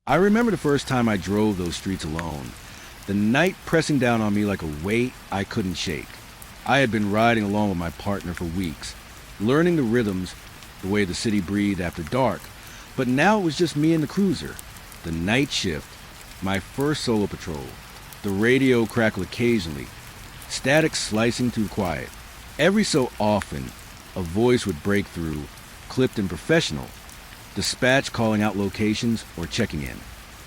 I remember the first time I drove those streets alone. The night pressing down on me like a weight I couldn't shake. I had been riding along with my partner for weeks, learning the rhythms, the way the city breathed after dark. But now it was just me and the cruiser. The night shift, my first solo patrol. The radio crackled occasionally, static slicing through quiet. Every so often, a voice would break through, clipped and professional. Dispatch calling out locations or checking in.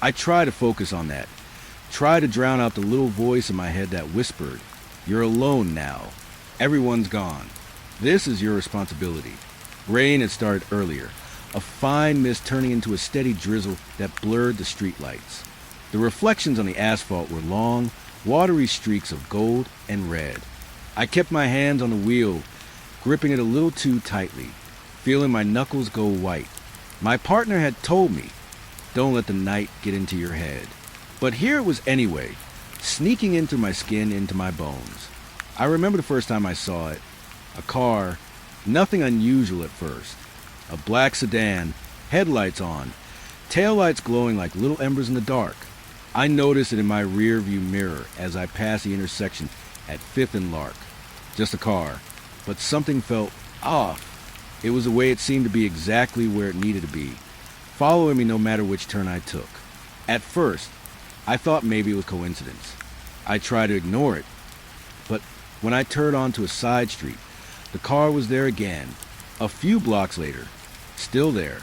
I try to focus on that. Try to drown out the little voice in my head that whispered, "You're alone now. Everyone's gone. This is your responsibility." Rain had started earlier, a fine mist turning into a steady drizzle that blurred the streetlights. The reflections on the asphalt were long, watery streaks of gold and red. I kept my hands on the wheel, gripping it a little too tightly, feeling my knuckles go white. My partner had told me, don't let the night get into your head. But here it was anyway, sneaking in through my skin into my bones. I remember the first time I saw it. A car, nothing unusual at first. A black sedan, headlights on, taillights glowing like little embers in the dark. I noticed it in my rear view mirror as I passed the intersection at 5th and Lark. Just a car, but something felt off. It was the way it seemed to be exactly where it needed to be, following me no matter which turn I took. At first, I thought maybe it was coincidence. I tried to ignore it, but when I turned onto a side street, the car was there again. A few blocks later, still there.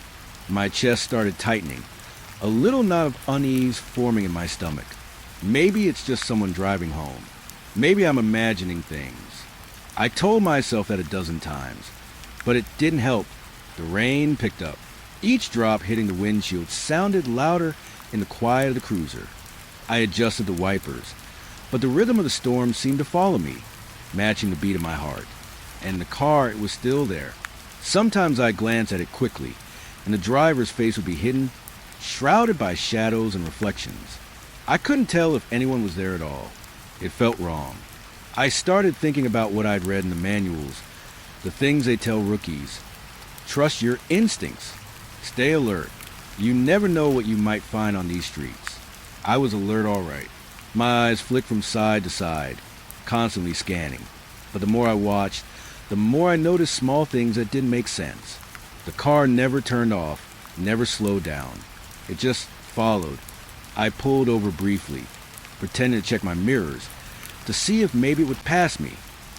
My chest started tightening, a little knot of unease forming in my stomach. Maybe it's just someone driving home. Maybe I'm imagining things. I told myself that a dozen times, but it didn't help. The rain picked up. Each drop hitting the windshield sounded louder in the quiet of the cruiser. I adjusted the wipers, but the rhythm of the storm seemed to follow me, matching the beat of my heart. And the car, it was still there. Sometimes I'd glance at it quickly, and the driver's face would be hidden, shrouded by shadows and reflections. I couldn't tell if anyone was there at all. It felt wrong. I started thinking about what I'd read in the manuals, the things they tell rookies. Trust your instincts. Stay alert. You never know what you might find on these streets. I was alert all right. My eyes flicked from side to side, constantly scanning. But the more I watched, the more I noticed small things that didn't make sense. The car never turned off, never slowed down. It just followed. I pulled over briefly, pretending to check my mirrors, to see if maybe it would pass me.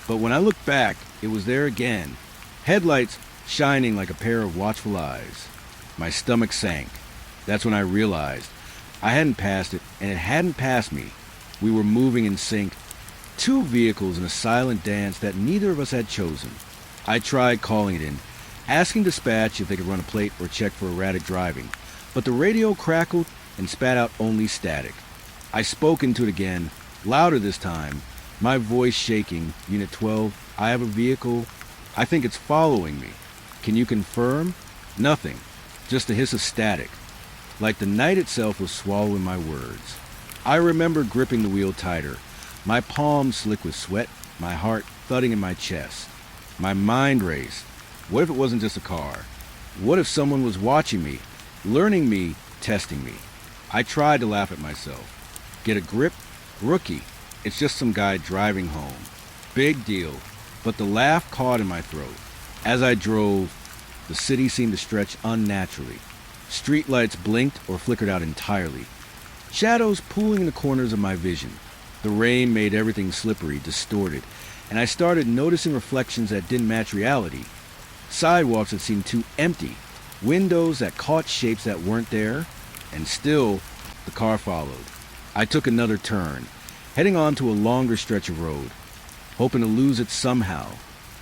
But when I looked back, it was there again, headlights shining like a pair of watchful eyes. My stomach sank. That's when I realized I hadn't passed it, and it hadn't passed me. We were moving in sync, two vehicles in a silent dance that neither of us had chosen. I tried calling it in, asking dispatch if they could run a plate or check for erratic driving, but the radio crackled and spat out only static. I spoke into it again, louder this time, my voice shaking. Unit 12, I have a vehicle. I think it's following me. Can you confirm? Nothing. Just a hiss of static. Like the night itself was swallowing my words. I remember gripping the wheel tighter, my palms slick with sweat, my heart thudding in my chest. My mind raced. What if it wasn't just a car? What if someone was watching me, learning me, testing me? I tried to laugh at myself. Get a grip? Rookie. It's just some guy driving home. Big deal. But the laugh caught in my throat. As I drove, the city seemed to stretch unnaturally. Streetlights blinked or flickered out entirely. Shadows pooling in the corners of my vision. The rain made everything slippery, distorted, and I started noticing reflections that didn't match reality. Sidewalks that seemed too empty, windows that caught shapes that weren't there, and still, the car followed. I took another turn, heading onto a longer stretch of road, hoping to lose it somehow.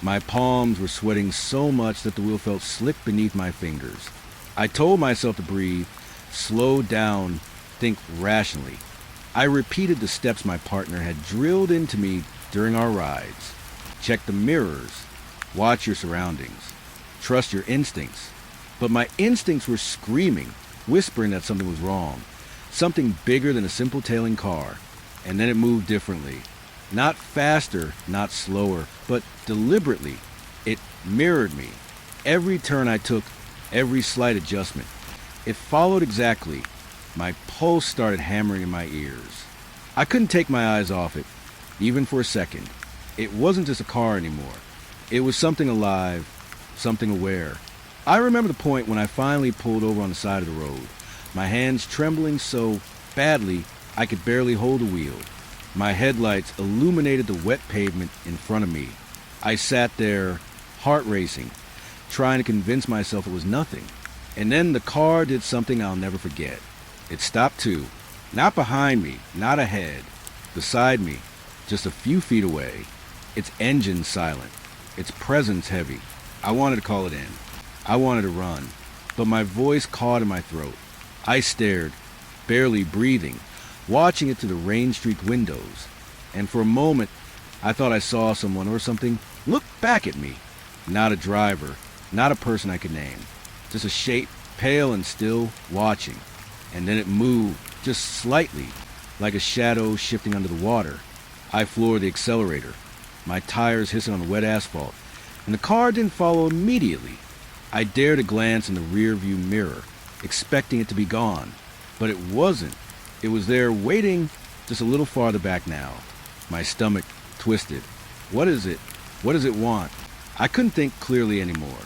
My palms were sweating so much that the wheel felt slick beneath my fingers. I told myself to breathe, slow down, think rationally. I repeated the steps my partner had drilled into me during our rides. Check the mirrors. Watch your surroundings. Trust your instincts. But my instincts were screaming, whispering that something was wrong. Something bigger than a simple tailing car. And then it moved differently. Not faster, not slower, but deliberately. It mirrored me. Every turn I took, every slight adjustment. It followed exactly. My pulse started hammering in my ears. I couldn't take my eyes off it, even for a second. It wasn't just a car anymore. It was something alive, something aware. I remember the point when I finally pulled over on the side of the road, my hands trembling so badly I could barely hold the wheel. My headlights illuminated the wet pavement in front of me. I sat there, heart racing, trying to convince myself it was nothing. And then the car did something I'll never forget. It stopped too. Not behind me, not ahead. Beside me, just a few feet away. Its engine silent, its presence heavy. I wanted to call it in. I wanted to run, but my voice caught in my throat. I stared, barely breathing, watching it through the rain-streaked windows. And for a moment, I thought I saw someone or something look back at me. Not a driver, not a person I could name. Just a shape, pale and still, watching. And then it moved, just slightly, like a shadow shifting under the water. I floored the accelerator, my tires hissing on the wet asphalt, and the car didn't follow immediately. I dared to glance in the rear-view mirror, expecting it to be gone. But it wasn't. It was there, waiting, just a little farther back now. My stomach twisted. What is it? What does it want? I couldn't think clearly anymore.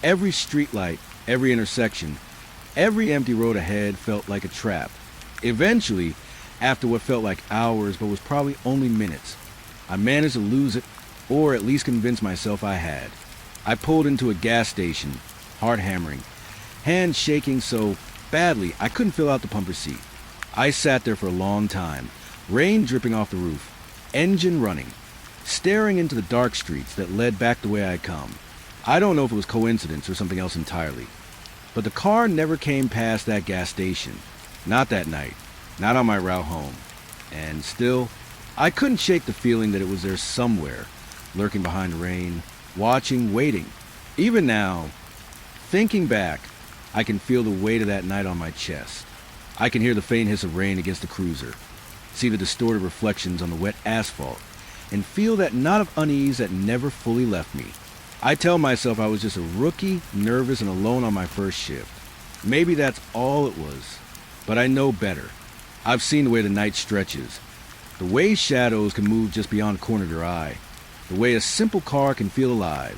Every streetlight, every intersection, every empty road ahead felt like a trap. Eventually, after what felt like hours but was probably only minutes, I managed to lose it, or at least convince myself I had. I pulled into a gas station, heart hammering, hands shaking so badly I couldn't fill out the pumper seat. I sat there for a long time, rain dripping off the roof, engine running, staring into the dark streets that led back the way I'd come. I don't know if it was coincidence or something else entirely, but the car never came past that gas station. Not that night, not on my route home. And still, I couldn't shake the feeling that it was there somewhere, lurking behind the rain, watching, waiting. Even now, thinking back, I can feel the weight of that night on my chest. I can hear the faint hiss of rain against the cruiser, see the distorted reflections on the wet asphalt, and feel that knot of unease that never fully left me. I tell myself I was just a rookie, nervous and alone on my first shift. Maybe that's all it was, but I know better. I've seen the way the night stretches, the way shadows can move just beyond the corner of your eye, the way a simple car can feel alive,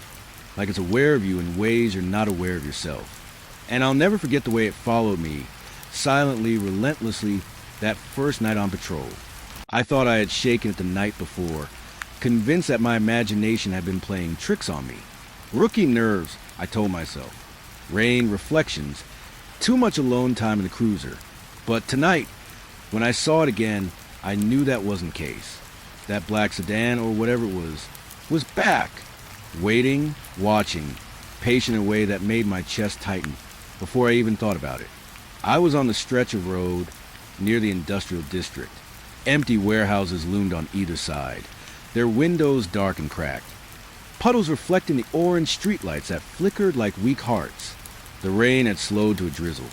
like it's aware of you in ways you're not aware of yourself. And I'll never forget the way it followed me, silently, relentlessly, that first night on patrol. I thought I had shaken it the night before, convinced that my imagination had been playing tricks on me. Rookie nerves, I told myself. Rain, reflections, too much alone time in the cruiser. But tonight, when I saw it again, I knew that wasn't the case. That black sedan, or whatever it was back, waiting, watching, patient in a way that made my chest tighten before I even thought about it. I was on the stretch of road near the industrial district. Empty warehouses loomed on either side, their windows dark and cracked. Puddles reflecting the orange streetlights that flickered like weak hearts. The rain had slowed to a drizzle,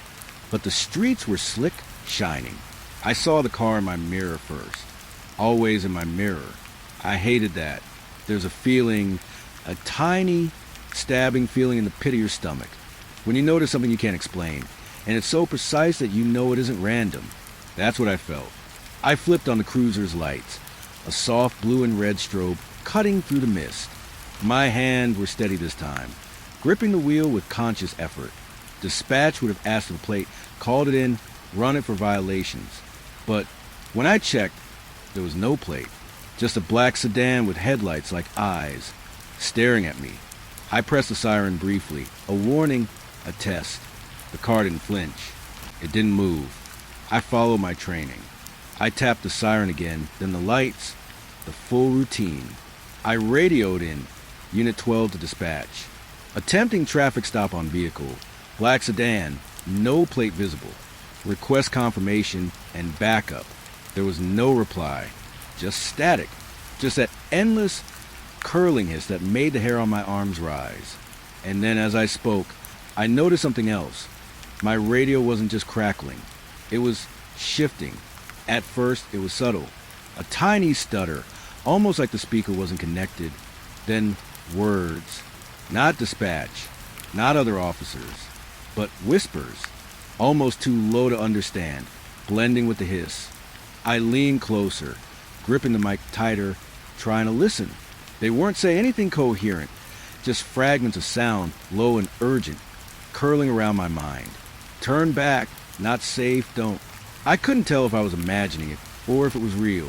but the streets were slick, shining. I saw the car in my mirror first. Always in my mirror. I hated that. There's a feeling, a tiny, stabbing feeling in the pit of your stomach, when you notice something you can't explain, and it's so precise that you know it isn't random. That's what I felt. I flipped on the cruiser's lights, a soft blue and red strobe cutting through the mist. My hands were steady this time, gripping the wheel with conscious effort. Dispatch would have asked for the plate, called it in, run it for violations. But when I checked, there was no plate, just a black sedan with headlights like eyes, staring at me. I pressed the siren briefly, a warning, a test. The car didn't flinch. It didn't move. I followed my training. I tapped the siren again, then the lights, the full routine. I radioed in, Unit 12 to dispatch. Attempting traffic stop on vehicle, black sedan, no plate visible. Request confirmation and backup. There was no reply, just static, just that endless curling hiss that made the hair on my arms rise. And then as I spoke, I noticed something else. My radio wasn't just crackling. It was shifting. At first, it was subtle. A tiny stutter, almost like the speaker wasn't connected. Then words. Not dispatch, not other officers, but whispers, almost too low to understand, blending with the hiss. I leaned closer, gripping the mic tighter, trying to listen. They weren't saying anything coherent, just fragments of sound, low and urgent, curling around my mind. Turn back, not safe, don't. I couldn't tell if I was imagining it or if it was real.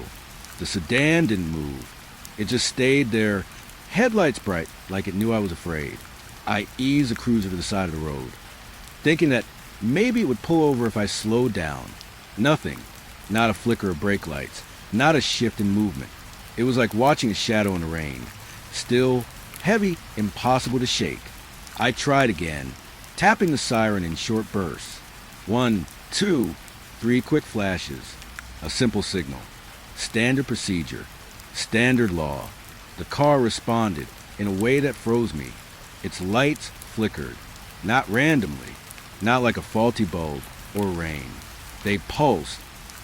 The sedan didn't move. It just stayed there, headlights bright, like it knew I was afraid. I eased the cruiser to the side of the road, thinking that maybe it would pull over if I slowed down. Nothing. Not a flicker of brake lights. Not a shift in movement. It was like watching a shadow in the rain. Still, heavy, impossible to shake. I tried again, tapping the siren in short bursts. 1, 2, 3 quick flashes. A simple signal. Standard procedure. Standard law. The car responded in a way that froze me. Its lights flickered. Not randomly. Not like a faulty bulb or rain. They pulsed,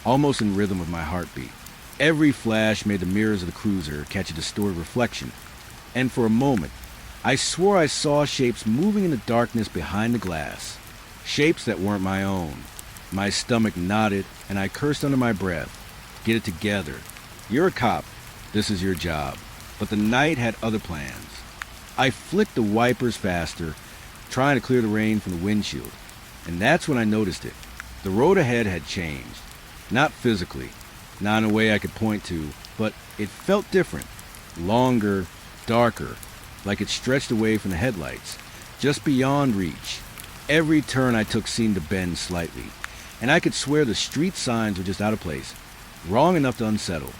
almost in rhythm with my heartbeat. Every flash made the mirrors of the cruiser catch a distorted reflection. And for a moment, I swore I saw shapes moving in the darkness behind the glass. Shapes that weren't my own. My stomach knotted, and I cursed under my breath. Get it together. You're a cop. This is your job. But the night had other plans. I flicked the wipers faster, trying to clear the rain from the windshield. And that's when I noticed it. The road ahead had changed. Not physically, not in a way I could point to, but it felt different. Longer, darker, like it stretched away from the headlights, just beyond reach. Every turn I took seemed to bend slightly, and I could swear the street signs were just out of place, wrong enough to unsettle.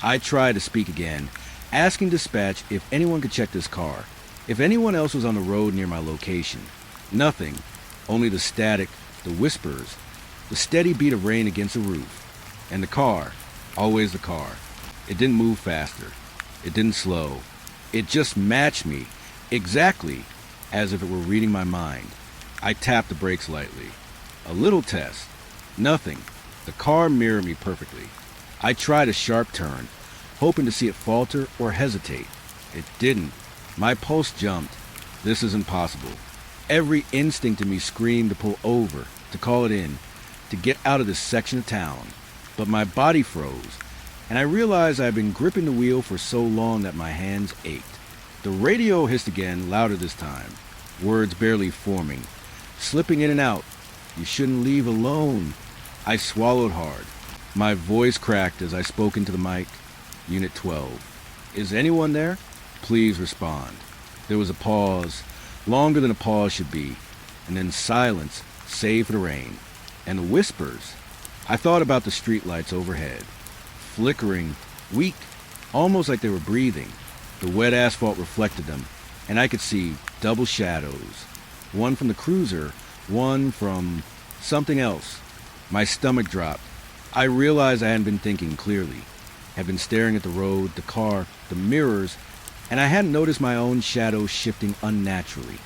I tried to speak again, asking dispatch if anyone could check this car, if anyone else was on the road near my location. Nothing, only the static, the whispers, the steady beat of rain against the roof. And the car, always the car. It didn't move faster. It didn't slow. It just matched me, exactly as if it were reading my mind. I tapped the brakes lightly. A little test. Nothing. The car mirrored me perfectly. I tried a sharp turn, hoping to see it falter or hesitate. It didn't. My pulse jumped. This isn't possible. Every instinct in me screamed to pull over, to call it in, to get out of this section of town. But my body froze, and I realized I had been gripping the wheel for so long that my hands ached. The radio hissed again, louder this time, words barely forming, slipping in and out. You shouldn't leave alone. I swallowed hard. My voice cracked as I spoke into the mic. Unit 12. Is anyone there? Please respond. There was a pause, longer than a pause should be, and then silence, save for the rain. And the whispers. I thought about the streetlights overhead, flickering, weak, almost like they were breathing. The wet asphalt reflected them, and I could see double shadows. One from the cruiser, one from something else. My stomach dropped. I realized I hadn't been thinking clearly. Had been staring at the road, the car, the mirrors, and I hadn't noticed my own shadow shifting unnaturally.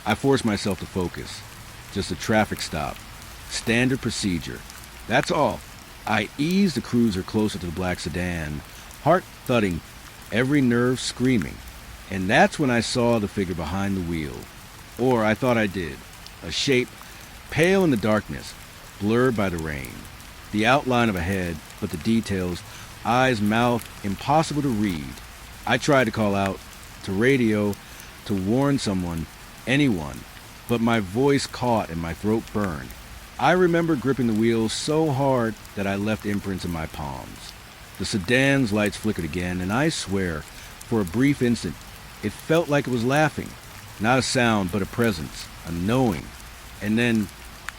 I forced myself to focus. Just a traffic stop. Standard procedure. That's all. I eased the cruiser closer to the black sedan, heart thudding, every nerve screaming. And that's when I saw the figure behind the wheel. Or I thought I did. A shape, pale in the darkness, blurred by the rain. The outline of a head, but the details, eyes, mouth, impossible to read. I tried to call out, to radio, to warn someone, anyone, but my voice caught and my throat burned. I remember gripping the wheel so hard that I left imprints in my palms. The sedan's lights flickered again, and I swear, for a brief instant, it felt like it was laughing. Not a sound, but a presence, a knowing. And then,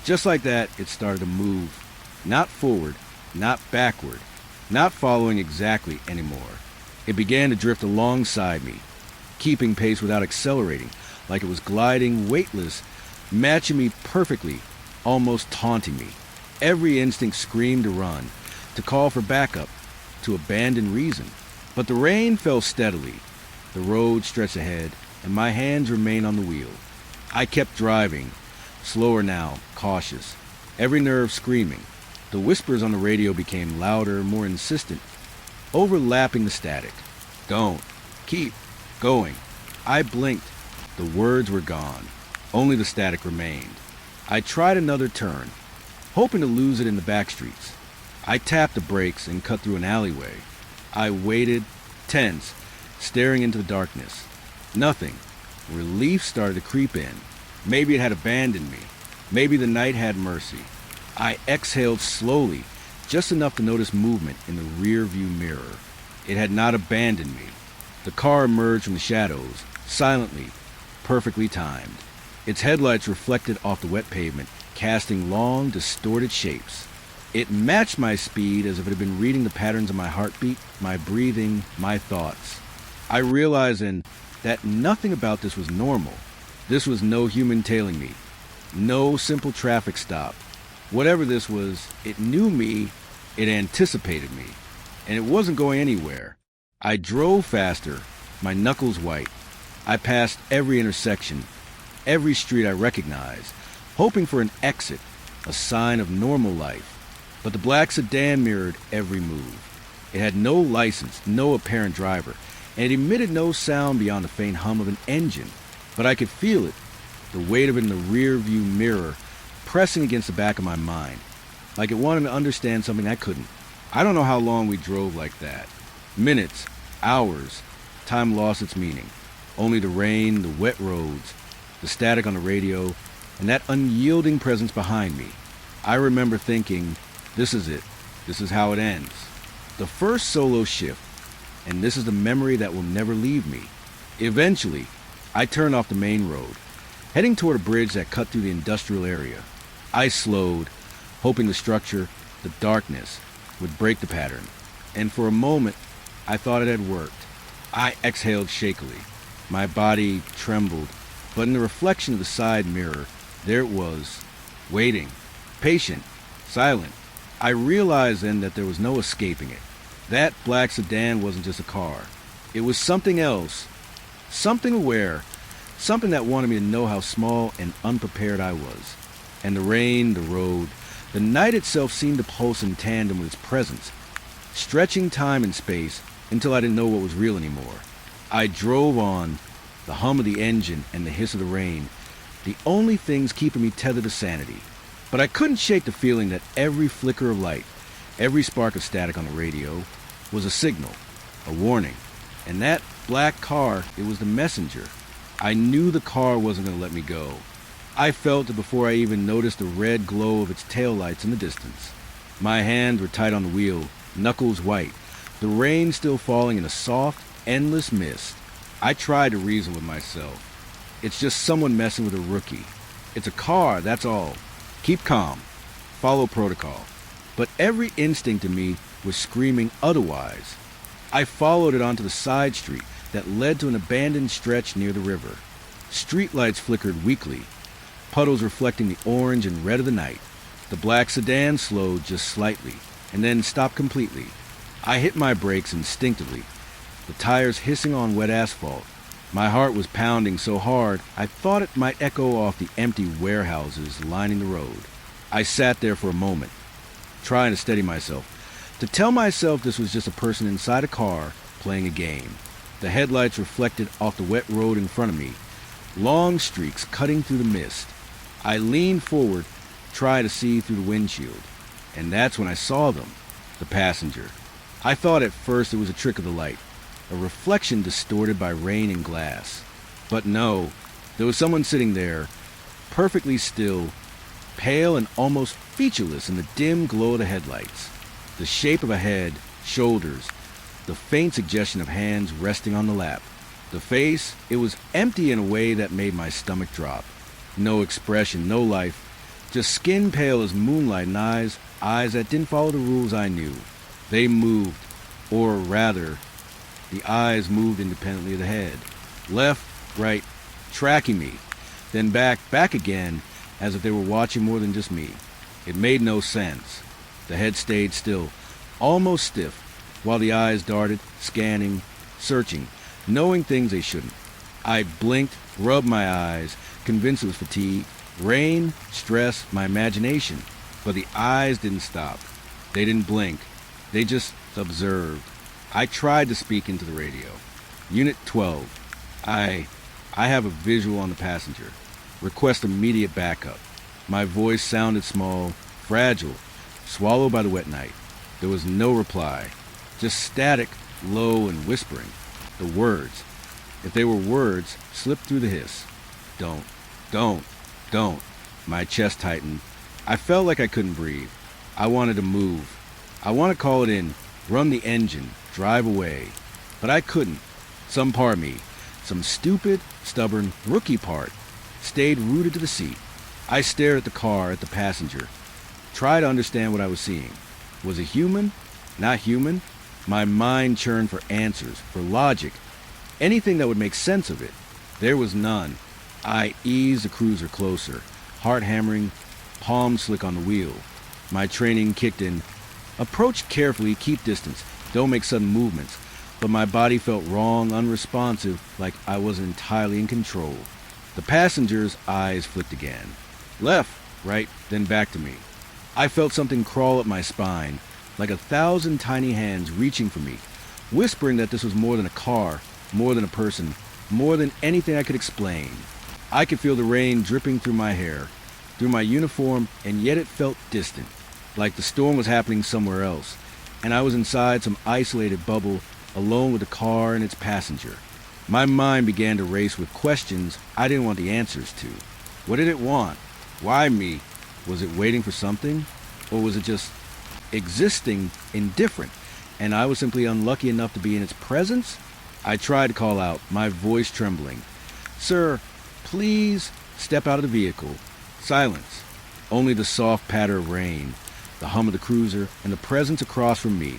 just like that, it started to move. Not forward, not backward, not following exactly anymore. It began to drift alongside me, keeping pace without accelerating, like it was gliding, weightless, matching me perfectly, almost taunting me. Every instinct screamed to run, to call for backup, to abandon reason. But the rain fell steadily. The road stretched ahead, and my hands remained on the wheel. I kept driving, slower now, cautious, every nerve screaming. The whispers on the radio became louder, more insistent, overlapping the static. Don't. Keep going. I blinked. The words were gone. Only the static remained. I tried another turn, hoping to lose it in the back streets. I tapped the brakes and cut through an alleyway. I waited, tense, staring into the darkness. Nothing. Relief started to creep in. Maybe it had abandoned me. Maybe the night had mercy. I exhaled slowly, just enough to notice movement in the rear-view mirror. It had not abandoned me. The car emerged from the shadows, silently, perfectly timed. Its headlights reflected off the wet pavement, casting long, distorted shapes. It matched my speed as if it had been reading the patterns of my heartbeat, my breathing, my thoughts. I realized then that nothing about this was normal. This was no human tailing me. No simple traffic stop. Whatever this was, it knew me, it anticipated me, and it wasn't going anywhere. I drove faster, my knuckles white. I passed every intersection, every street I recognized, hoping for an exit, a sign of normal life. But the black sedan mirrored every move. It had no license, no apparent driver, and it emitted no sound beyond the faint hum of an engine. But I could feel it, the weight of it in the rear-view mirror, pressing against the back of my mind, like it wanted to understand something I couldn't. I don't know how long we drove like that. Minutes, hours, time lost its meaning. Only the rain, the wet roads, the static on the radio, and that unyielding presence behind me. I remember thinking, this is it. This is how it ends. The first solo shift, and this is the memory that will never leave me. Eventually, I turned off the main road, heading toward a bridge that cut through the industrial area. I slowed, hoping the structure, the darkness, would break the pattern. And for a moment, I thought it had worked. I exhaled shakily. My body trembled, but in the reflection of the side mirror, there it was, waiting, patient, silent. I realized then that there was no escaping it. That black sedan wasn't just a car. It was something else, something aware, something that wanted me to know how small and unprepared I was. And the rain, the road, the night itself seemed to pulse in tandem with its presence, stretching time and space until I didn't know what was real anymore. I drove on, the hum of the engine and the hiss of the rain, the only things keeping me tethered to sanity. But I couldn't shake the feeling that every flicker of light, every spark of static on the radio, was a signal, a warning. And that black car, it was the messenger. I knew the car wasn't going to let me go. I felt it before I even noticed the red glow of its taillights in the distance. My hands were tight on the wheel, knuckles white, the rain still falling in a soft, endless mist. I tried to reason with myself. It's just someone messing with a rookie. It's a car, that's all. Keep calm. Follow protocol. But every instinct in me was screaming otherwise. I followed it onto the side street that led to an abandoned stretch near the river. Streetlights flickered weakly, puddles reflecting the orange and red of the night. The black sedan slowed just slightly, and then stopped completely. I hit my brakes instinctively, the tires hissing on wet asphalt. My heart was pounding so hard I thought it might echo off the empty warehouses lining the road. I sat there for a moment, trying to steady myself, to tell myself this was just a person inside a car playing a game. The headlights reflected off the wet road in front of me, long streaks cutting through the mist. I leaned forward, tried to see through the windshield, and that's when I saw them, the passenger. I thought at first it was a trick of the light, a reflection distorted by rain and glass. But no, there was someone sitting there, perfectly still, pale and almost featureless in the dim glow of the headlights. The shape of a head, shoulders, the faint suggestion of hands resting on the lap. The face, it was empty in a way that made my stomach drop. No expression, no life, just skin pale as moonlight and eyes that didn't follow the rules I knew. They moved, or rather, the eyes moved independently of the head. Left, right, tracking me, then back again, as if they were watching more than just me. It made no sense. The head stayed still, almost stiff, while the eyes darted, scanning, searching, knowing things they shouldn't. I blinked, rubbed my eyes, convinced it was fatigue, rain, stress, my imagination. But the eyes didn't stop. They didn't blink. They just observed. I tried to speak into the radio. Unit 12. I have a visual on the passenger. Request immediate backup. My voice sounded small, fragile, swallowed by the wet night. There was no reply, just static, low and whispering. The words, if they were words, slipped through the hiss. Don't, don't, don't. My chest tightened. I felt like I couldn't breathe. I wanted to move. I wanted to call it in, run the engine, drive away. But I couldn't. Some part of me, some stupid, stubborn, rookie part, stayed rooted to the seat. I stared at the car, at the passenger, tried to understand what I was seeing. Was it human? Not human? My mind churned for answers, for logic, anything that would make sense of it. There was none. I eased the cruiser closer, heart hammering, palms slick on the wheel. My training kicked in. Approach carefully, keep distance, don't make sudden movements. But my body felt wrong, unresponsive, like I wasn't entirely in control. The passenger's eyes flicked again. Left, right, then back to me. I felt something crawl up my spine, like 1,000 tiny hands reaching for me, whispering that this was more than a car, more than a person, more than anything I could explain. I could feel the rain dripping through my hair, through my uniform, and yet it felt distant, like the storm was happening somewhere else, and I was inside some isolated bubble, alone with the car and its passenger. My mind began to race with questions I didn't want the answers to. What did it want? Why me? Was it waiting for something? Or was it just existing indifferent, and I was simply unlucky enough to be in its presence? I tried to call out, my voice trembling. Sir, please step out of the vehicle. Silence. Only the soft patter of rain, the hum of the cruiser, and the presence across from me.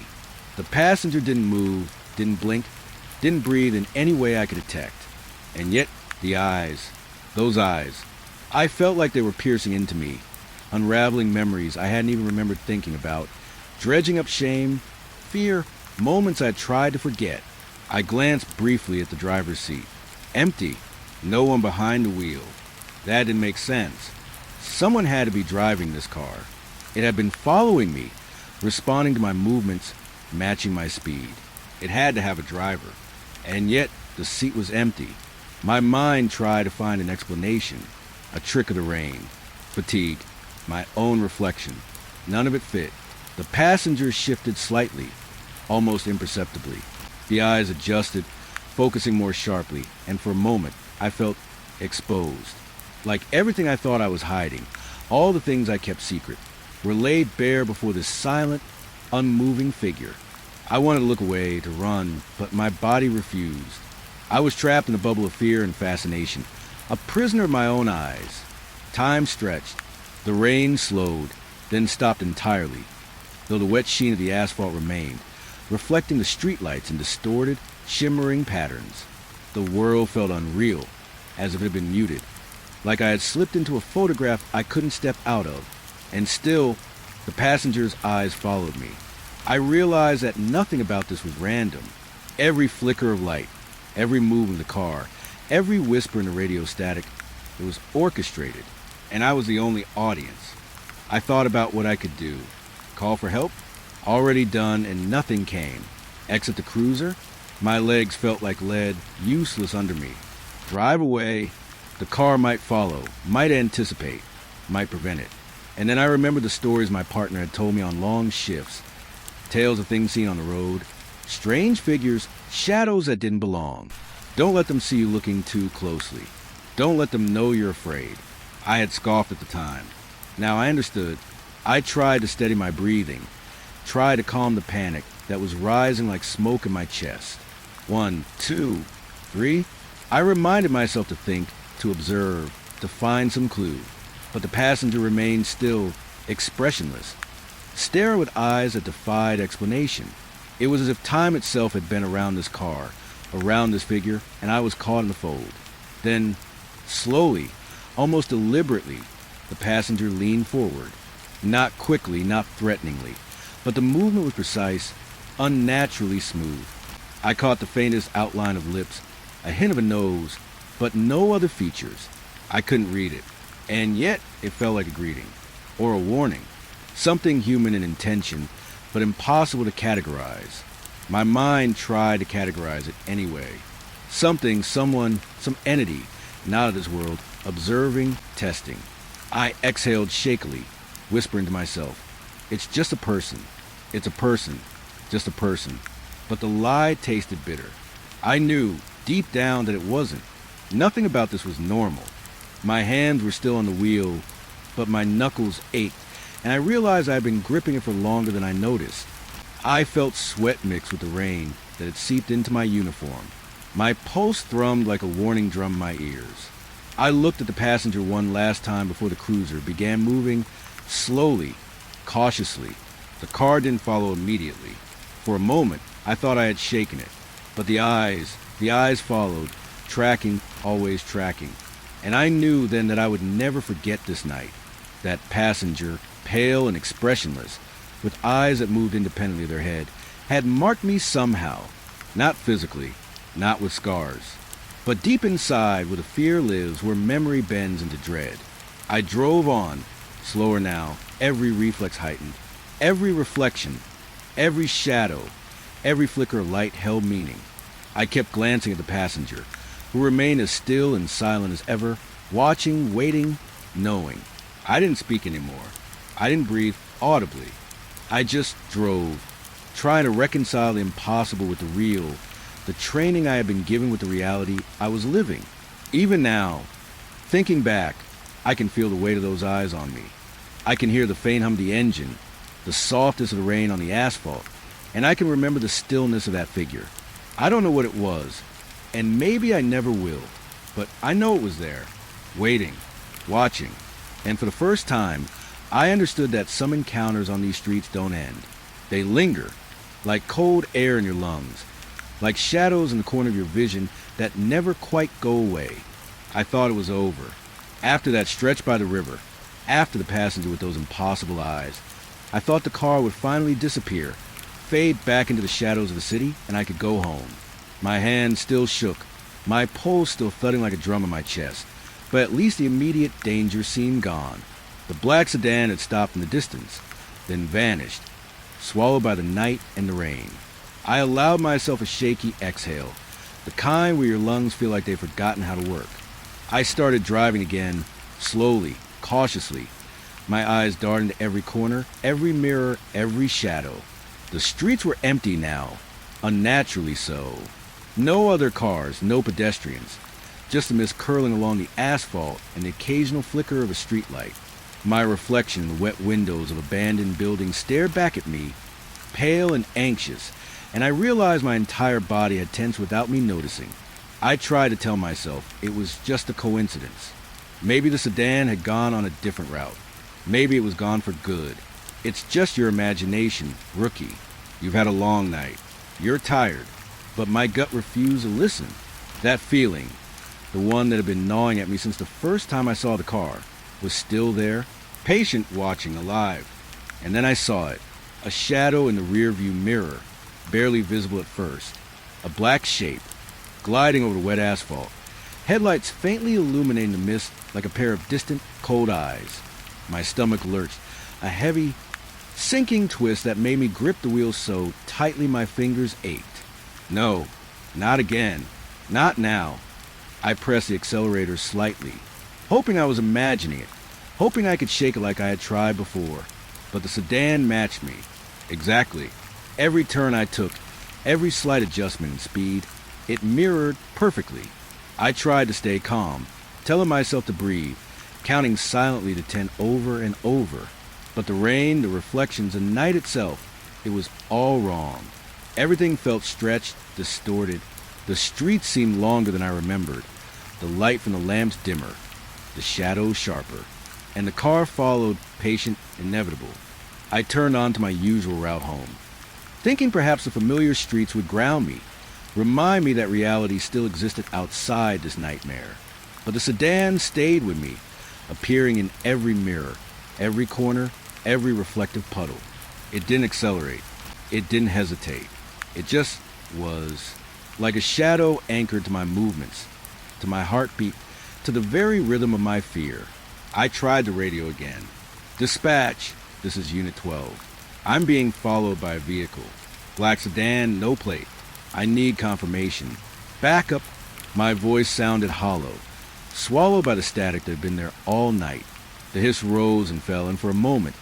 The passenger didn't move, didn't blink, didn't breathe in any way I could detect. And yet, the eyes, those eyes, I felt like they were piercing into me, unraveling memories I hadn't even remembered thinking about, dredging up shame, fear, moments I tried to forget. I glanced briefly at the driver's seat. Empty, no one behind the wheel. That didn't make sense. Someone had to be driving this car. It had been following me, responding to my movements, matching my speed. It had to have a driver. And yet, the seat was empty. My mind tried to find an explanation, a trick of the rain, fatigue, my own reflection. None of it fit. The passenger shifted slightly, almost imperceptibly. The eyes adjusted, focusing more sharply, and for a moment, I felt exposed. Like everything I thought I was hiding, all the things I kept secret, were laid bare before this silent, unmoving figure. I wanted to look away, to run, but my body refused. I was trapped in a bubble of fear and fascination, a prisoner of my own eyes. Time stretched. The rain slowed, then stopped entirely, though the wet sheen of the asphalt remained, reflecting the streetlights in distorted, shimmering patterns. The world felt unreal, as if it had been muted, like I had slipped into a photograph I couldn't step out of. And still, the passenger's eyes followed me. I realized that nothing about this was random. Every flicker of light, every move in the car, every whisper in the radio static, it was orchestrated, and I was the only audience. I thought about what I could do. Call for help? Already done, and nothing came. Exit the cruiser? My legs felt like lead, useless under me. Drive away? The car might follow, might anticipate, might prevent it. And then I remembered the stories my partner had told me on long shifts. Tales of things seen on the road. Strange figures, shadows that didn't belong. Don't let them see you looking too closely. Don't let them know you're afraid. I had scoffed at the time. Now I understood. I tried to steady my breathing, tried to calm the panic that was rising like smoke in my chest. 1, 2, 3. I reminded myself to think, to observe, to find some clue. But the passenger remained still, expressionless, staring with eyes that defied explanation. It was as if time itself had been around this car, around this figure, and I was caught in the fold. Then, slowly, almost deliberately, the passenger leaned forward. Not quickly, not threateningly, but the movement was precise, unnaturally smooth. I caught the faintest outline of lips, a hint of a nose, but no other features. I couldn't read it, and yet it felt like a greeting, or a warning. Something human in intention, but impossible to categorize. My mind tried to categorize it anyway. Something, someone, some entity, not of this world, observing, testing. I exhaled shakily, whispering to myself, "It's just a person. It's a person. Just a person." But the lie tasted bitter. I knew, deep down, that it wasn't. Nothing about this was normal. My hands were still on the wheel, but my knuckles ached, and I realized I had been gripping it for longer than I noticed. I felt sweat mixed with the rain that had seeped into my uniform. My pulse thrummed like a warning drum in my ears. I looked at the passenger one last time before the cruiser began moving slowly, cautiously. The car didn't follow immediately. For a moment, I thought I had shaken it. But the eyes followed, tracking, always tracking. And I knew then that I would never forget this night. That passenger, pale and expressionless, with eyes that moved independently of their head, had marked me somehow. Not physically, not with scars, but deep inside where the fear lives, where memory bends into dread. I drove on, slower now, every reflex heightened, every reflection, every shadow, every flicker of light held meaning. I kept glancing at the passenger, who remained as still and silent as ever, watching, waiting, knowing. I didn't speak anymore. I didn't breathe audibly. I just drove, trying to reconcile the impossible with the real, the training I had been given with the reality I was living. Even now, thinking back, I can feel the weight of those eyes on me. I can hear the faint hum of the engine, the softness of the rain on the asphalt, and I can remember the stillness of that figure. I don't know what it was, and maybe I never will, but I know it was there, waiting, watching, and for the first time, I understood that some encounters on these streets don't end. They linger, like cold air in your lungs, like shadows in the corner of your vision that never quite go away. I thought it was over. After that stretch by the river, after the passenger with those impossible eyes, I thought the car would finally disappear, fade back into the shadows of the city, and I could go home. My hands still shook, my pulse still thudding like a drum in my chest, but at least the immediate danger seemed gone. The black sedan had stopped in the distance, then vanished, swallowed by the night and the rain. I allowed myself a shaky exhale, the kind where your lungs feel like they've forgotten how to work. I started driving again, slowly, cautiously, my eyes darting to every corner, every mirror, every shadow. The streets were empty now, unnaturally so. No other cars, no pedestrians, just the mist curling along the asphalt and the occasional flicker of a streetlight. My reflection in the wet windows of abandoned buildings stared back at me, pale and anxious, and I realized my entire body had tensed without me noticing. I tried to tell myself it was just a coincidence. Maybe the sedan had gone on a different route. Maybe it was gone for good. It's just your imagination, rookie. You've had a long night. You're tired. But my gut refused to listen. That feeling, the one that had been gnawing at me since the first time I saw the car, was still there, patient, watching, alive. And then I saw it, a shadow in the rearview mirror, barely visible at first, a black shape, gliding over the wet asphalt, headlights faintly illuminating the mist like a pair of distant, cold eyes. My stomach lurched, a heavy, sinking twist that made me grip the wheel so tightly my fingers ached. No, not again, not now. I pressed the accelerator slightly, hoping I was imagining it, hoping I could shake it like I had tried before. But the sedan matched me. Exactly. Every turn I took, every slight adjustment in speed, it mirrored perfectly. I tried to stay calm, telling myself to breathe, counting silently to 10 over and over. But the rain, the reflections, the night itself, it was all wrong. Everything felt stretched, distorted. The streets seemed longer than I remembered, the light from the lamps dimmer, the shadows sharper, and the car followed, patient, inevitable. I turned on to my usual route home, thinking perhaps the familiar streets would ground me, remind me that reality still existed outside this nightmare. But the sedan stayed with me, appearing in every mirror, every corner, every reflective puddle. It didn't accelerate. It didn't hesitate. It just was, like a shadow anchored to my movements, to my heartbeat, to the very rhythm of my fear. I tried the radio again. Dispatch, this is Unit 12. I'm being followed by a vehicle. Black sedan, no plate. I need confirmation. Back up. My voice sounded hollow, swallowed by the static that had been there all night. The hiss rose and fell, and for a moment,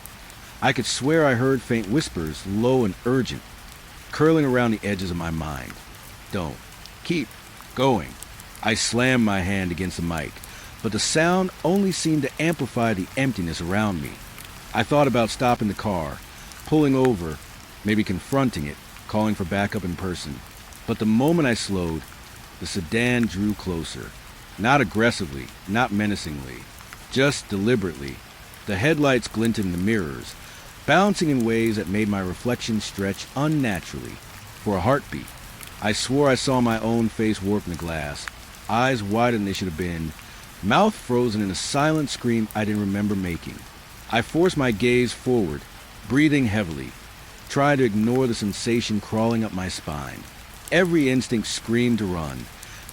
I could swear I heard faint whispers, low and urgent, curling around the edges of my mind. Don't. Keep going. I slammed my hand against the mic, but the sound only seemed to amplify the emptiness around me. I thought about stopping the car, pulling over, maybe confronting it, calling for backup in person. But the moment I slowed, the sedan drew closer. Not aggressively, not menacingly, just deliberately. The headlights glinted in the mirrors, bouncing in ways that made my reflection stretch unnaturally. For a heartbeat, I swore I saw my own face warped in the glass, eyes wider than they should have been, mouth frozen in a silent scream I didn't remember making. I forced my gaze forward, breathing heavily, trying to ignore the sensation crawling up my spine. Every instinct screamed to run,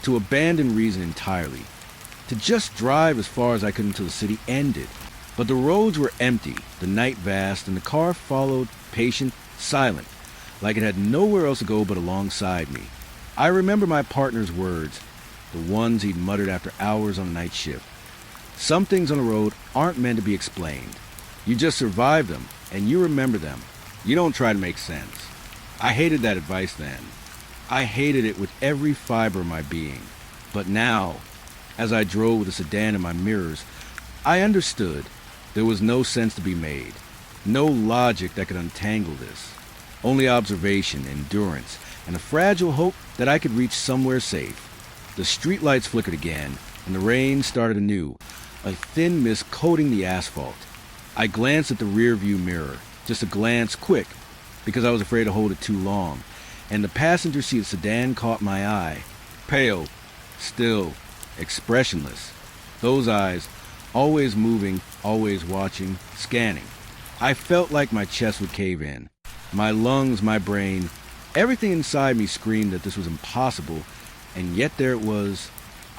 to abandon reason entirely, to just drive as far as I could until the city ended. But the roads were empty, the night vast, and the car followed, patient, silent, like it had nowhere else to go but alongside me. I remember my partner's words, the ones he'd muttered after hours on a night shift. Some things on the road aren't meant to be explained. You just survive them, and you remember them. You don't try to make sense. I hated that advice then. I hated it with every fiber of my being. But now, as I drove with the sedan in my mirrors, I understood there was no sense to be made, no logic that could untangle this. Only observation, endurance, and a fragile hope that I could reach somewhere safe. The streetlights flickered again, and the rain started anew, a thin mist coating the asphalt. I glanced at the rearview mirror, just a glance, quick, because I was afraid to hold it too long, and the passenger seat sedan caught my eye. Pale, still, expressionless. Those eyes, always moving, always watching, scanning. I felt like my chest would cave in. My lungs, my brain, everything inside me screamed that this was impossible, and yet there it was.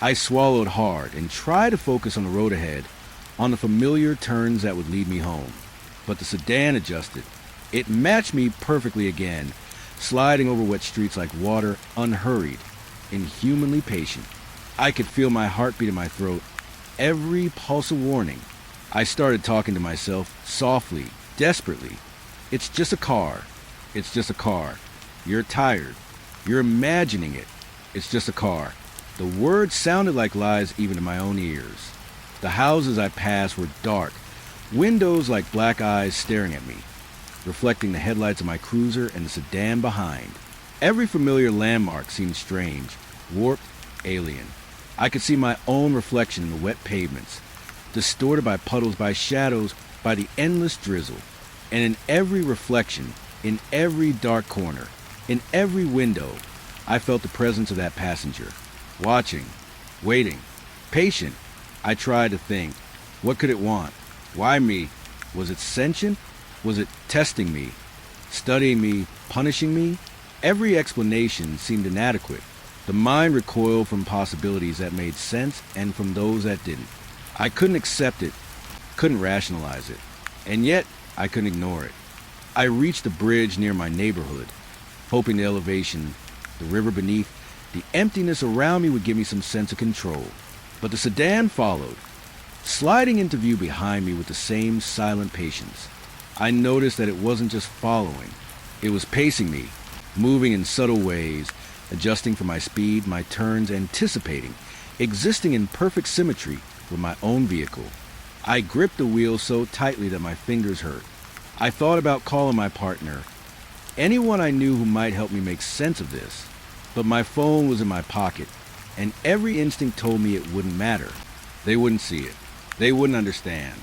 I swallowed hard and tried to focus on the road ahead, on the familiar turns that would lead me home. But the sedan adjusted. It matched me perfectly again, sliding over wet streets like water, unhurried, inhumanly patient. I could feel my heartbeat in my throat, every pulse a warning. I started talking to myself, softly, desperately. It's just a car. It's just a car. You're tired. You're imagining it. It's just a car. The words sounded like lies even in my own ears. The houses I passed were dark, windows like black eyes staring at me, reflecting the headlights of my cruiser and the sedan behind. Every familiar landmark seemed strange, warped, alien. I could see my own reflection in the wet pavements, distorted by puddles, by shadows, by the endless drizzle. And in every reflection, in every dark corner, in every window, I felt the presence of that passenger, watching, waiting, patient. I tried to think, what could it want? Why me? Was it sentient? Was it testing me, studying me, punishing me? Every explanation seemed inadequate. The mind recoiled from possibilities that made sense and from those that didn't. I couldn't accept it, couldn't rationalize it, and yet I couldn't ignore it. I reached the bridge near my neighborhood, hoping the elevation, the river beneath, the emptiness around me would give me some sense of control. But the sedan followed, sliding into view behind me with the same silent patience. I noticed that it wasn't just following. It was pacing me, moving in subtle ways, adjusting for my speed, my turns, anticipating, existing in perfect symmetry with my own vehicle. I gripped the wheel so tightly that my fingers hurt. I thought about calling my partner, anyone I knew who might help me make sense of this. But my phone was in my pocket, and every instinct told me it wouldn't matter. They wouldn't see it. They wouldn't understand.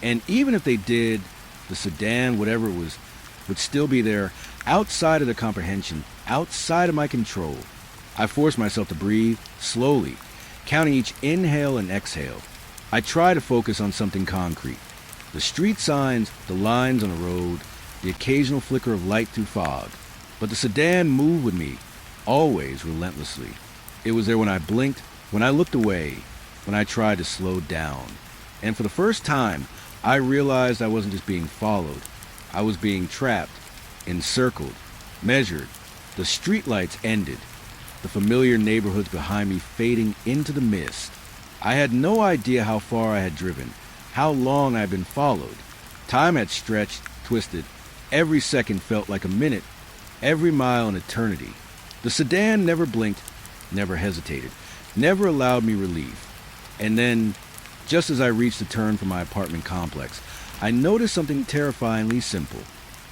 And even if they did, the sedan, whatever it was, would still be there, outside of their comprehension, outside of my control. I forced myself to breathe, slowly, counting each inhale and exhale. I tried to focus on something concrete. The street signs, the lines on the road, the occasional flicker of light through fog. But the sedan moved with me, always relentlessly. It was there when I blinked, when I looked away, when I tried to slow down. And for the first time, I realized I wasn't just being followed. I was being trapped, encircled, measured. The streetlights ended, the familiar neighborhoods behind me fading into the mist. I had no idea how far I had driven, how long I'd been followed. Time had stretched, twisted. Every second felt like a minute, every mile an eternity. The sedan never blinked, never hesitated, never allowed me relief. And then, just as I reached the turn for my apartment complex, I noticed something terrifyingly simple.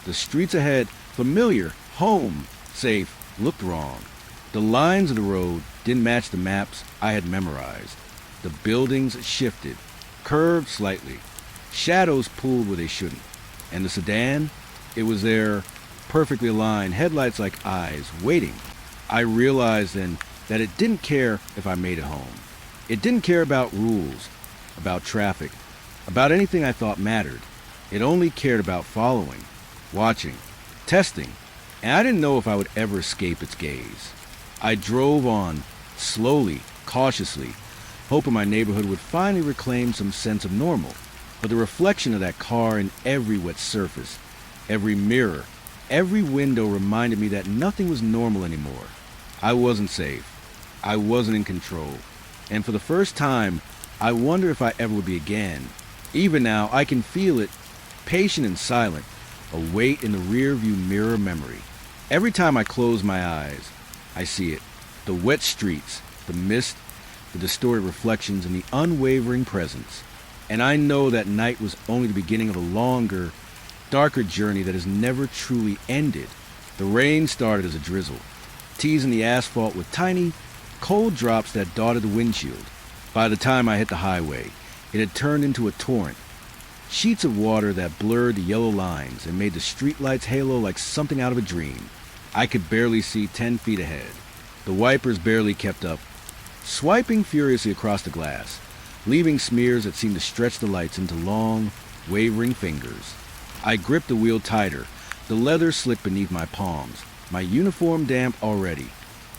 The streets ahead, familiar, home, safe, looked wrong. The lines of the road didn't match the maps I had memorized. The buildings shifted, curved slightly. Shadows pulled where they shouldn't. And the sedan, it was there, perfectly aligned, headlights like eyes, waiting. I realized then that it didn't care if I made it home. It didn't care about rules, about traffic, about anything I thought mattered. It only cared about following, watching, testing, and I didn't know if I would ever escape its gaze. I drove on, slowly, cautiously, hoping my neighborhood would finally reclaim some sense of normal. But the reflection of that car in every wet surface, every mirror, every window reminded me that nothing was normal anymore. I wasn't safe. I wasn't in control. And for the first time, I wonder if I ever would be again. Even now, I can feel it, patient and silent, a weight in the rear-view mirror memory. Every time I close my eyes, I see it. The wet streets, the mist, the distorted reflections, and the unwavering presence. And I know that night was only the beginning of a longer, darker journey that has never truly ended. The rain started as a drizzle, teasing the asphalt with tiny, cold drops that dotted the windshield. By the time I hit the highway, it had turned into a torrent. Sheets of water that blurred the yellow lines and made the streetlights halo like something out of a dream. I could barely see 10 feet ahead. The wipers barely kept up, swiping furiously across the glass, leaving smears that seemed to stretch the lights into long, wavering fingers. I gripped the wheel tighter, the leather slipped beneath my palms, my uniform damp already.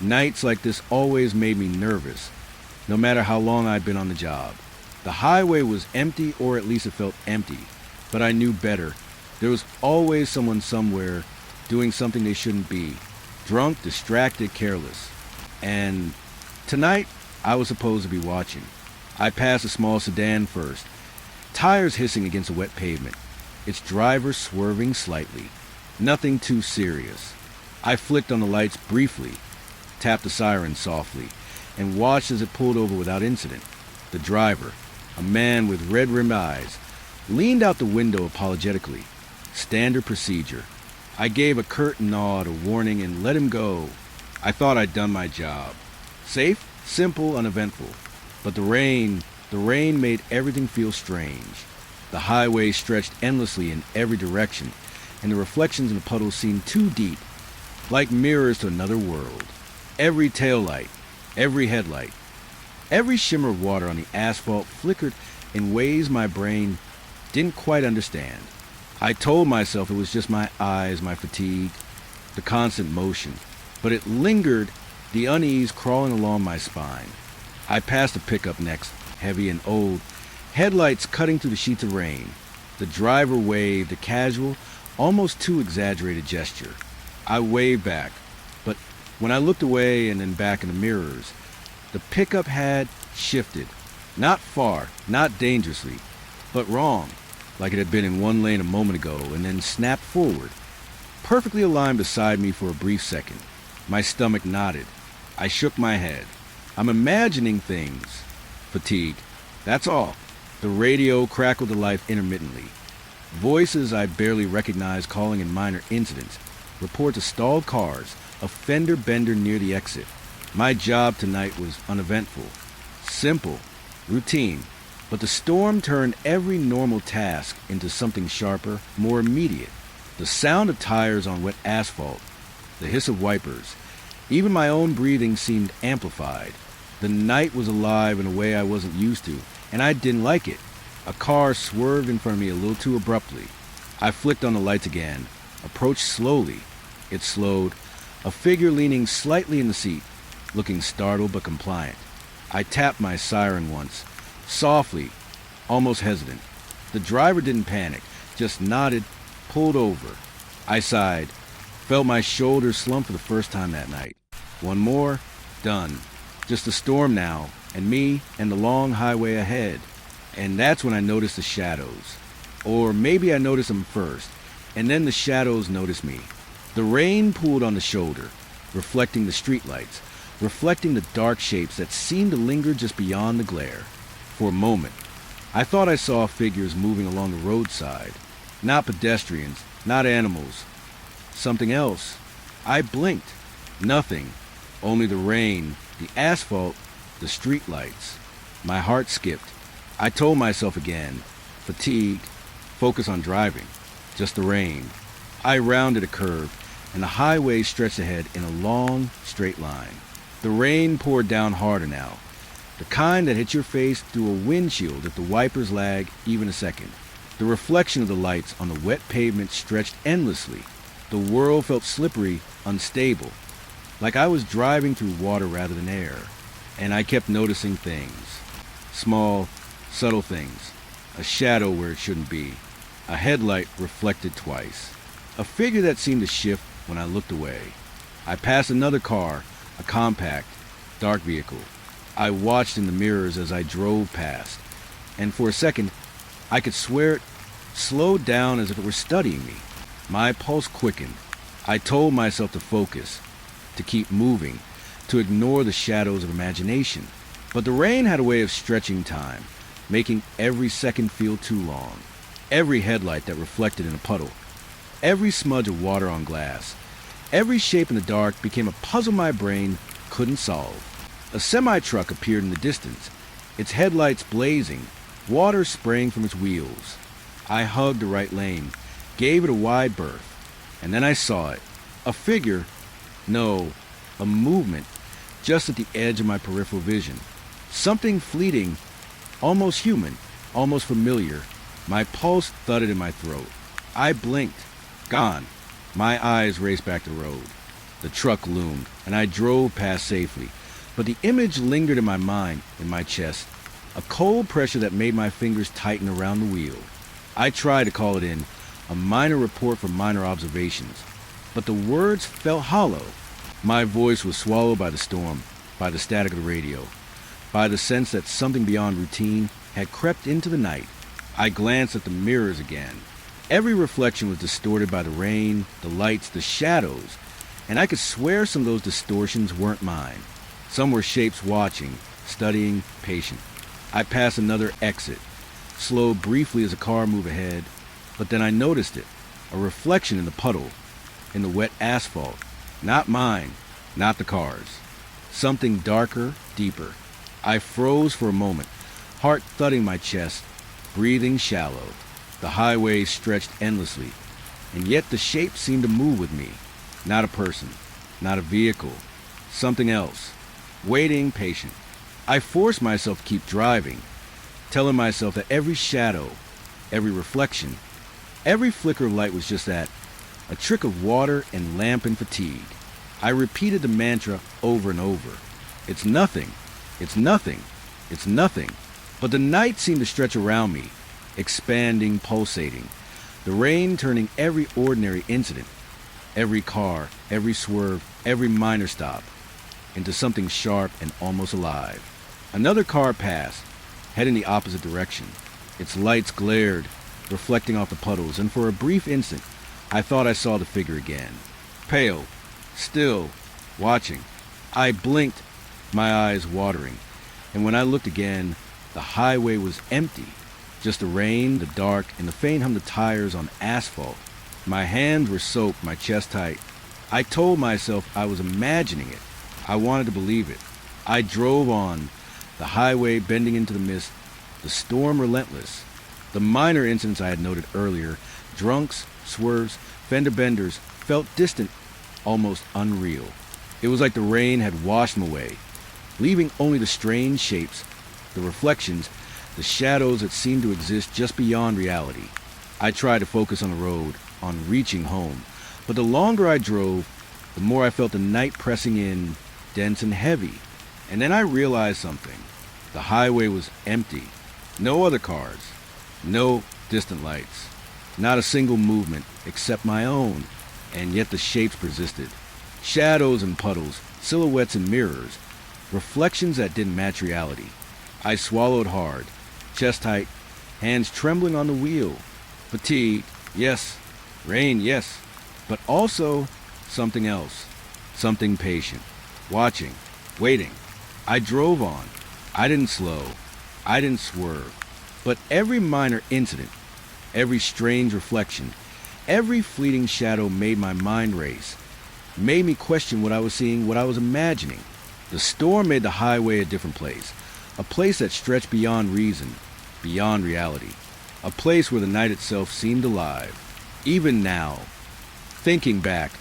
Nights like this always made me nervous, no matter how long I'd been on the job. The highway was empty, or at least it felt empty, but I knew better. There was always someone somewhere doing something they shouldn't be, drunk, distracted, careless. And tonight, I was supposed to be watching. I passed a small sedan first, tires hissing against the wet pavement, its driver swerving slightly. Nothing too serious. I flicked on the lights briefly, tapped the siren softly, and watched as it pulled over without incident. The driver, a man with red-rimmed eyes, leaned out the window apologetically. Standard procedure. I gave a curt nod, a warning, and let him go. I thought I'd done my job. Safe, simple, uneventful. But the rain made everything feel strange. The highway stretched endlessly in every direction, and the reflections in the puddles seemed too deep, like mirrors to another world. Every taillight, every headlight, every shimmer of water on the asphalt flickered in ways my brain didn't quite understand. I told myself it was just my eyes, my fatigue, the constant motion, but it lingered, the unease crawling along my spine. I passed a pickup next, heavy and old, headlights cutting through the sheets of rain. The driver waved, a casual, almost too exaggerated gesture. I waved back, but when I looked away and then back in the mirrors, the pickup had shifted. Not far, not dangerously, but wrong, like it had been in one lane a moment ago and then snapped forward, perfectly aligned beside me for a brief second. My stomach knotted. I shook my head. I'm imagining things. Fatigue. That's all. The radio crackled to life intermittently. Voices I barely recognized calling in minor incidents. Reports of stalled cars, a fender bender near the exit. My job tonight was uneventful, simple, routine, but the storm turned every normal task into something sharper, more immediate. The sound of tires on wet asphalt, the hiss of wipers, even my own breathing seemed amplified. The night was alive in a way I wasn't used to, and I didn't like it. A car swerved in front of me a little too abruptly. I flicked on the lights again, approached slowly. It slowed, a figure leaning slightly in the seat, looking startled but compliant. I tapped my siren once, softly, almost hesitant. The driver didn't panic, just nodded, pulled over. I sighed, felt my shoulders slump for the first time that night. One more, done. Just the storm now, and me and the long highway ahead. And that's when I noticed the shadows. Or maybe I noticed them first, and then the shadows noticed me. The rain pooled on the shoulder, reflecting the streetlights, reflecting the dark shapes that seemed to linger just beyond the glare. For a moment, I thought I saw figures moving along the roadside. Not pedestrians, not animals. Something else. I blinked. Nothing. Only the rain, the asphalt, the streetlights. My heart skipped. I told myself again, fatigue, focus on driving. Just the rain. I rounded a curve, and the highway stretched ahead in a long, straight line. The rain poured down harder now. The kind that hits your face through a windshield if the wipers lag even a second. The reflection of the lights on the wet pavement stretched endlessly. The world felt slippery, unstable, like I was driving through water rather than air. And I kept noticing things. Small, subtle things. A shadow where it shouldn't be. A headlight reflected twice. A figure that seemed to shift when I looked away. I passed another car, a compact, dark vehicle. I watched in the mirrors as I drove past, and for a second, I could swear it slowed down as if it were studying me. My pulse quickened. I told myself to focus, to keep moving, to ignore the shadows of imagination. But the rain had a way of stretching time, making every second feel too long. Every headlight that reflected in a puddle, every smudge of water on glass, every shape in the dark became a puzzle my brain couldn't solve. A semi-truck appeared in the distance, its headlights blazing, water spraying from its wheels. I hugged the right lane, gave it a wide berth, and then I saw it. A figure, no, a movement, just at the edge of my peripheral vision. Something fleeting, almost human, almost familiar. My pulse thudded in my throat. I blinked. Gone. My eyes raced back to the road. The truck loomed, and I drove past safely. But the image lingered in my mind, in my chest, a cold pressure that made my fingers tighten around the wheel. I tried to call it in, a minor report from minor observations, but the words felt hollow. My voice was swallowed by the storm, by the static of the radio, by the sense that something beyond routine had crept into the night. I glanced at the mirrors again. Every reflection was distorted by the rain, the lights, the shadows, and I could swear some of those distortions weren't mine. Some were shapes watching, studying, patient. I passed another exit, slowed briefly as a car moved ahead, but then I noticed it, a reflection in the puddle, in the wet asphalt. Not mine, not the car's. Something darker, deeper. I froze for a moment, heart thudding my chest, breathing shallow. The highway stretched endlessly, and yet the shape seemed to move with me. Not a person, not a vehicle, something else. Waiting, patient. I forced myself to keep driving, telling myself that every shadow, every reflection, every flicker of light was just that, a trick of water and lamp and fatigue. I repeated the mantra over and over. It's nothing, it's nothing, it's nothing. But the night seemed to stretch around me, expanding, pulsating. The rain turning every ordinary incident, every car, every swerve, every minor stop, into something sharp and almost alive. Another car passed, heading the opposite direction. Its lights glared, reflecting off the puddles, and for a brief instant, I thought I saw the figure again. Pale, still, watching. I blinked, my eyes watering, and when I looked again, the highway was empty. Just the rain, the dark, and the faint hum of tires on asphalt. My hands were soaked, my chest tight. I told myself I was imagining it. I wanted to believe it. I drove on, the highway bending into the mist, the storm relentless. The minor incidents I had noted earlier, drunks, swerves, fender benders, felt distant, almost unreal. It was like the rain had washed them away, leaving only the strange shapes, the reflections, the shadows that seemed to exist just beyond reality. I tried to focus on the road, on reaching home, but the longer I drove, the more I felt the night pressing in, dense and heavy. And then I realized something. The highway was empty. No other cars. No distant lights. Not a single movement except my own. And yet the shapes persisted. Shadows and puddles, silhouettes and mirrors, reflections that didn't match reality. I swallowed hard. chest height, hands trembling on the wheel. Fatigue, yes. Rain, yes. But also something else. Something patient. Watching. Waiting. I drove on. I didn't slow. I didn't swerve. But every minor incident, every strange reflection, every fleeting shadow made my mind race, made me question what I was seeing, what I was imagining. The storm made the highway a different place, a place that stretched beyond reason, beyond reality, a place where the night itself seemed alive. Even now, thinking back,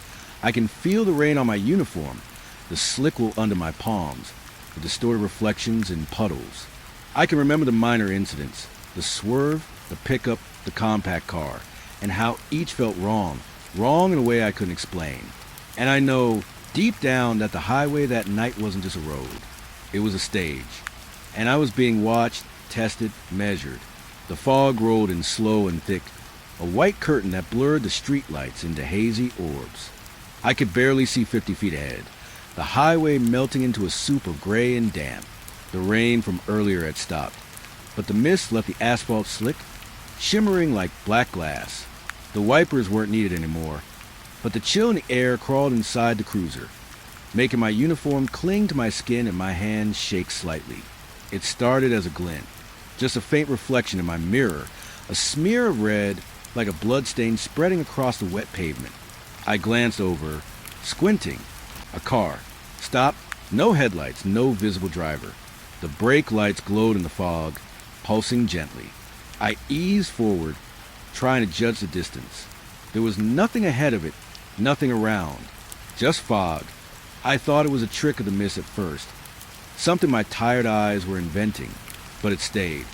I can feel the rain on my uniform, the slickle under my palms, the distorted reflections in puddles. I can remember the minor incidents, the swerve, the pickup, the compact car, and how each felt wrong in a way I couldn't explain. And I know deep down that the highway that night wasn't just a road. It was a stage. And I was being watched, tested, measured. The fog rolled in slow and thick, a white curtain that blurred the streetlights into hazy orbs. I could barely see 50 feet ahead, the highway melting into a soup of gray and damp. The rain from earlier had stopped, but the mist left the asphalt slick, shimmering like black glass. The wipers weren't needed anymore, but the chill in the air crawled inside the cruiser, making my uniform cling to my skin and my hands shake slightly. It started as a glint, just a faint reflection in my mirror, a smear of red like a bloodstain spreading across the wet pavement. I glanced over, squinting. A car. Stopped. No headlights, no visible driver. The brake lights glowed in the fog, pulsing gently. I eased forward, trying to judge the distance. There was nothing ahead of it, nothing around. Just fog. I thought it was a trick of the mist at first, something my tired eyes were inventing, but it stayed.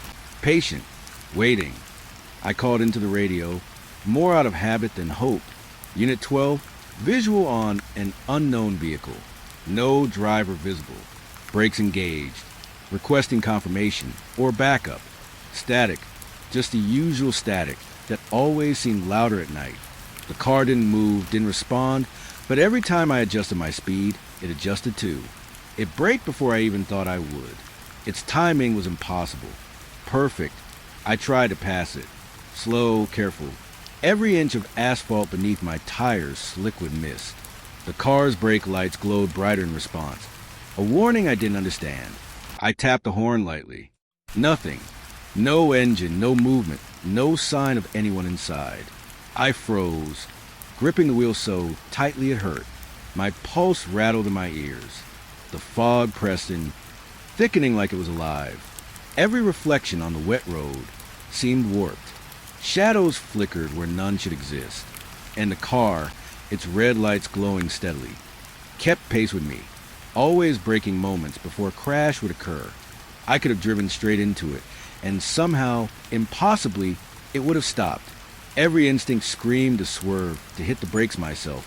Patient. Waiting. I called into the radio, more out of habit than hope. Unit 12, visual on an unknown vehicle. No driver visible. Brakes engaged. Requesting confirmation or backup. Static. Just the usual static that always seemed louder at night. The car didn't move, didn't respond, but every time I adjusted my speed, it adjusted too. It braked before I even thought I would. Its timing was impossible. Perfect. I tried to pass it. Slow, careful. Every inch of asphalt beneath my tires slick with mist. The car's brake lights glowed brighter in response. A warning I didn't understand. I tapped the horn lightly. Nothing. No engine, no movement, no sign of anyone inside. I froze, gripping the wheel so tightly it hurt. My pulse rattled in my ears. The fog pressed in, thickening like it was alive. Every reflection on the wet road seemed warped. Shadows flickered where none should exist. And the car, its red lights glowing steadily, kept pace with me, always braking moments before a crash would occur. I could have driven straight into it, and somehow, impossibly, it would have stopped. Every instinct screamed to swerve, to hit the brakes myself,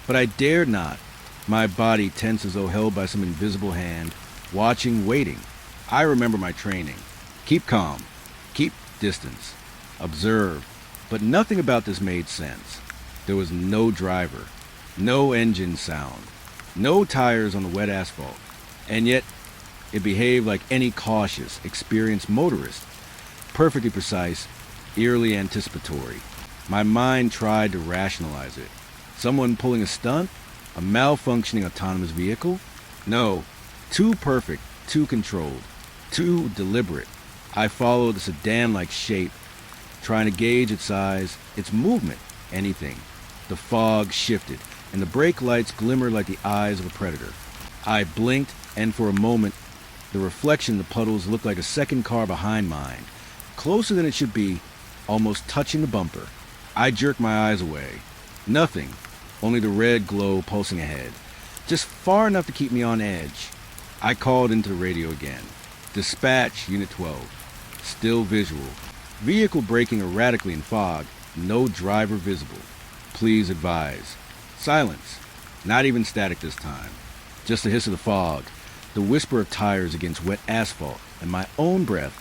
but I dared not, my body tense as though held by some invisible hand, watching, waiting. I remember my training. Keep calm. Keep distance. Observe. But nothing about this made sense. There was no driver, no engine sound, no tires on the wet asphalt, and yet it behaved like any cautious, experienced motorist, perfectly precise, eerily anticipatory. My mind tried to rationalize it. Someone pulling a stunt? A malfunctioning autonomous vehicle? No, too perfect, too controlled, too deliberate. I followed the sedan-like shape, trying to gauge its size, its movement, anything. The fog shifted, and the brake lights glimmered like the eyes of a predator. I blinked, and for a moment, the reflection in the puddles looked like a second car behind mine, closer than it should be, almost touching the bumper. I jerked my eyes away. Nothing, only the red glow pulsing ahead, just far enough to keep me on edge. I called into the radio again. Dispatch, Unit 12. Still visual. Vehicle braking erratically in fog. No driver visible. Please advise. Silence. Not even static this time. Just the hiss of the fog, the whisper of tires against wet asphalt, and my own breath,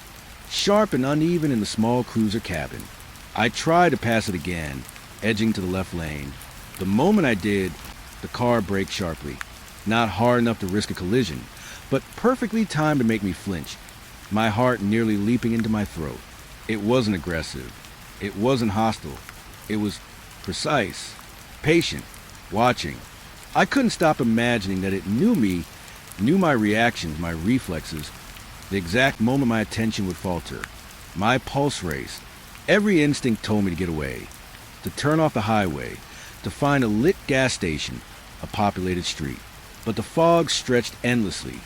sharp and uneven in the small cruiser cabin. I tried to pass it again, edging to the left lane. The moment I did, the car braked sharply. Not hard enough to risk a collision, but perfectly timed to make me flinch. my heart nearly leaping into my throat. It wasn't aggressive. It wasn't hostile. It was precise, patient, watching. I couldn't stop imagining that it knew me, knew my reactions, my reflexes, the exact moment my attention would falter. My pulse raced. Every instinct told me to get away, to turn off the highway, to find a lit gas station, a populated street. But the fog stretched endlessly,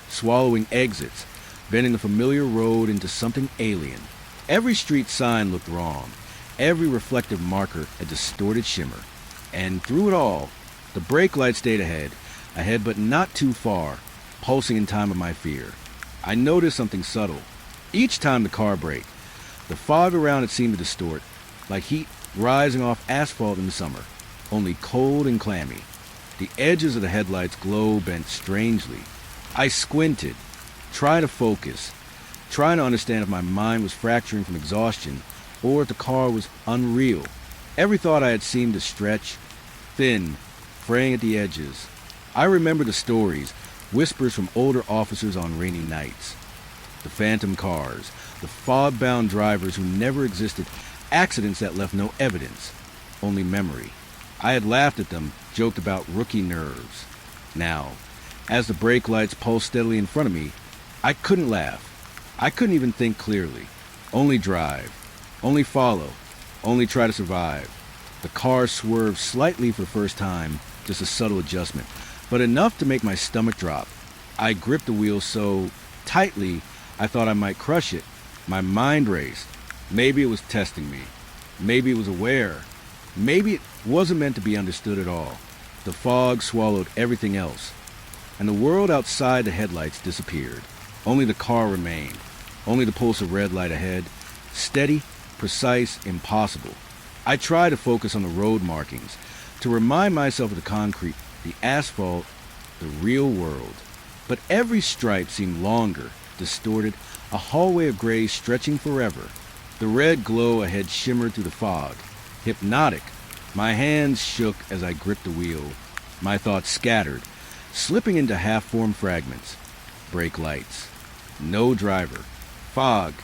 swallowing exits, bending the familiar road into something alien. Every street sign looked wrong. Every reflective marker a distorted shimmer. And through it all, the brake light stayed ahead but not too far, pulsing in time of my fear. I noticed something subtle. Each time the car braked, the fog around it seemed to distort, like heat rising off asphalt in the summer, only cold and clammy. The edges of the headlights' glow bent strangely. I squinted, trying to focus, trying to understand if my mind was fracturing from exhaustion or if the car was unreal. Every thought I had seemed to stretch, thin, fraying at the edges. I remember the stories, whispers from older officers on rainy nights. The phantom cars, the fog-bound drivers who never existed, accidents that left no evidence, only memory. I had laughed at them, joked about rookie nerves. Now, as the brake lights pulsed steadily in front of me, I couldn't laugh. I couldn't even think clearly. Only drive. Only follow. Only try to survive. The car swerved slightly for the first time, just a subtle adjustment, but enough to make my stomach drop. I gripped the wheel so tightly I thought I might crush it. My mind raced. Maybe it was testing me. Maybe it was aware. Maybe it wasn't meant to be understood at all. The fog swallowed everything else, and the world outside the headlights disappeared. Only the car remained. Only the pulse of red light ahead. Steady, precise, impossible. I tried to focus on the road markings, to remind myself of the concrete, the asphalt, the real world. But every stripe seemed longer, distorted, a hallway of gray stretching forever. The red glow ahead shimmered through the fog. Hypnotic. My hands shook as I gripped the wheel. My thoughts scattered, slipping into half-formed fragments. Brake lights. No driver. Fog.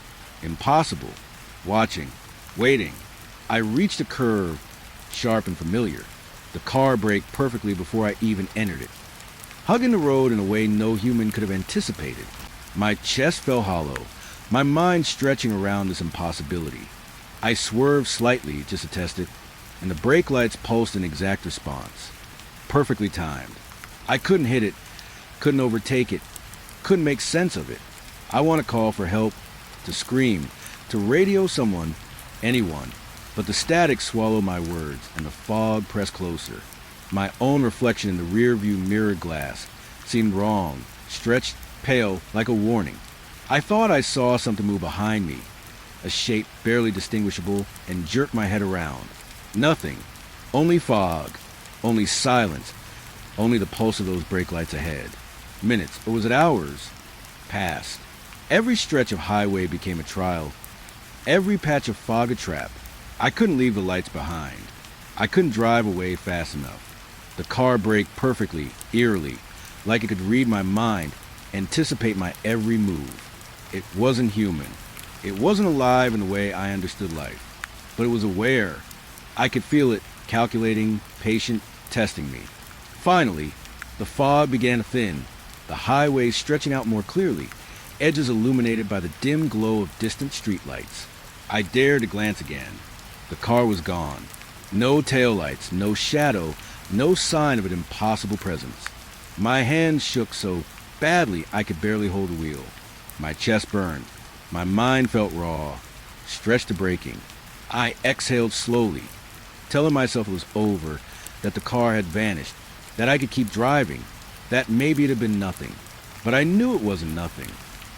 Impossible. Watching. Waiting. I reached a curve, sharp and familiar. The car braked perfectly before I even entered it, hugging the road in a way no human could have anticipated. My chest felt hollow, my mind stretching around this impossibility. I swerved slightly just to test it, and the brake lights pulsed in exact response. Perfectly timed. I couldn't hit it, couldn't overtake it, couldn't make sense of it. I want to call for help, to scream, to radio someone, anyone, but the static swallowed my words, and the fog pressed closer. My own reflection in the rearview mirror glass seemed wrong, stretched, pale, like a warning. I thought I saw something move behind me, a shape barely distinguishable, and jerked my head around. Nothing. Only fog. Only silence. Only the pulse of those brake lights ahead. Minutes, or was it hours? Passed. Every stretch of highway became a trial. Every patch of fog a trap. I couldn't leave the lights behind. I couldn't drive away fast enough. The car braked perfectly, eerily, like it could read my mind, anticipate my every move. It wasn't human. It wasn't alive in the way I understood life. But it was aware. I could feel it, calculating, patient, testing me. Finally, the fog began to thin, the highway stretching out more clearly, edges illuminated by the dim glow of distant streetlights. I dared to glance again. The car was gone. No taillights, no shadow, no sign of an impossible presence. My hands shook so badly I could barely hold the wheel. My chest burned. My mind felt raw, stretched to breaking. I exhaled slowly, telling myself it was over, that the car had vanished, that I could keep driving, that maybe it had been nothing. But I knew it wasn't nothing.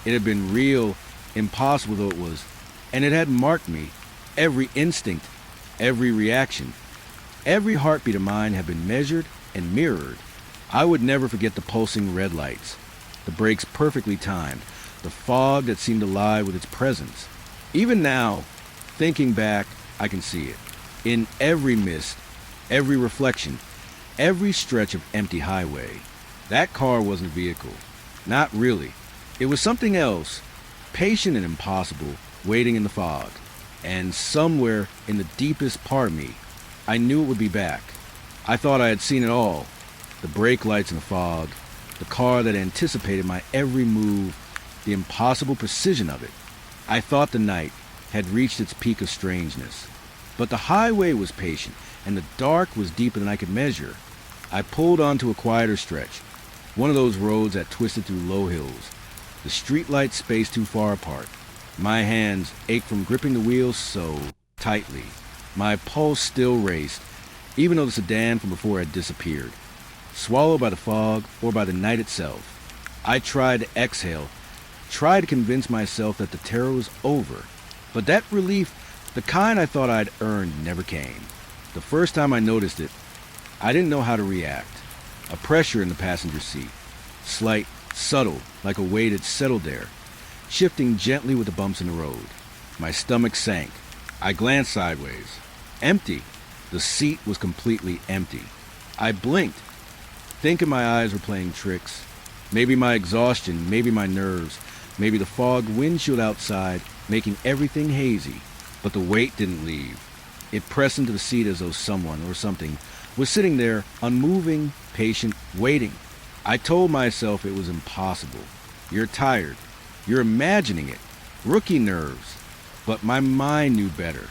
It had been real, impossible though it was, and it had marked me. Every instinct, every reaction, every heartbeat of mine had been measured and mirrored. I would never forget the pulsing red lights, the brakes perfectly timed, the fog that seemed alive with its presence. Even now, thinking back, I can see it. In every mist, every reflection, every stretch of empty highway. That car wasn't a vehicle. Not really. It was something else. patient and impossible, waiting in the fog. And somewhere in the deepest part of me, I knew it would be back. I thought I had seen it all. The brake lights in the fog, the car that anticipated my every move, the impossible precision of it. I thought the night had reached its peak of strangeness. But the highway was patient, and the dark was deeper than I could measure. I pulled onto a quieter stretch, one of those roads that twisted through low hills, the streetlights spaced too far apart. My hands ached from gripping the wheel so tightly. My pulse still raced, even though the sedan from before had disappeared. Swallowed by the fog or by the night itself, I tried to exhale, tried to convince myself that the terror was over. But that relief, the kind I thought I'd earned, never came. The first time I noticed it, I didn't know how to react. A pressure in the passenger seat, slight, subtle, like a weight had settled there, shifting gently with the bumps in the road. My stomach sank. I glanced sideways. Empty. The seat was completely empty. I blinked, thinking my eyes were playing tricks. Maybe my exhaustion, maybe my nerves, maybe the fog windshield outside, making everything hazy. But the weight didn't leave. It pressed into the seat as though someone or something was sitting there, unmoving, patient, waiting. I told myself it was impossible. You're tired. You're imagining it. Rookie nerves. But my mind knew better.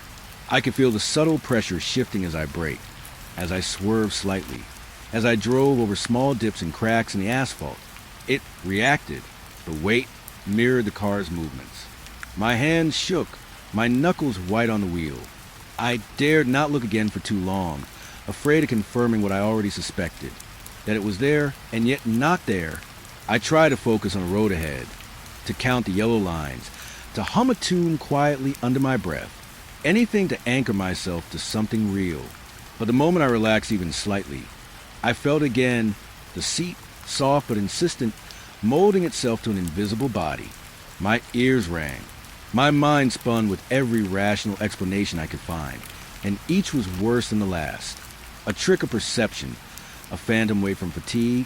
I could feel the subtle pressure shifting as I braked, as I swerved slightly, as I drove over small dips and cracks in the asphalt. It reacted. The weight mirrored the car's movements. My hands shook, my knuckles white on the wheel. I dared not look again for too long, afraid of confirming what I already suspected, that it was there and yet not there. I tried to focus on the road ahead, to count the yellow lines, to hum a tune quietly under my breath, anything to anchor myself to something real. But the moment I relaxed even slightly, I felt again the seat, soft but insistent, molding itself to an invisible body. My ears rang. My mind spun with every rational explanation I could find, and each was worse than the last. A trick of perception, a phantom wave from fatigue,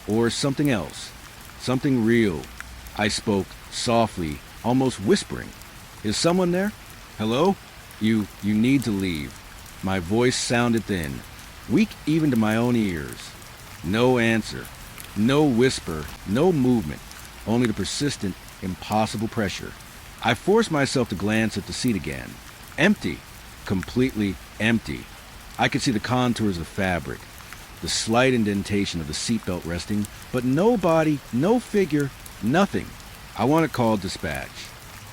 or something else, something real. I spoke softly, almost whispering. Is someone there? Hello? You need to leave. My voice sounded thin, weak even to my own ears. No answer, no whisper, no movement, only the persistent, impossible pressure. I forced myself to glance at the seat again. Empty, completely empty. I could see the contours of fabric, the slight indentation of the seatbelt resting, but no body, no figure, nothing. I wanted to call dispatch.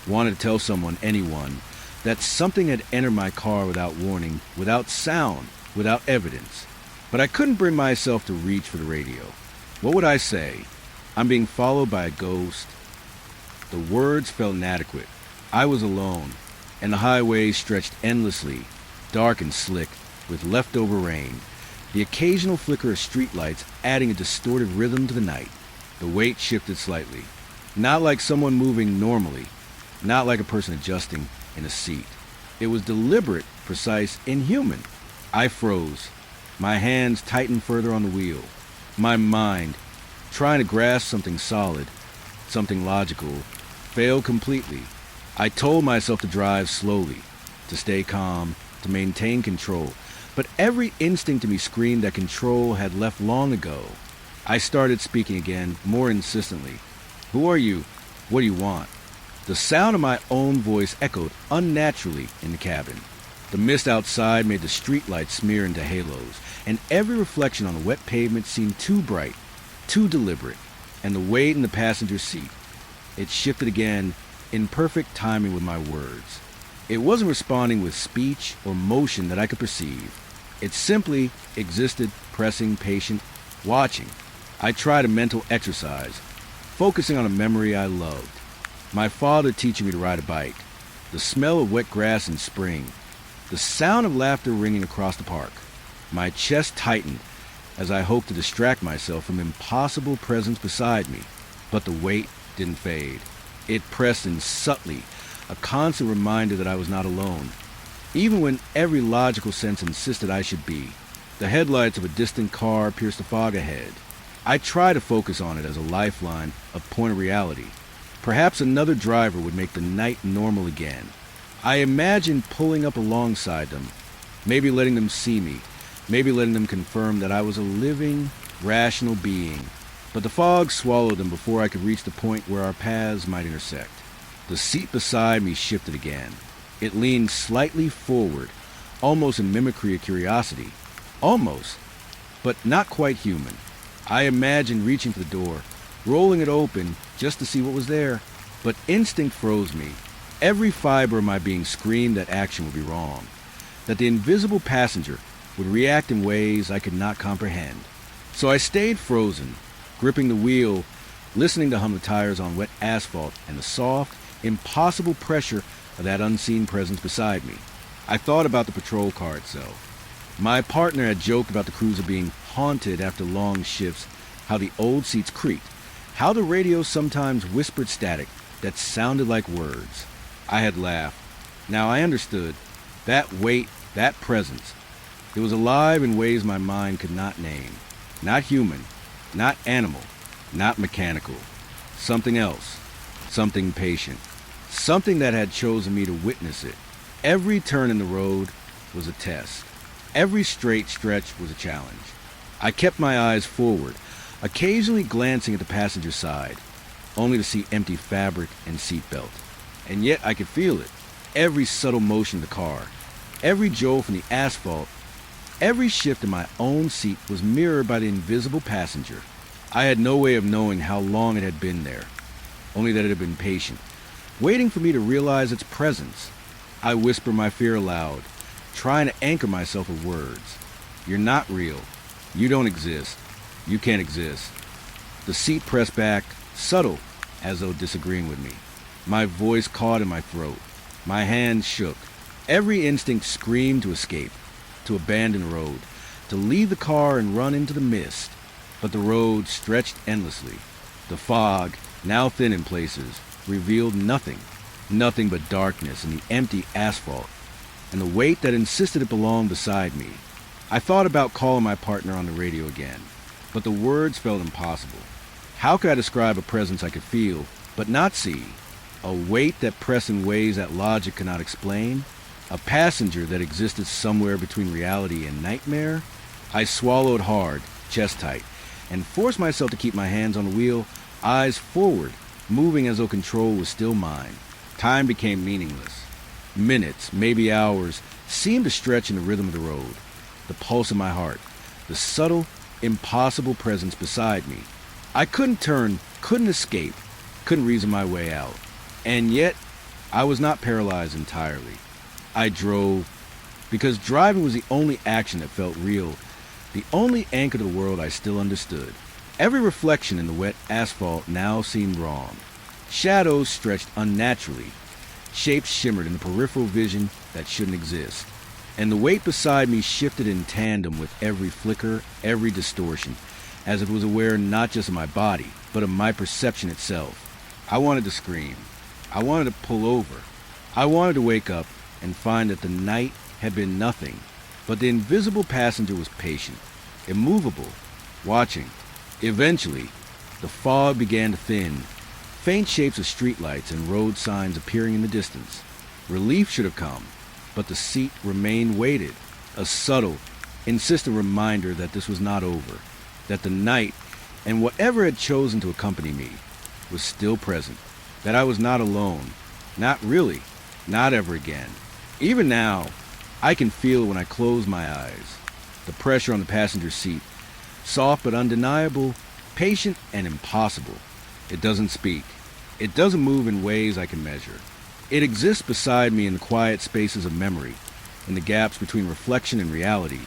Wanted to tell someone, anyone, that something had entered my car without warning, without sound, without evidence. But I couldn't bring myself to reach for the radio. What would I say? I'm being followed by a ghost. The words felt inadequate. I was alone, and the highway stretched endlessly, dark and slick, with leftover rain, the occasional flicker of streetlights adding a distorted rhythm to the night. The weight shifted slightly, not like someone moving normally, not like a person adjusting in a seat. It was deliberate, precise, inhuman. I froze. My hands tightened further on the wheel. My mind, trying to grasp something solid, something logical, failed completely. I told myself to drive slowly, to stay calm, to maintain control, but every instinct in me screamed that control had left long ago. I started speaking again, more insistently. Who are you? What do you want? The sound of my own voice echoed unnaturally in the cabin. The mist outside made the streetlights smear into halos, and every reflection on the wet pavement seemed too bright, too deliberate, and the weight in the passenger seat. It shifted again, in perfect timing with my words. It wasn't responding with speech or motion that I could perceive. It simply existed, pressing, patient, watching. I tried a mental exercise, focusing on a memory I loved. My father teaching me to ride a bike, the smell of wet grass in spring, the sound of laughter ringing across the park. My chest tightened as I hoped to distract myself from impossible presence beside me, but the weight didn't fade. It pressed in subtly, a constant reminder that I was not alone, even when every logical sense insisted I should be. The headlights of a distant car pierced the fog ahead. I tried to focus on it as a lifeline, a point of reality. Perhaps another driver would make the night normal again. I imagined pulling up alongside them, maybe letting them see me, maybe letting them confirm that I was a living, rational being. But the fog swallowed them before I could reach the point where our paths might intersect. The seat beside me shifted again. It leaned slightly forward, almost in mimicry of curiosity. Almost, but not quite human. I imagined reaching for the door, rolling it open just to see what was there. But instinct froze me. Every fiber of my being screamed that action would be wrong, that the invisible passenger would react in ways I could not comprehend. So I stayed frozen, gripping the wheel, listening to hum the tires on wet asphalt and the soft, impossible pressure of that unseen presence beside me. I thought about the patrol car itself. My partner had joked about the cruiser being haunted after long shifts, how the old seats creaked, how the radio sometimes whispered static that sounded like words. I had laughed. Now I understood. That weight, that presence. It was alive in ways my mind could not name. Not human, not animal, not mechanical. Something else. Something patient. Something that had chosen me to witness it. Every turn in the road was a test. Every straight stretch was a challenge. I kept my eyes forward, occasionally glancing at the passenger side, only to see empty fabric and seatbelt. And yet I could feel it. Every subtle motion of the car, every jolt from the asphalt, every shift in my own seat was mirrored by the invisible passenger. I had no way of knowing how long it had been there, only that it had been patient, waiting for me to realize its presence. I whispered my fear aloud, trying to anchor myself with words. You're not real. You don't exist. You can't exist. The seat pressed back, subtle, as though disagreeing with me. My voice caught in my throat. My hands shook. Every instinct screamed to escape, to abandon the road, to leave the car and run into the mist. But the road stretched endlessly. The fog, now thin in places, revealed nothing. Nothing but darkness and the empty asphalt, and the weight that insisted it belonged beside me. I thought about calling my partner on the radio again, but the words felt impossible. How could I describe a presence I could feel, but not see? A weight that pressed in ways that logic could not explain? A passenger that existed somewhere between reality and nightmare? I swallowed hard, chest tight, and forced myself to keep my hands on the wheel, eyes forward, moving as though control was still mine. Time became meaningless. Minutes, maybe hours, seemed to stretch in the rhythm of the road, the pulse of my heart, the subtle, impossible presence beside me. I couldn't turn, couldn't escape, couldn't reason my way out. And yet, I was not paralyzed entirely. I drove, because driving was the only action that felt real, the only anchor to the world I still understood. Every reflection in the wet asphalt now seemed wrong. Shadows stretched unnaturally. Shapes shimmered in the peripheral vision that shouldn't exist. And the weight beside me shifted in tandem with every flicker, every distortion, as if it was aware not just of my body, but of my perception itself. I wanted to scream. I wanted to pull over. I wanted to wake up and find that the night had been nothing. But the invisible passenger was patient, immovable, watching. Eventually, the fog began to thin. Faint shapes of streetlights and road signs appearing in the distance. Relief should have come, but the seat remained weighted, a subtle, insistent reminder that this was not over, that the night, and whatever had chosen to accompany me, was still present, that I was not alone, not really, not ever again. Even now, I can feel when I close my eyes, the pressure on the passenger seat, soft but undeniable, patient and impossible. It doesn't speak. It doesn't move in ways I can measure. It exists beside me in the quiet spaces of memory, in the gaps between reflection and reality,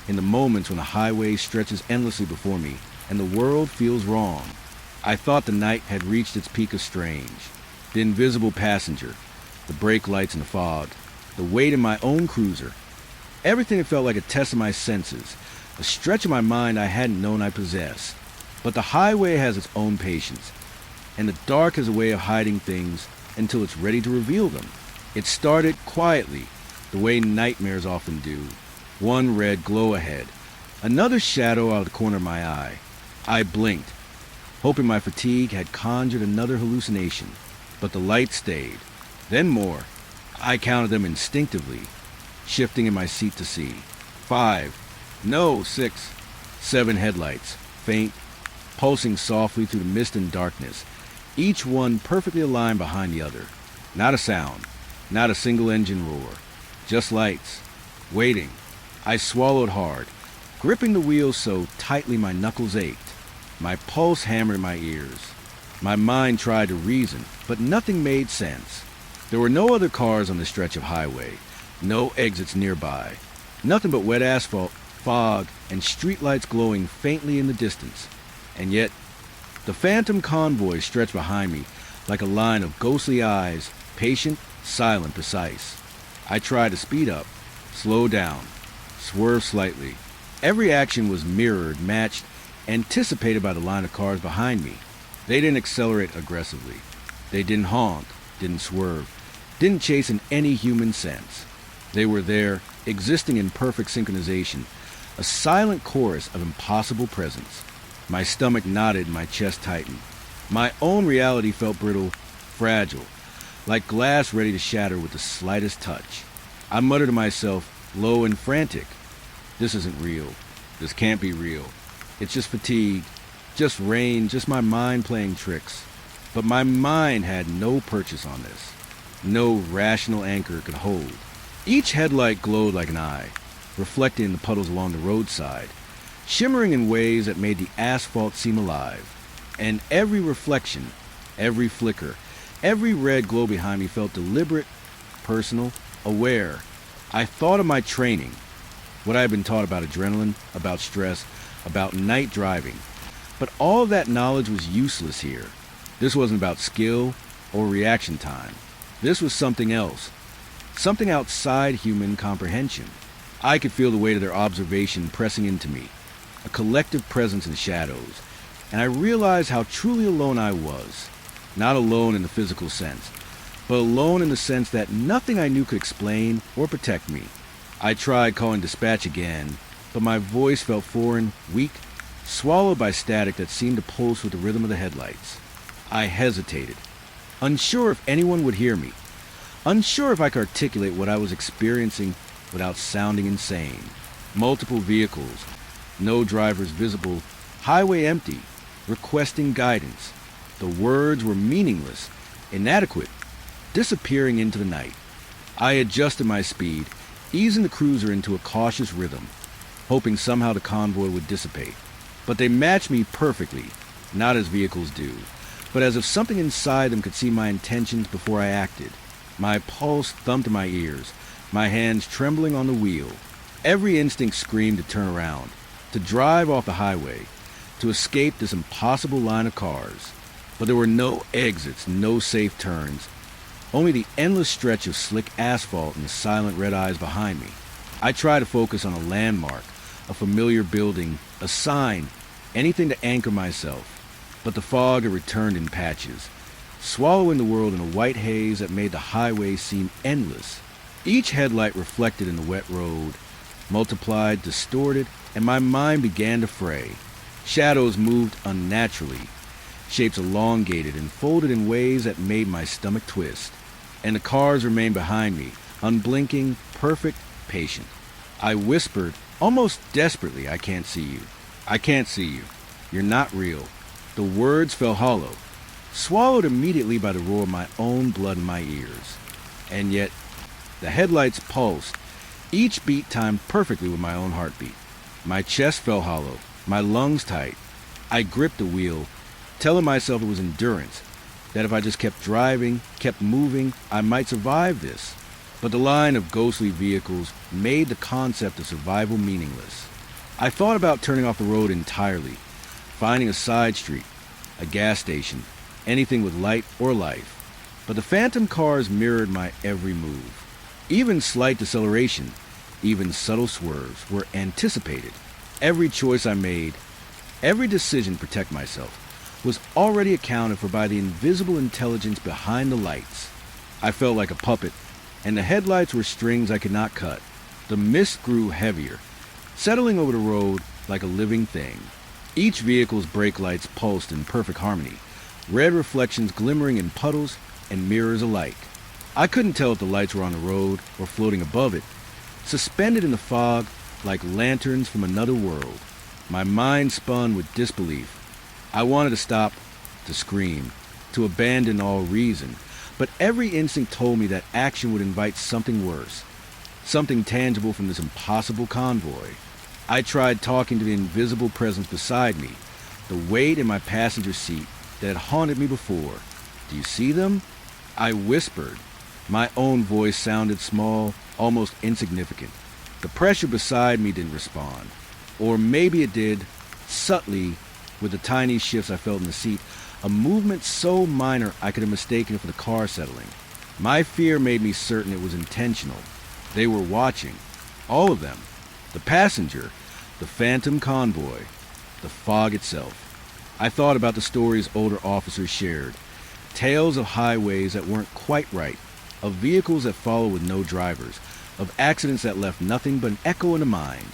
in the moments when the highway stretches endlessly before me and the world feels wrong. I thought the night had reached its peak of strange. The invisible passenger, the brake lights in the fog, the weight in my own cruiser. Everything that felt like a test of my senses, a stretch of my mind I hadn't known I possessed. But the highway has its own patience, and the dark has a way of hiding things until it's ready to reveal them. It started quietly, the way nightmares often do. One red glow ahead, another shadow out of the corner of my eye. I blinked. hoping my fatigue had conjured another hallucination. But the lights stayed. Then more. I counted them instinctively, shifting in my seat to see. 5. No, 6. 7 headlights, faint, pulsing softly through the mist and darkness, each one perfectly aligned behind the other. Not a sound, not a single engine roar, just lights, waiting. I swallowed hard, gripping the wheel so tightly my knuckles ached. My pulse hammered in my ears. My mind tried to reason, but nothing made sense. There were no other cars on the stretch of highway, no exits nearby, nothing but wet asphalt, fog, and streetlights glowing faintly in the distance. And yet, the phantom convoy stretched behind me like a line of ghostly eyes, patient, silent, precise. I tried to speed up, slow down, swerve slightly. Every action was mirrored, matched, anticipated by the line of cars behind me. They didn't accelerate aggressively. They didn't honk, didn't swerve, didn't chase in any human sense. They were there, existing in perfect synchronization, a silent chorus of impossible presence. My stomach knotted, my chest tightened. My own reality felt brittle, fragile, like glass ready to shatter with the slightest touch. I muttered to myself, low and frantic, "This isn't real. This can't be real. It's just fatigue, just rain, just my mind playing tricks." But my mind had no purchase on this. No rational anchor it could hold. Each headlight glowed like an eye, reflecting in the puddles along the roadside, shimmering in ways that made the asphalt seem alive. And every reflection, every flicker, every red glow behind me felt deliberate, personal, aware. I thought of my training, what I had been taught about adrenaline, about stress, about night driving. But all of that knowledge was useless here. This wasn't about skill or reaction time. This was something else, something outside human comprehension. I could feel the weight of their observation pressing into me, a collective presence in shadows, and I realized how truly alone I was. Not alone in the physical sense, but alone in the sense that nothing I knew could explain or protect me. I tried calling dispatch again, but my voice felt foreign, weak, swallowed by static that seemed to pulse with the rhythm of the headlights. I hesitated, unsure if anyone would hear me, unsure if I could articulate what I was experiencing without sounding insane. Multiple vehicles, no drivers visible, highway empty, requesting guidance. The words were meaningless, inadequate, disappearing into the night. I adjusted my speed, easing the cruiser into a cautious rhythm, hoping somehow the convoy would dissipate. But they matched me perfectly, not as vehicles do, but as if something inside them could see my intentions before I acted. My pulse thumped in my ears, my hands trembling on the wheel. Every instinct screamed to turn around, to drive off the highway, to escape this impossible line of cars. But there were no exits, no safe turns, only the endless stretch of slick asphalt and the silent red eyes behind me. I tried to focus on a landmark, a familiar building, a sign, anything to anchor myself. But the fog had returned in patches, swallowing the world in a white haze that made the highway seem endless. Each headlight reflected in the wet road, multiplied, distorted, and my mind began to fray. Shadows moved unnaturally, shapes elongated and folded in ways that made my stomach twist. And the cars remained behind me, unblinking, perfect, patient. I whispered, almost desperately, "I can't see you. I can't see you. You're not real." The words fell hollow, swallowed immediately by the roar of my own blood in my ears. And yet, the headlights pulsed, each beat timed perfectly with my own heartbeat. My chest fell hollow, my lungs tight. I gripped the wheel, telling myself it was endurance, that if I just kept driving, kept moving, I might survive this. But the line of ghostly vehicles made the concept of survival meaningless. I thought about turning off the road entirely, finding a side street, a gas station, anything with light or life. But the phantom cars mirrored my every move. Even slight deceleration, even subtle swerves were anticipated. Every choice I made, every decision to protect myself, was already accounted for by the invisible intelligence behind the lights. I felt like a puppet, and the headlights were strings I could not cut. The mist grew heavier, settling over the road like a living thing. Each vehicle's brake lights pulsed in perfect harmony, red reflections glimmering in puddles and mirrors alike. I couldn't tell if the lights were on the road or floating above it, suspended in the fog like lanterns from another world. My mind spun with disbelief. I wanted to stop, to scream, to abandon all reason, but every instinct told me that action would invite something worse, something tangible from this impossible convoy. I tried talking to the invisible presence beside me, the weight in my passenger seat that had haunted me before. "Do you see them?" I whispered. My own voice sounded small, almost insignificant. The pressure beside me didn't respond. Or maybe it did, subtly, with the tiny shifts I felt in the seat, a movement so minor I could have mistaken it for the car settling. My fear made me certain it was intentional. They were watching. All of them. The passenger, the phantom convoy, the fog itself. I thought about the stories older officers shared. Tales of highways that weren't quite right, of vehicles that followed with no drivers, of accidents that left nothing but an echo in the mind.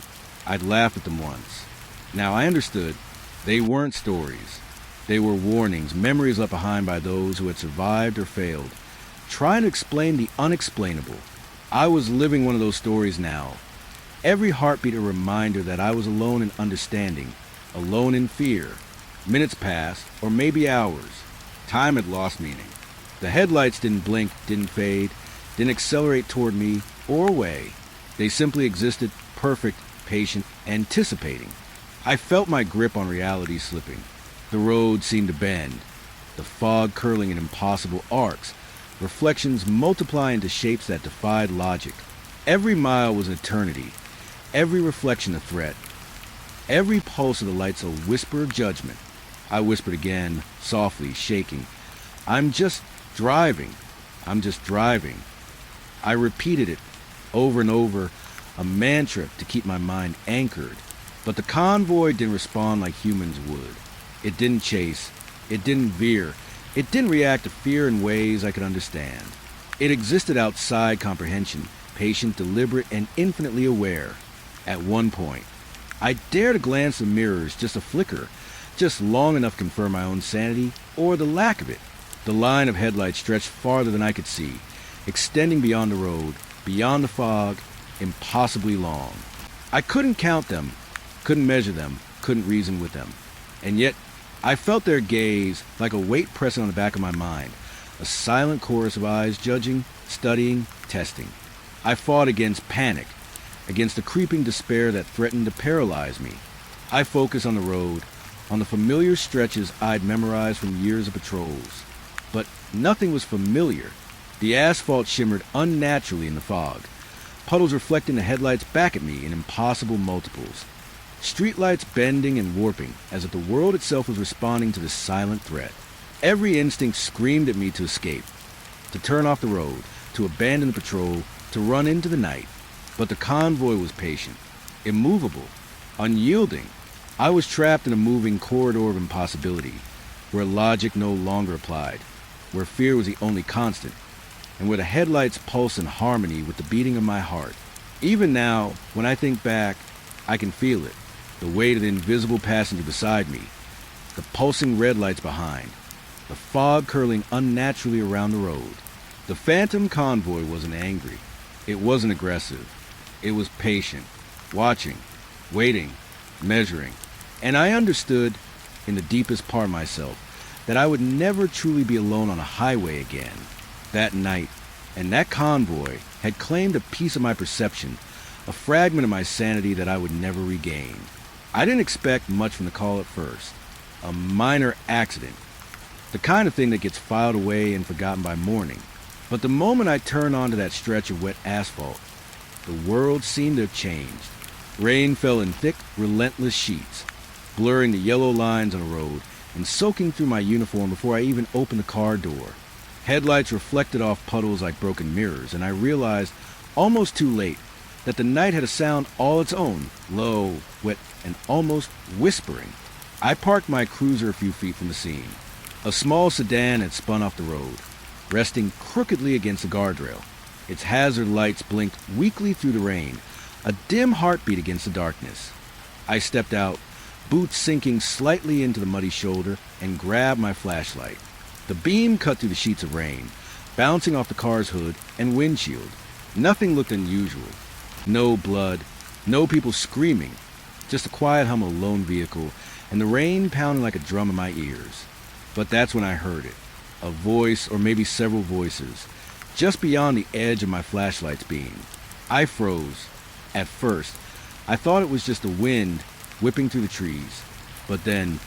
I'd laughed at them once. Now I understood. They weren't stories. They were warnings, memories left behind by those who had survived or failed, trying to explain the unexplainable. I was living one of those stories now. Every heartbeat a reminder that I was alone in understanding, alone in fear. Minutes passed, or maybe hours. Time had lost meaning. The headlights didn't blink, didn't fade, didn't accelerate toward me or away. They simply existed, perfect, patient, anticipating. I felt my grip on reality slipping. The road seemed to bend, the fog curling in impossible arcs, reflections multiply into shapes that defied logic. Every mile was an eternity, every reflection a threat, every pulse of the lights a whisper of judgment. I whispered again, softly, shaking. I'm just driving. I'm just driving. I repeated it over and over, a mantra to keep my mind anchored. But the convoy didn't respond like humans would. It didn't chase. It didn't veer. It didn't react to fear in ways I could understand. It existed outside comprehension, patient, deliberate, and infinitely aware. At one point, I dared to glance in the mirrors, just a flicker, just long enough to confirm my own sanity, or the lack of it. The line of headlights stretched farther than I could see, extending beyond the road, beyond the fog, impossibly long. I couldn't count them, couldn't measure them, couldn't reason with them. And yet, I felt their gaze like a weight pressing on the back of my mind, a silent chorus of eyes judging, studying, testing. I fought against panic, against the creeping despair that threatened to paralyze me. I focused on the road, on the familiar stretches I'd memorized from years of patrols. But nothing was familiar. The asphalt shimmered unnaturally in the fog, puddles reflecting the headlights back at me in impossible multiples. Streetlights bending and warping, as if the world itself was responding to this silent threat. Every instinct screamed at me to escape, to turn off the road, to abandon the patrol, to run into the night. But the convoy was patient, immovable, unyielding. I was trapped in a moving corridor of impossibility, where logic no longer applied, where fear was the only constant, and where the headlights pulsed in harmony with the beating of my heart. Even now, when I think back, I can feel it. The weight of the invisible passenger beside me, the pulsing red lights behind, the fog curling unnaturally around the road. The phantom convoy wasn't angry. It wasn't aggressive. It was patient, watching, waiting, measuring. And I understood, in the deepest part of myself, that I would never truly be alone on a highway again. That night, and that convoy had claimed a piece of my perception, a fragment of my sanity that I would never regain. I didn't expect much from the call at first. A minor accident. The kind of thing that gets filed away and forgotten by morning. But the moment I turned onto that stretch of wet asphalt, the world seemed to have changed. Rain fell in thick, relentless sheets, blurring the yellow lines on the road and soaking through my uniform before I even opened the car door. Headlights reflected off puddles like broken mirrors, and I realized, almost too late, that the night had a sound all its own, low, wet, and almost whispering. I parked my cruiser a few feet from the scene. A small sedan had spun off the road, resting crookedly against the guardrail. Its hazard lights blinked weakly through the rain, a dim heartbeat against the darkness. I stepped out, boots sinking slightly into the muddy shoulder, and grabbed my flashlight. The beam cut through the sheets of rain, bouncing off the car's hood and windshield. Nothing looked unusual. No blood, no people screaming, just a quiet hum of a lone vehicle and the rain pounding like a drum in my ears. But that's when I heard it. A voice, or maybe several voices, just beyond the edge of my flashlight's beam. I froze. At first, I thought it was just the wind whipping through the trees, but then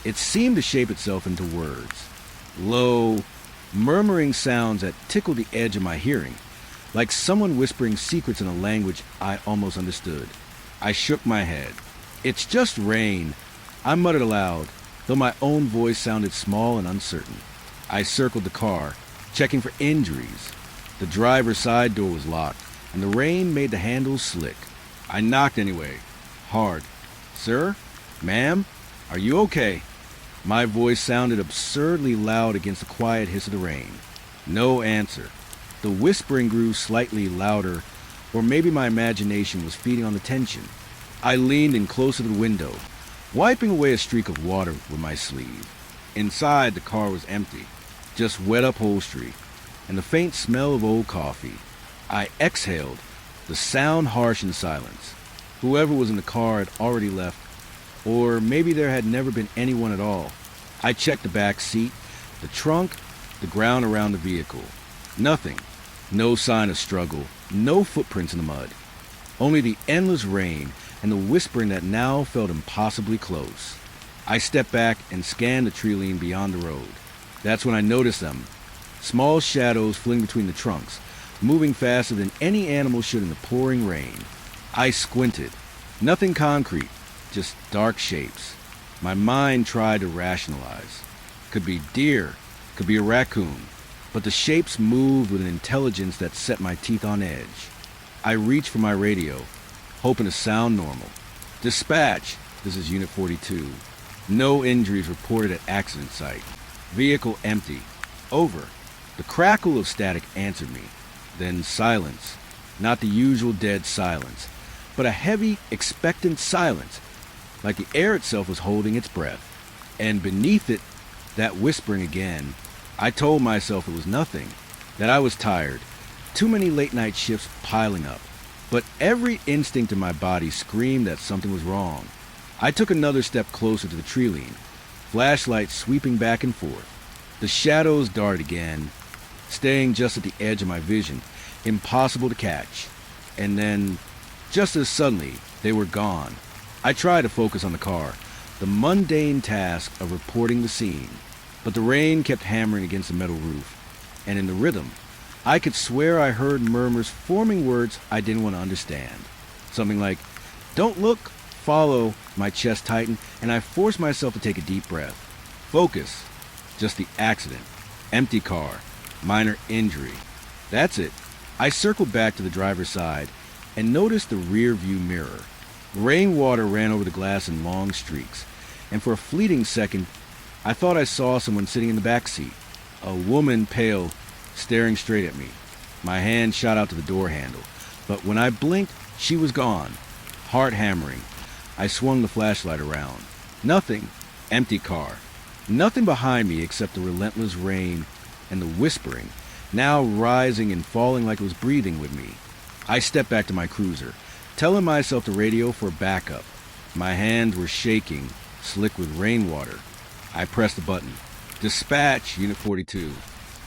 it seemed to shape itself into words. Low, murmuring sounds that tickled the edge of my hearing, like someone whispering secrets in a language I almost understood. I shook my head. "It's just rain," I muttered aloud, though my own voice sounded small and uncertain. I circled the car, checking for injuries. The driver's side door was locked, and the rain made the handles slick. I knocked anyway, hard. "Sir? Ma'am? Are you okay?" My voice sounded absurdly loud against the quiet hiss of the rain. No answer. The whispering grew slightly louder, or maybe my imagination was feeding on the tension. I leaned in closer to the window, wiping away a streak of water with my sleeve. Inside, the car was empty, just wet upholstery, and the faint smell of old coffee. I exhaled, the sound harsh in silence. Whoever was in the car had already left, or maybe there had never been anyone at all. I checked the back seat, the trunk, the ground around the vehicle. Nothing. No sign of struggle, no footprints in the mud. Only the endless rain and the whispering that now felt impossibly close. I stepped back and scanned the tree line beyond the road. That's when I noticed them. Small shadows fling between the trunks, moving faster than any animal should in the pouring rain. I squinted. Nothing concrete, just dark shapes. My mind tried to rationalize. Could be deer, could be a raccoon, but the shapes moved with an intelligence that set my teeth on edge. I reached for my radio, hoping to sound normal. "Dispatch, this is Unit 42. No injuries reported at accident site. Vehicle empty. Over." The crackle of static answered me. Then silence. Not the usual dead silence, but a heavy, expectant silence, like the air itself was holding its breath. And beneath it, that whispering again. I told myself it was nothing, that I was tired, too many late-night shifts piling up. But every instinct in my body screamed that something was wrong. I took another step closer to the tree line, flashlight sweeping back and forth. The shadows darted again, staying just at the edge of my vision, impossible to catch. And then, just as suddenly, they were gone. I tried to focus on the car, the mundane task of reporting the scene. But the rain kept hammering against the metal roof, and in the rhythm, I could swear I heard murmurs forming words I didn't want to understand. Something like, "Don't look, follow." My chest tightened, and I forced myself to take a deep breath. Focus. Just the accident. Empty car. Minor injury. That's it. I circled back to the driver's side and noticed the rear view mirror. Rainwater ran over the glass in long streaks, and for a fleeting second, I thought I saw someone sitting in the back seat. A woman, pale, staring straight at me. My hand shot out to the door handle, but when I blinked, she was gone. Heart hammering, I swung the flashlight around. Nothing. Empty car. Nothing behind me except the relentless rain and the whispering, now rising and falling like it was breathing with me. I stepped back to my cruiser, telling myself to radio for backup. My hands were shaking, slick with rainwater. I pressed the button. "Dispatch, Unit 42.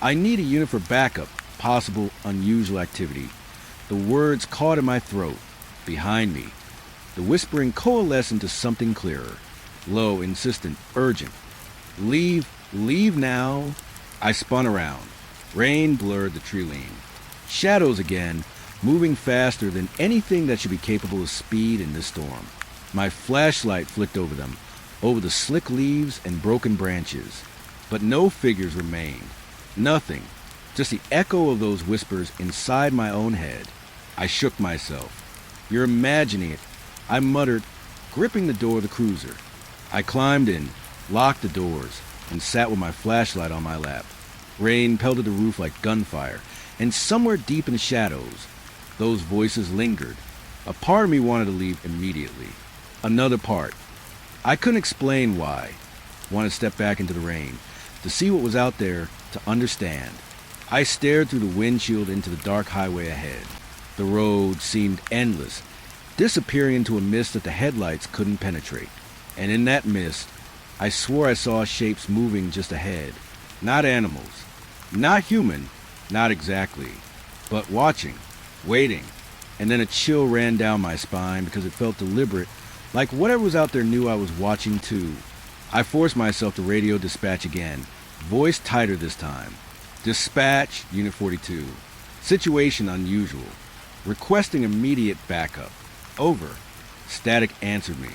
I need a unit for backup, possible unusual activity." The words caught in my throat, behind me. The whispering coalesced into something clearer. Low, insistent, urgent. "Leave now." I spun around. Rain blurred the tree line. Shadows again, moving faster than anything that should be capable of speed in this storm. My flashlight flicked over them, over the slick leaves and broken branches. But no figures remained. Nothing. Just the echo of those whispers inside my own head. I shook myself. "You're imagining it," I muttered, gripping the door of the cruiser. I climbed in, locked the doors, and sat with my flashlight on my lap. Rain pelted the roof like gunfire, and somewhere deep in the shadows, those voices lingered. A part of me wanted to leave immediately. Another part, I couldn't explain why. Wanted to step back into the rain, to see what was out there, to understand. I stared through the windshield into the dark highway ahead. The road seemed endless, disappearing into a mist that the headlights couldn't penetrate. And in that mist, I swore I saw shapes moving just ahead. Not animals, not human, not exactly, but watching, waiting. And then a chill ran down my spine because it felt deliberate, like whatever was out there knew I was watching too. I forced myself to radio dispatch again, voice tighter this time. Dispatch, Unit 42. Situation unusual. Requesting immediate backup. Over. Static answered me.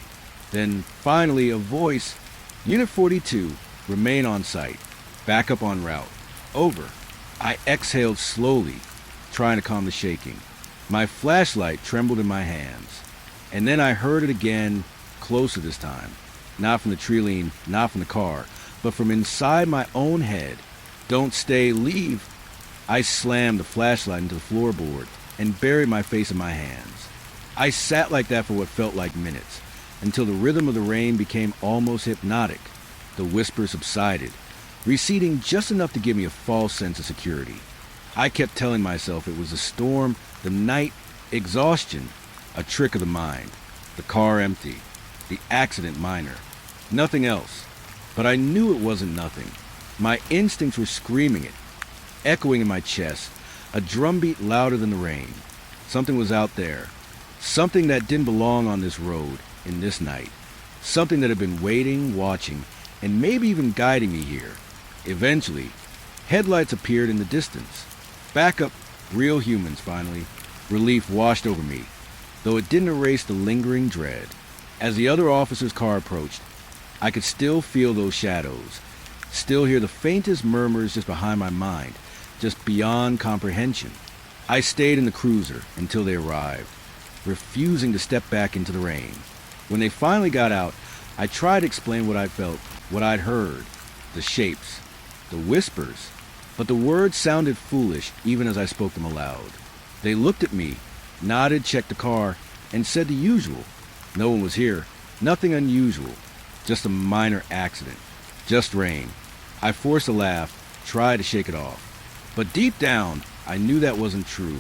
Then, finally, a voice. Unit 42. Remain on site. Backup en route. Over. I exhaled slowly, trying to calm the shaking. My flashlight trembled in my hands. And then I heard it again, closer this time. Not from the tree line, not from the car, but from inside my own head. Don't stay, leave. I slammed the flashlight into the floorboard and buried my face in my hands. I sat like that for what felt like minutes, until the rhythm of the rain became almost hypnotic. The whisper subsided, receding just enough to give me a false sense of security. I kept telling myself it was the storm, the night, exhaustion, a trick of the mind. The car empty, the accident minor. Nothing else. But I knew it wasn't nothing. My instincts were screaming it, echoing in my chest, a drumbeat louder than the rain. Something was out there. Something that didn't belong on this road, in this night. Something that had been waiting, watching, and maybe even guiding me here. Eventually, headlights appeared in the distance. Backup, real humans finally. Relief washed over me, though it didn't erase the lingering dread. As the other officer's car approached, I could still feel those shadows, still hear the faintest murmurs just behind my mind, just beyond comprehension. I stayed in the cruiser until they arrived, refusing to step back into the rain. When they finally got out, I tried to explain what I felt, what I'd heard, the shapes, the whispers, but the words sounded foolish even as I spoke them aloud. They looked at me, nodded, checked the car, and said the usual. No one was here, nothing unusual, just a minor accident, just rain. I forced a laugh, tried to shake it off. But deep down, I knew that wasn't true.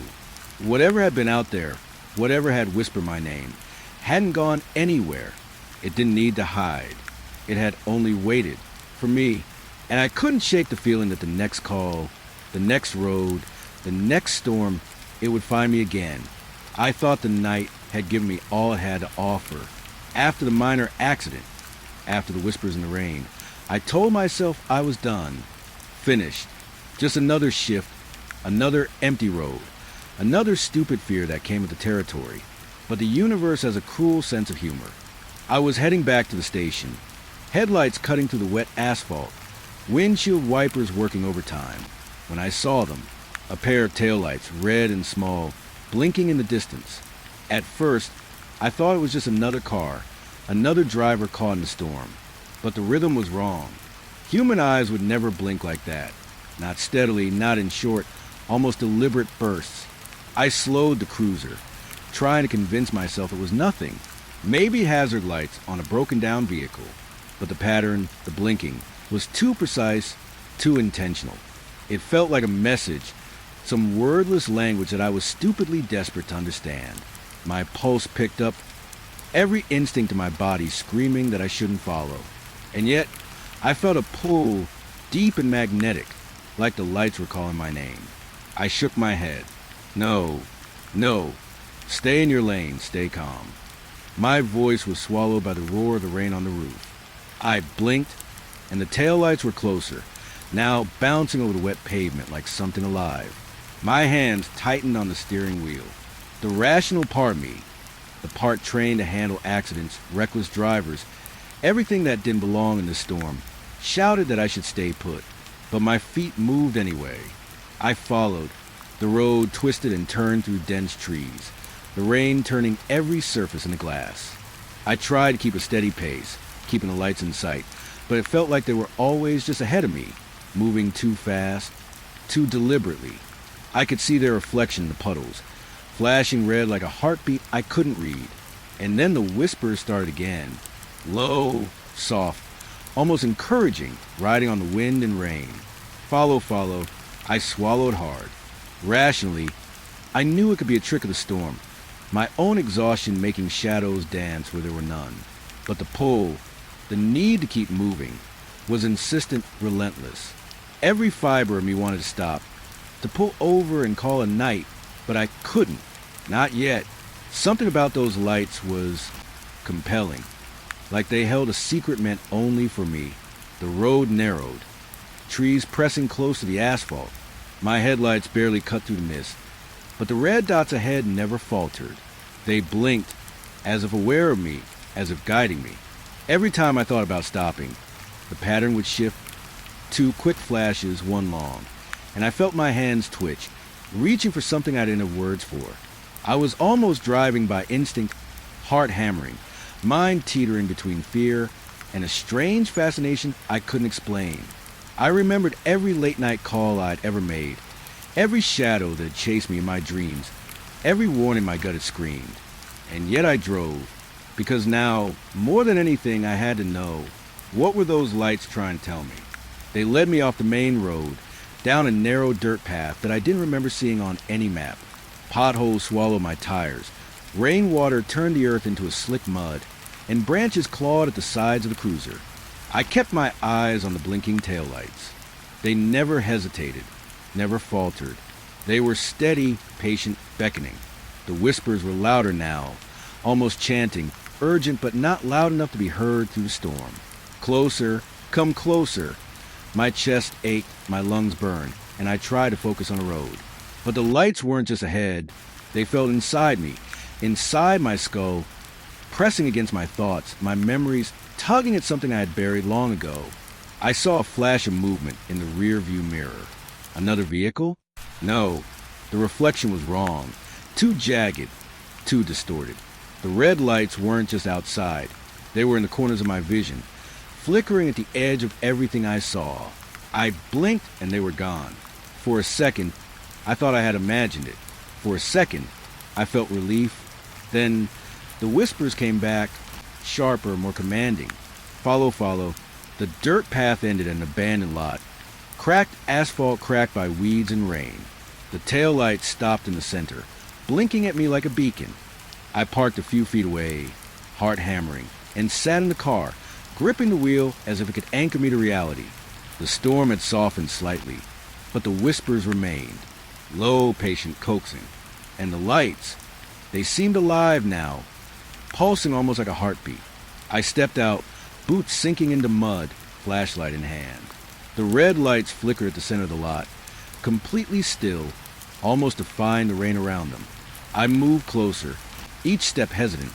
Whatever had been out there, whatever had whispered my name, hadn't gone anywhere. It didn't need to hide. It had only waited for me. And I couldn't shake the feeling that the next call, the next road, the next storm, it would find me again. I thought the night had given me all it had to offer. After the minor accident, after the whispers in the rain, I told myself I was done, finished. Just another shift, another empty road, another stupid fear that came with the territory. But the universe has a cruel sense of humor. I was heading back to the station, headlights cutting through the wet asphalt, windshield wipers working overtime, when I saw them, a pair of taillights, red and small, blinking in the distance. At first, I thought it was just another car, another driver caught in the storm. But the rhythm was wrong. Human eyes would never blink like that. Not steadily, not in short, almost deliberate bursts. I slowed the cruiser, trying to convince myself it was nothing. Maybe hazard lights on a broken down vehicle. But the pattern, the blinking, was too precise, too intentional. It felt like a message, some wordless language that I was stupidly desperate to understand. My pulse picked up, every instinct in my body screaming that I shouldn't follow. And yet, I felt a pull, deep and magnetic, like the lights were calling my name. I shook my head. No, no. Stay in your lane, stay calm. My voice was swallowed by the roar of the rain on the roof. I blinked, and the taillights were closer, now bouncing over the wet pavement like something alive. My hands tightened on the steering wheel. The rational part of me, the part trained to handle accidents, reckless drivers, everything that didn't belong in this storm, shouted that I should stay put. But my feet moved anyway. I followed. The road twisted and turned through dense trees, the rain turning every surface into glass. I tried to keep a steady pace, keeping the lights in sight, but it felt like they were always just ahead of me, moving too fast, too deliberately. I could see their reflection in the puddles, flashing red like a heartbeat I couldn't read. And then the whispers started again, Low, soft, almost encouraging, riding on the wind and rain. Follow, follow. I swallowed hard. Rationally, I knew it could be a trick of the storm, my own exhaustion making shadows dance where there were none. But the pull, the need to keep moving, was insistent, relentless. Every fiber of me wanted to stop, to pull over and call a night, but I couldn't. Not yet. Something about those lights was compelling, like they held a secret meant only for me. The road narrowed, trees pressing close to the asphalt. My headlights barely cut through the mist, but the red dots ahead never faltered. They blinked, as if aware of me, as if guiding me. Every time I thought about stopping, the pattern would shift, 2 quick flashes, 1 long, and I felt my hands twitch, reaching for something I didn't have words for. I was almost driving by instinct, heart hammering, mind teetering between fear and a strange fascination I couldn't explain. I remembered every late-night call I'd ever made, every shadow that had chased me in my dreams, every warning my gut had screamed. And yet I drove, because now, more than anything, I had to know, what were those lights trying to tell me? They led me off the main road, down a narrow dirt path that I didn't remember seeing on any map. Potholes swallowed my tires, rainwater turned the earth into a slick mud, and branches clawed at the sides of the cruiser. I kept my eyes on the blinking taillights. They never hesitated, never faltered. They were steady, patient, beckoning. The whispers were louder now, almost chanting, urgent but not loud enough to be heard through the storm. Closer, come closer. My chest ached, my lungs burned, and I tried to focus on the road. But the lights weren't just ahead. They felt inside me, inside my skull, pressing against my thoughts, my memories, tugging at something I had buried long ago. I saw a flash of movement in the rear-view mirror. Another vehicle? No, the reflection was wrong. Too jagged, too distorted. The red lights weren't just outside. They were in the corners of my vision, flickering at the edge of everything I saw. I blinked and they were gone. For a second, I thought I had imagined it. For a second, I felt relief. Then the whispers came back, sharper, more commanding. Follow, follow. The dirt path ended in an abandoned lot. Cracked asphalt cracked by weeds and rain. The taillights stopped in the center, blinking at me like a beacon. I parked a few feet away, heart hammering, and sat in the car, gripping the wheel as if it could anchor me to reality. The storm had softened slightly, but the whispers remained, low, patient, coaxing. And the lights, they seemed alive now, pulsing almost like a heartbeat. I stepped out, boots sinking into mud, flashlight in hand. The red lights flickered at the center of the lot, completely still, almost defying the rain around them. I moved closer, each step hesitant,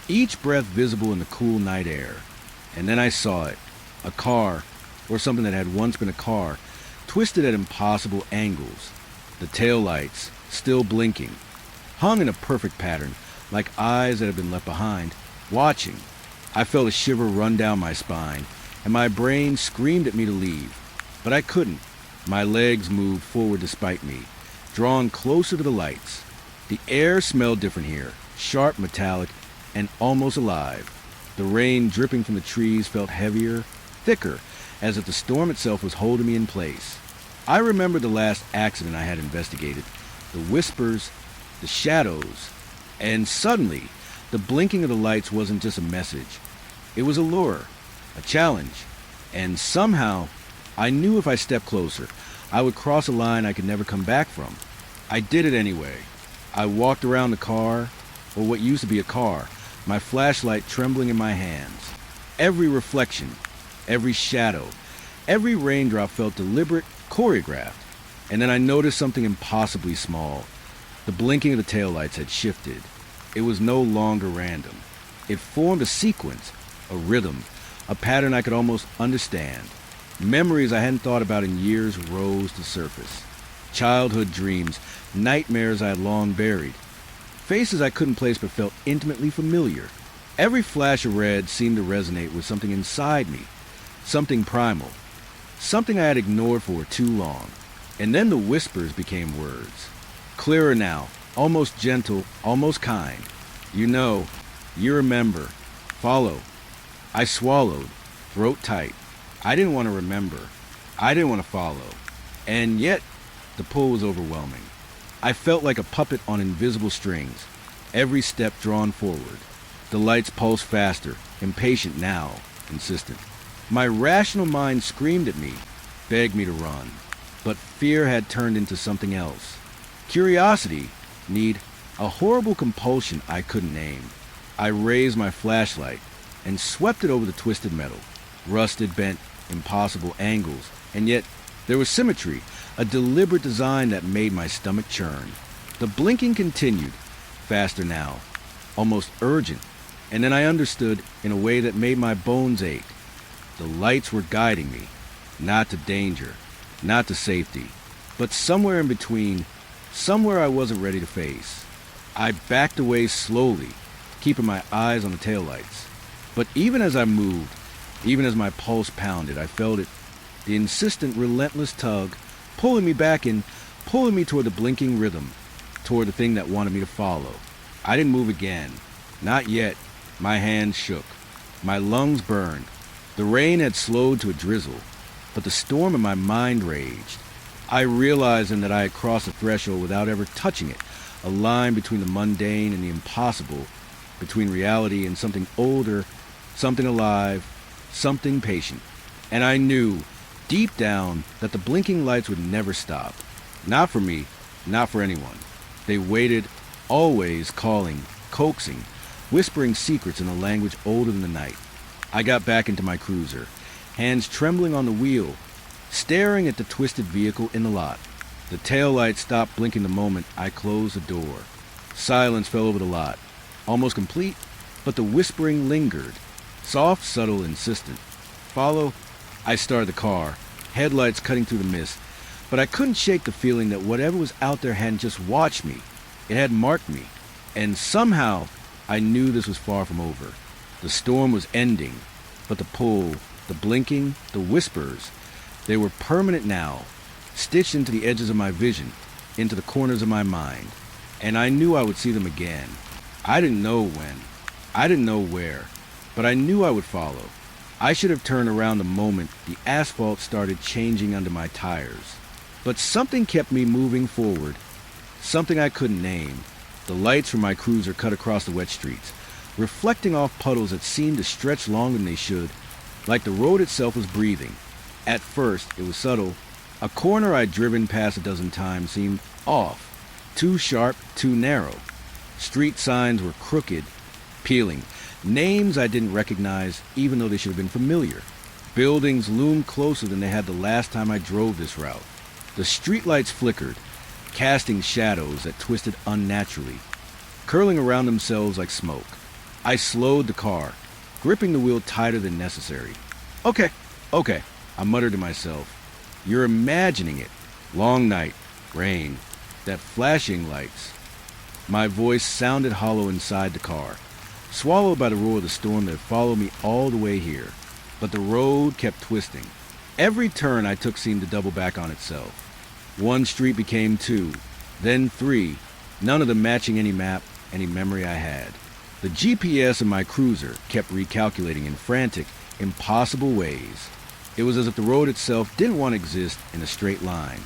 each breath visible in the cool night air. And then I saw it, a car, or something that had once been a car, twisted at impossible angles. The taillights, still blinking, hung in a perfect pattern, like eyes that had been left behind, watching. I felt a shiver run down my spine, and my brain screamed at me to leave. But I couldn't. My legs moved forward despite me, drawn closer to the lights. The air smelled different here, sharp, metallic, and almost alive. The rain dripping from the trees felt heavier, thicker, as if the storm itself was holding me in place. I remembered the last accident I had investigated, the whispers, the shadows, and suddenly, the blinking of the lights wasn't just a message. It was a lure, a challenge, and somehow, I knew if I stepped closer, I would cross a line I could never come back from. I did it anyway. I walked around the car, or what used to be a car, my flashlight trembling in my hands. Every reflection, every shadow, every raindrop felt deliberate, choreographed. And then I noticed something impossibly small. The blinking of the taillights had shifted. It was no longer random. It formed a sequence, a rhythm, a pattern I could almost understand. Memories I hadn't thought about in years rose to surface. Childhood dreams, nightmares I had long buried. Faces I couldn't place but felt intimately familiar. Every flash of red seemed to resonate with something inside me, something primal, something I had ignored for too long. And then the whispers became words. Clearer now, almost gentle, almost kind. You know, you remember, follow. I swallowed, throat tight. I didn't want to remember. I didn't want to follow. And yet, the pull was overwhelming. I felt like a puppet on invisible strings, every step drawn forward. The lights pulsed faster, impatient now, insistent. My rational mind screamed at me, begged me to run. But fear had turned into something else. Curiosity, need, a horrible compulsion I couldn't name. I raised my flashlight and swept it over the twisted metal. Rusted, bent, impossible angles, and yet there was symmetry, a deliberate design that made my stomach churn. The blinking continued, faster now, almost urgent, and then I understood in a way that made my bones ache. The lights were guiding me, not to danger, not to safety, but somewhere in between, somewhere I wasn't ready to face. I backed away slowly, keeping my eyes on the taillights. But even as I moved, even as my pulse pounded, I felt it, the insistent, relentless tug, pulling me back and pulling me toward the blinking rhythm, toward the thing that wanted me to follow. I didn't move again. Not yet. My hands shook. My lungs burned. The rain had slowed to a drizzle, but the storm in my mind raged. I realized then that I had crossed a threshold without ever touching it, a line between the mundane and the impossible, between reality and something older, something alive, something patient. And I knew, deep down, that the blinking lights would never stop. Not for me, not for anyone. They waited, always calling, coaxing, whispering secrets in a language older than the night. I got back into my cruiser, hands trembling on the wheel, staring at the twisted vehicle in the lot. The taillight stopped blinking the moment I closed the door. Silence fell over the lot, almost complete, but the whispering lingered, soft, subtle, insistent. Follow? I started the car, headlights cutting through the mist, but I couldn't shake the feeling that whatever was out there hadn't just watched me. It had marked me, and somehow I knew this was far from over. The storm was ending, but the pull, the blinking, the whispers, they were permanent now, stitched into the edges of my vision, into the corners of my mind, and I knew I would see them again. I didn't know when, I didn't know where, but I knew I would follow. I should have turned around the moment the asphalt started changing under my tires. But something kept me moving forward, something I couldn't name. The lights from my cruiser cut across the wet streets, reflecting off puddles that seemed to stretch longer than they should, like the road itself was breathing. At first, it was subtle. A corner I'd driven past a dozen times seemed off, too sharp, too narrow. Street signs were crooked, peeling. Names I didn't recognize, even though they should have been familiar. Buildings loomed closer than they had the last time I drove this route. The streetlights flickered, casting shadows that twisted unnaturally, curling around themselves like smoke. I slowed the car, gripping the wheel tighter than necessary. Okay, I muttered to myself. You're imagining it. Long night, rain, that flashing lights. My voice sounded hollow inside the car, swallowed by the roar of the storm that followed me all the way here. But the road kept twisting. Every turn I took seemed to double back on itself. One street became two, then three, none of them matching any map, any memory I had. The GPS in my cruiser kept recalculating in frantic, impossible ways. It was as if the road itself didn't want to exist in a straight line.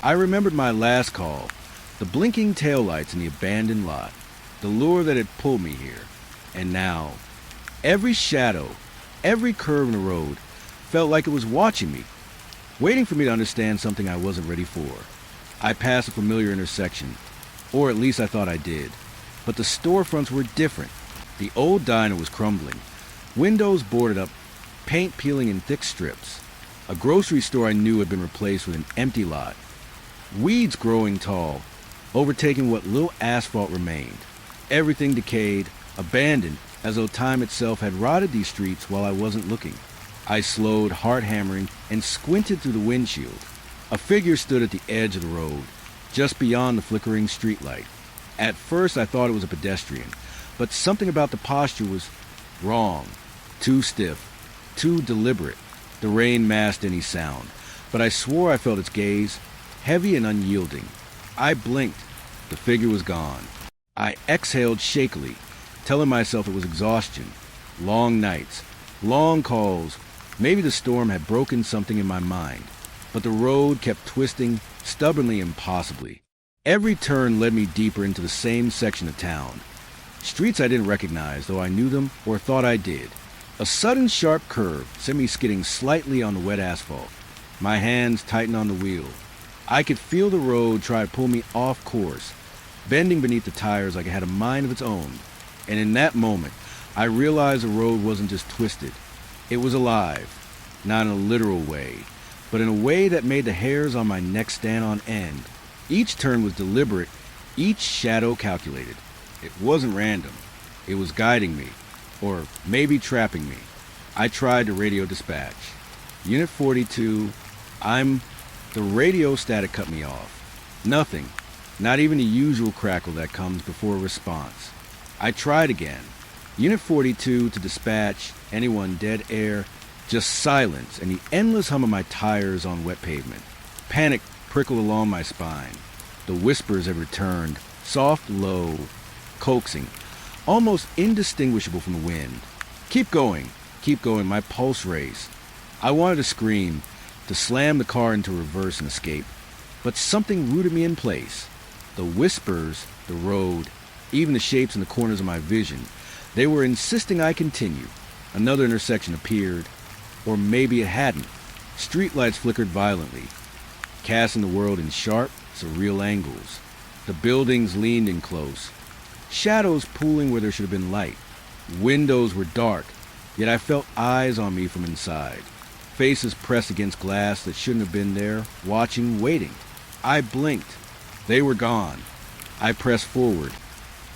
I remembered my last call, the blinking taillights in the abandoned lot, the lure that had pulled me here. And now, every shadow, every curve in the road felt like it was watching me, waiting for me to understand something I wasn't ready for. I passed a familiar intersection, or at least I thought I did, but the storefronts were different. The old diner was crumbling, windows boarded up, paint peeling in thick strips. A grocery store I knew had been replaced with an empty lot. Weeds growing tall, overtaking what little asphalt remained. Everything decayed, abandoned, as though time itself had rotted these streets while I wasn't looking. I slowed, heart hammering, and squinted through the windshield. A figure stood at the edge of the road, just beyond the flickering streetlight. At first I thought it was a pedestrian, but something about the posture was wrong, too stiff, too deliberate. The rain masked any sound, but I swore I felt its gaze, heavy and unyielding. I blinked. The figure was gone. I exhaled shakily, telling myself it was exhaustion, long nights, Long calls. Maybe the storm had broken something in my mind, but the road kept twisting, stubbornly, impossibly. Every turn led me deeper into the same section of town. Streets I didn't recognize, though I knew them or thought I did. A sudden sharp curve sent me skidding slightly on the wet asphalt. My hands tightened on the wheel. I could feel the road try to pull me off course, bending beneath the tires like it had a mind of its own. And in that moment, I realized the road wasn't just twisted. It was alive, not in a literal way, but in a way that made the hairs on my neck stand on end. Each turn was deliberate, each shadow calculated. It wasn't random. It was guiding me, or maybe trapping me. I tried to radio dispatch. Unit 42, The radio static cut me off. Nothing, not even the usual crackle that comes before a response. I tried again. Unit 42 to dispatch, anyone dead air, just silence and the endless hum of my tires on wet pavement. Panic prickled along my spine. The whispers had returned, soft, low, coaxing, almost indistinguishable from the wind. Keep going, my pulse raced. I wanted to scream, to slam the car into reverse and escape, but something rooted me in place. The whispers, the road, even the shapes in the corners of my vision, they were insisting I continue. Another intersection appeared, or maybe it hadn't. Streetlights flickered violently, casting the world in sharp, surreal angles. The buildings leaned in close, shadows pooling where there should have been light. Windows were dark, yet I felt eyes on me from inside. Faces pressed against glass that shouldn't have been there, watching, waiting. I blinked. They were gone. I pressed forward,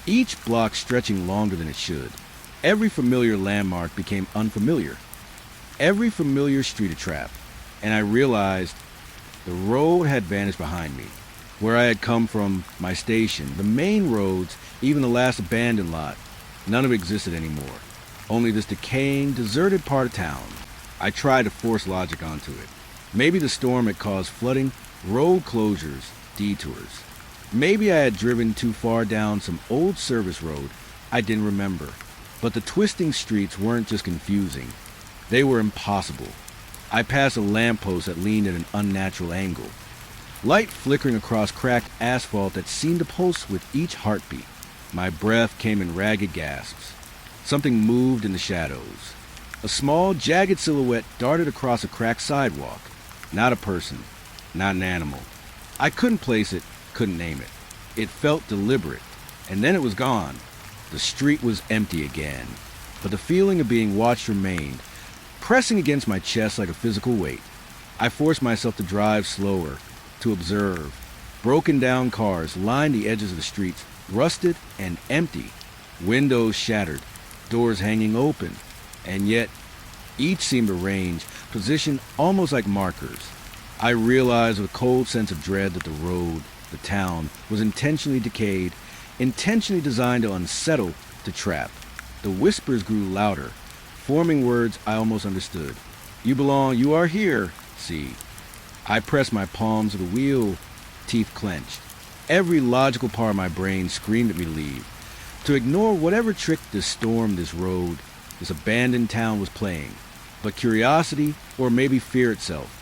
each block stretching longer than it should. Every familiar landmark became unfamiliar. Every familiar street a trap. And I realized the road had vanished behind me. Where I had come from, my station, the main roads, even the last abandoned lot, none of it existed anymore. Only this decaying, deserted part of town. I tried to force logic onto it. Maybe the storm had caused flooding, road closures, detours. Maybe I had driven too far down some old service road I didn't remember. But the twisting streets weren't just confusing. They were impossible. I passed a lamppost that leaned at an unnatural angle. Light flickering across cracked asphalt that seemed to pulse with each heartbeat. My breath came in ragged gasps. Something moved in the shadows. A small, jagged silhouette darted across a cracked sidewalk. Not a person, not an animal. I couldn't place it, couldn't name it. It felt deliberate, and then it was gone. The street was empty again, but the feeling of being watched remained, pressing against my chest like a physical weight. I forced myself to drive slower, to observe. Broken down cars lined the edges of the streets, rusted and empty. Windows shattered, doors hanging open, and yet each seemed arranged, positioned almost like markers. I realized with a cold sense of dread that the road, the town, was intentionally decayed, intentionally designed to unsettle, to trap. The whispers grew louder, forming words I almost understood. You belong, you are here, see. I pressed my palms to the wheel, teeth clenched. Every logical part of my brain screamed at me to leave, to ignore whatever trick this storm, this road, this abandoned town was playing. But curiosity, or maybe fear itself,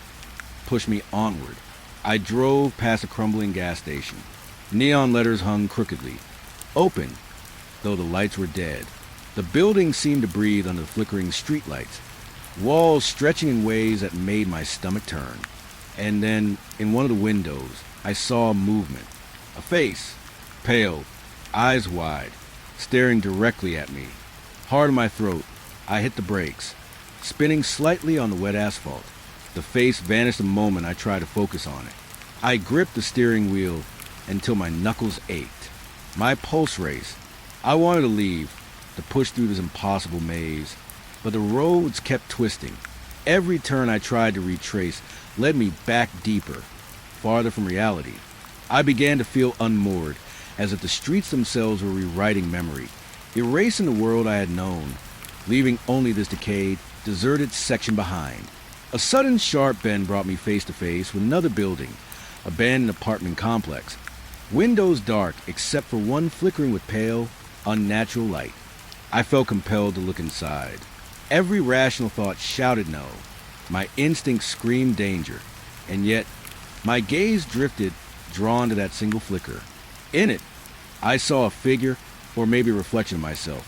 pushed me onward. I drove past a crumbling gas station. Neon letters hung crookedly, open, though the lights were dead. The building seemed to breathe under the flickering streetlights, walls stretching in ways that made my stomach turn. And then, in one of the windows, I saw a movement. A face, pale, eyes wide, staring directly at me. Hard in my throat, I hit the brakes, spinning slightly on the wet asphalt. The face vanished the moment I tried to focus on it. I gripped the steering wheel until my knuckles ached. My pulse raced. I wanted to leave, to push through this impossible maze, but the roads kept twisting. Every turn I tried to retrace led me back deeper, farther from reality. I began to feel unmoored, as if the streets themselves were rewriting memory, erasing the world I had known, leaving only this decayed, deserted section behind. A sudden sharp bend brought me face to face with another building, abandoned apartment complex. Windows dark except for one flickering with pale, unnatural light. I felt compelled to look inside. Every rational thought shouted no. My instinct screamed danger. And yet, my gaze drifted, drawn to that single flicker. In it, I saw a figure, or maybe a reflection of myself,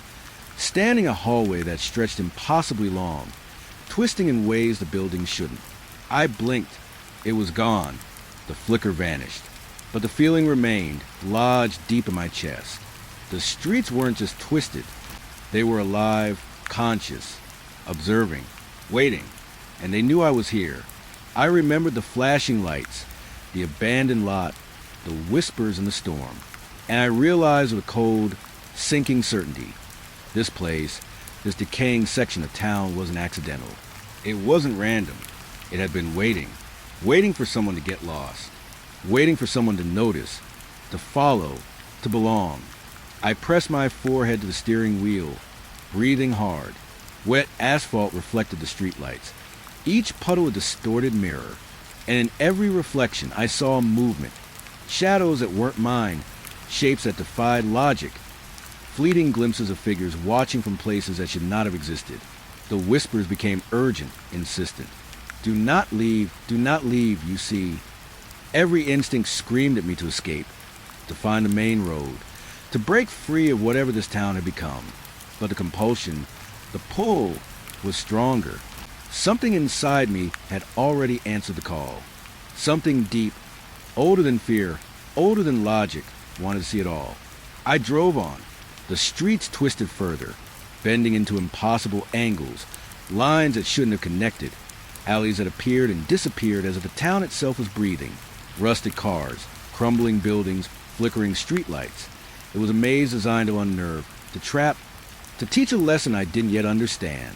standing a hallway that stretched impossibly long, twisting in ways the buildings shouldn't. I blinked. It was gone. The flicker vanished. But the feeling remained, lodged deep in my chest. The streets weren't just twisted. They were alive, conscious, observing, waiting, and they knew I was here. I remembered the flashing lights, the abandoned lot, the whispers in the storm, and I realized with a cold, sinking certainty, this place, this decaying section of town wasn't accidental. It wasn't random. It had been waiting for someone to get lost, waiting for someone to notice, to follow, to belong. I pressed my forehead to the steering wheel, breathing hard. Wet asphalt reflected the streetlights, each puddle a distorted mirror, and in every reflection I saw movement, shadows that weren't mine, shapes that defied logic, fleeting glimpses of figures watching from places that should not have existed. The whispers became urgent, insistent. Do not leave, you see. Every instinct screamed at me to escape, to find the main road, to break free of whatever this town had become. But the compulsion, the pull, was stronger. Something inside me had already answered the call. Something deep, older than fear, older than logic, wanted to see it all. I drove on. The streets twisted further, bending into impossible angles, lines that shouldn't have connected, alleys that appeared and disappeared as if the town itself was breathing. Rusted cars, crumbling buildings, flickering streetlights. It was a maze designed to unnerve, to trap, to teach a lesson I didn't yet understand.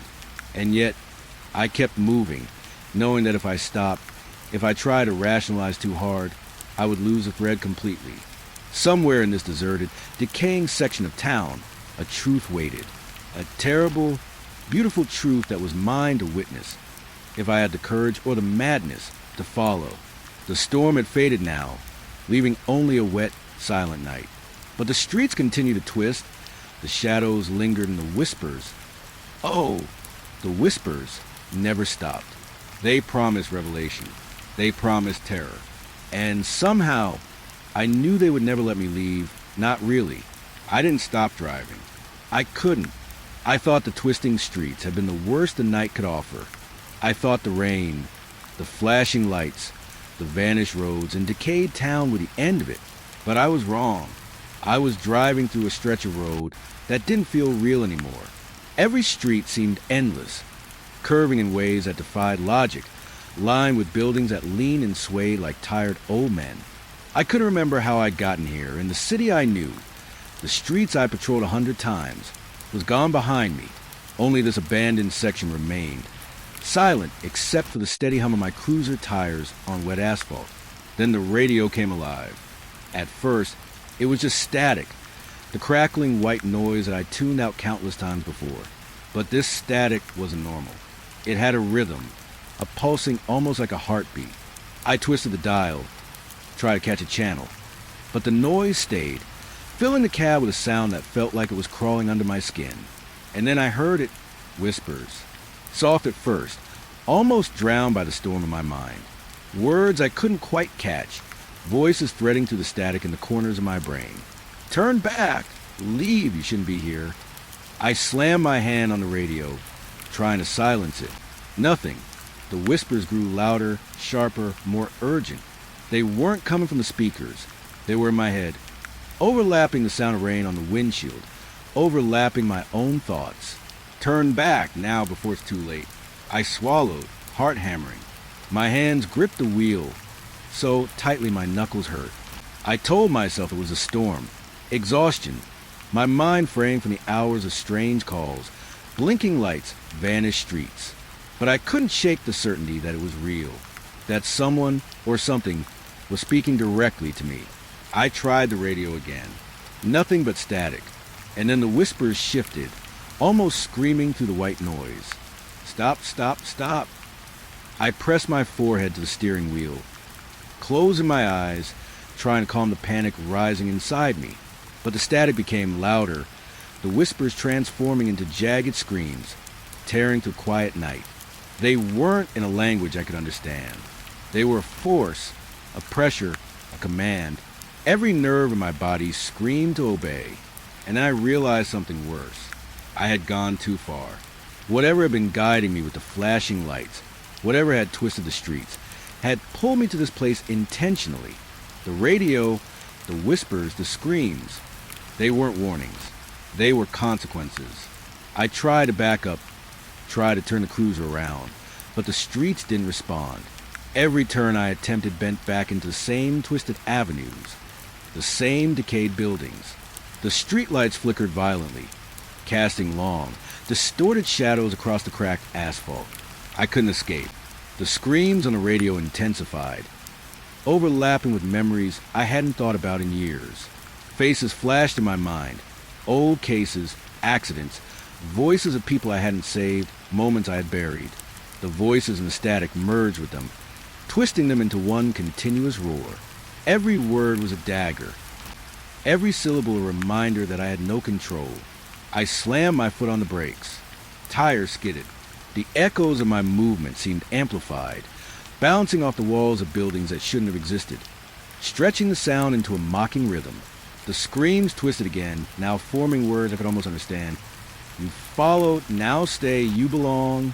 And yet, I kept moving, knowing that if I stopped, if I tried to rationalize too hard, I would lose the thread completely. Somewhere in this deserted, decaying section of town, a truth waited. A terrible, beautiful truth that was mine to witness, if I had the courage or the madness to follow. The storm had faded now, leaving only a wet, silent night. But the streets continued to twist. The shadows lingered in the whispers. Oh, the whispers never stopped. They promised revelation. They promised terror. And somehow, I knew they would never let me leave. Not really. I didn't stop driving. I couldn't. I thought the twisting streets had been the worst the night could offer. I thought the rain, the flashing lights, the vanished roads, and decayed town were the end of it. But I was wrong. I was driving through a stretch of road that didn't feel real anymore. Every street seemed endless, curving in ways that defied logic, lined with buildings that leaned and swayed like tired old men. I couldn't remember how I'd gotten here, and the city I knew, the streets I patrolled 100 times, was gone behind me. Only this abandoned section remained, silent except for the steady hum of my cruiser tires on wet asphalt. Then the radio came alive. At first, it was just static, the crackling white noise that I tuned out countless times before. But this static wasn't normal. It had a rhythm, a pulsing almost like a heartbeat. I twisted the dial, tried to catch a channel, but the noise stayed, filling the cab with a sound that felt like it was crawling under my skin. And then I heard it, whispers, soft at first, almost drowned by the storm in my mind. Words I couldn't quite catch, voices threading through the static in the corners of my brain. Turn back! Leave, you shouldn't be here. I slammed my hand on the radio, trying to silence it. Nothing. The whispers grew louder, sharper, more urgent. They weren't coming from the speakers. They were in my head, overlapping the sound of rain on the windshield, overlapping my own thoughts. Turn back now before it's too late. I swallowed, heart hammering. My hands gripped the wheel so tightly my knuckles hurt. I told myself it was a storm, exhaustion, my mind fraying from the hours of strange calls, blinking lights, vanished streets. But I couldn't shake the certainty that it was real, that someone or something was speaking directly to me. I tried the radio again. Nothing but static. And then the whispers shifted, almost screaming through the white noise. Stop, stop, stop. I pressed my forehead to the steering wheel, closing my eyes, trying to calm the panic rising inside me. But the static became louder, the whispers transforming into jagged screams, tearing through quiet night. They weren't in a language I could understand. They were a force, a pressure, a command. Every nerve in my body screamed to obey. And then I realized something worse. I had gone too far. Whatever had been guiding me with the flashing lights, whatever had twisted the streets, had pulled me to this place intentionally. The radio, the whispers, the screams, they weren't warnings. They were consequences. I tried to back up, tried to turn the cruiser around, but the streets didn't respond. Every turn I attempted bent back into the same twisted avenues, the same decayed buildings. The streetlights flickered violently, casting long, distorted shadows across the cracked asphalt. I couldn't escape. The screams on the radio intensified, overlapping with memories I hadn't thought about in years. Faces flashed in my mind, old cases, accidents, voices of people I hadn't saved, moments I had buried. The voices and the static merged with them, twisting them into one continuous roar. Every word was a dagger, every syllable a reminder that I had no control. I slammed my foot on the brakes. Tires skidded. The echoes of my movement seemed amplified, bouncing off the walls of buildings that shouldn't have existed, stretching the sound into a mocking rhythm. The screams twisted again, now forming words I could almost understand. You followed, now stay, you belong.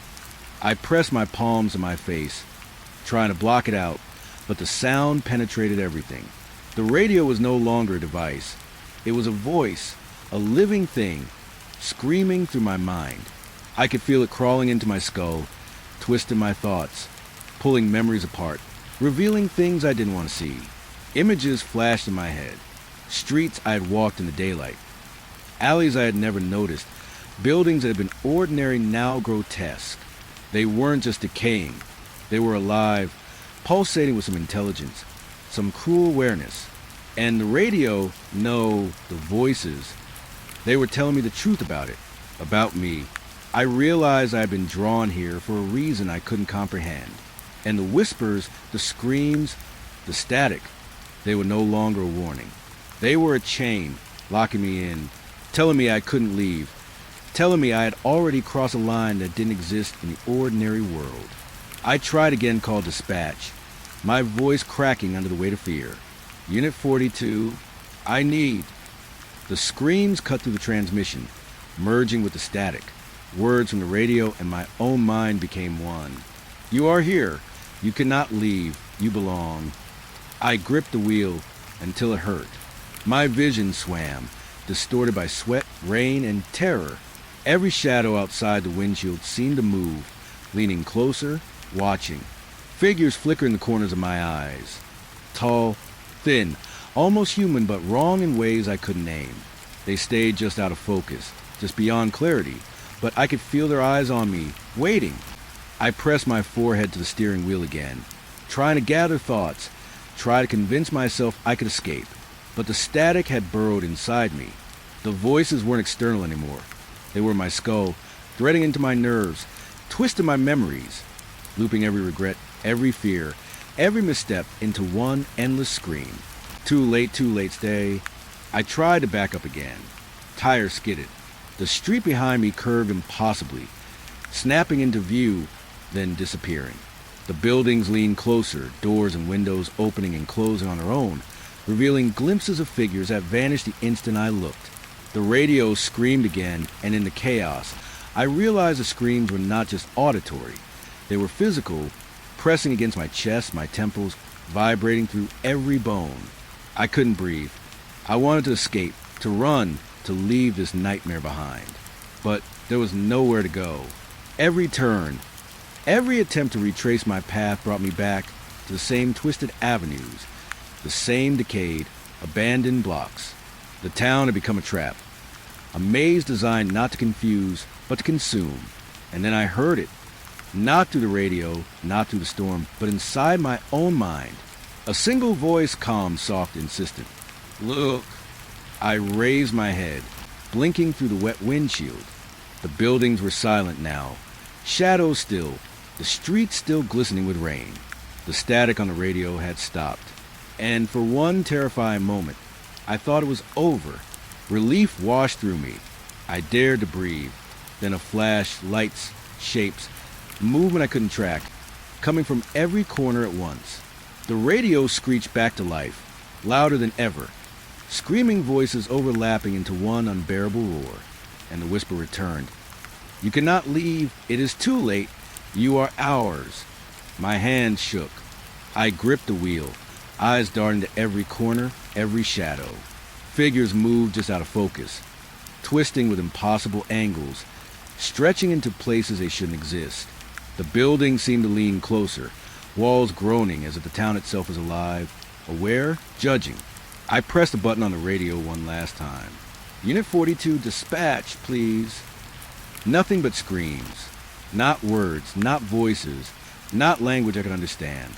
I pressed my palms to my face, trying to block it out, but the sound penetrated everything. The radio was no longer a device. It was a voice, a living thing, screaming through my mind. I could feel it crawling into my skull, twisting my thoughts, pulling memories apart, revealing things I didn't want to see. Images flashed in my head. Streets I had walked in the daylight. Alleys I had never noticed. Buildings that had been ordinary now grotesque. They weren't just decaying. They were alive, pulsating with some intelligence, some cruel awareness. And the radio, no, the voices, they were telling me the truth about it, about me. I realized I had been drawn here for a reason I couldn't comprehend. And the whispers, the screams, the static, they were no longer a warning. They were a chain, locking me in, telling me I couldn't leave, telling me I had already crossed a line that didn't exist in the ordinary world. I tried again, called dispatch, my voice cracking under the weight of fear. Unit 42, I need. The screams cut through the transmission, merging with the static. Words from the radio and my own mind became one. You are here. You cannot leave. You belong. I gripped the wheel until it hurt. My vision swam, distorted by sweat, rain, and terror. Every shadow outside the windshield seemed to move, leaning closer, watching. Figures flickered in the corners of my eyes. Tall, thin, almost human, but wrong in ways I couldn't name. They stayed just out of focus, just beyond clarity, but I could feel their eyes on me, waiting. I pressed my forehead to the steering wheel again, trying to gather thoughts, try to convince myself I could escape. But the static had burrowed inside me. The voices weren't external anymore. They were my skull, threading into my nerves, twisting my memories, looping every regret, every fear, every misstep into one endless scream. Too late, stay. I tried to back up again. Tires skidded. The street behind me curved impossibly, snapping into view, then disappearing. The buildings leaned closer, doors and windows opening and closing on their own, revealing glimpses of figures that vanished the instant I looked. The radio screamed again, and in the chaos, I realized the screams were not just auditory. They were physical, pressing against my chest, my temples, vibrating through every bone. I couldn't breathe. I wanted to escape, to run, to leave this nightmare behind. But there was nowhere to go. Every turn, every attempt to retrace my path brought me back to the same twisted avenues, the same decayed, abandoned blocks. The town had become a trap, a maze designed not to confuse, but to consume. And then I heard it, not through the radio, not through the storm, but inside my own mind. A single voice, calm, soft, insistent. Look. I raised my head, blinking through the wet windshield. The buildings were silent now, shadows still, the streets still glistening with rain. The static on the radio had stopped. And for one terrifying moment, I thought it was over. Relief washed through me. I dared to breathe. Then a flash, lights, shapes, movement I couldn't track, coming from every corner at once. The radio screeched back to life, louder than ever, screaming voices overlapping into one unbearable roar, and the whisper returned. "You cannot leave. It is too late. You are ours." My hands shook. I gripped the wheel, eyes darting to every corner, every shadow. Figures moved just out of focus, twisting with impossible angles, stretching into places they shouldn't exist. The buildings seemed to lean closer, walls groaning as if the town itself was alive, aware, judging. I pressed the button on the radio one last time. "Unit 42, dispatch, please." Nothing but screams. Not words, not voices, not language I could understand.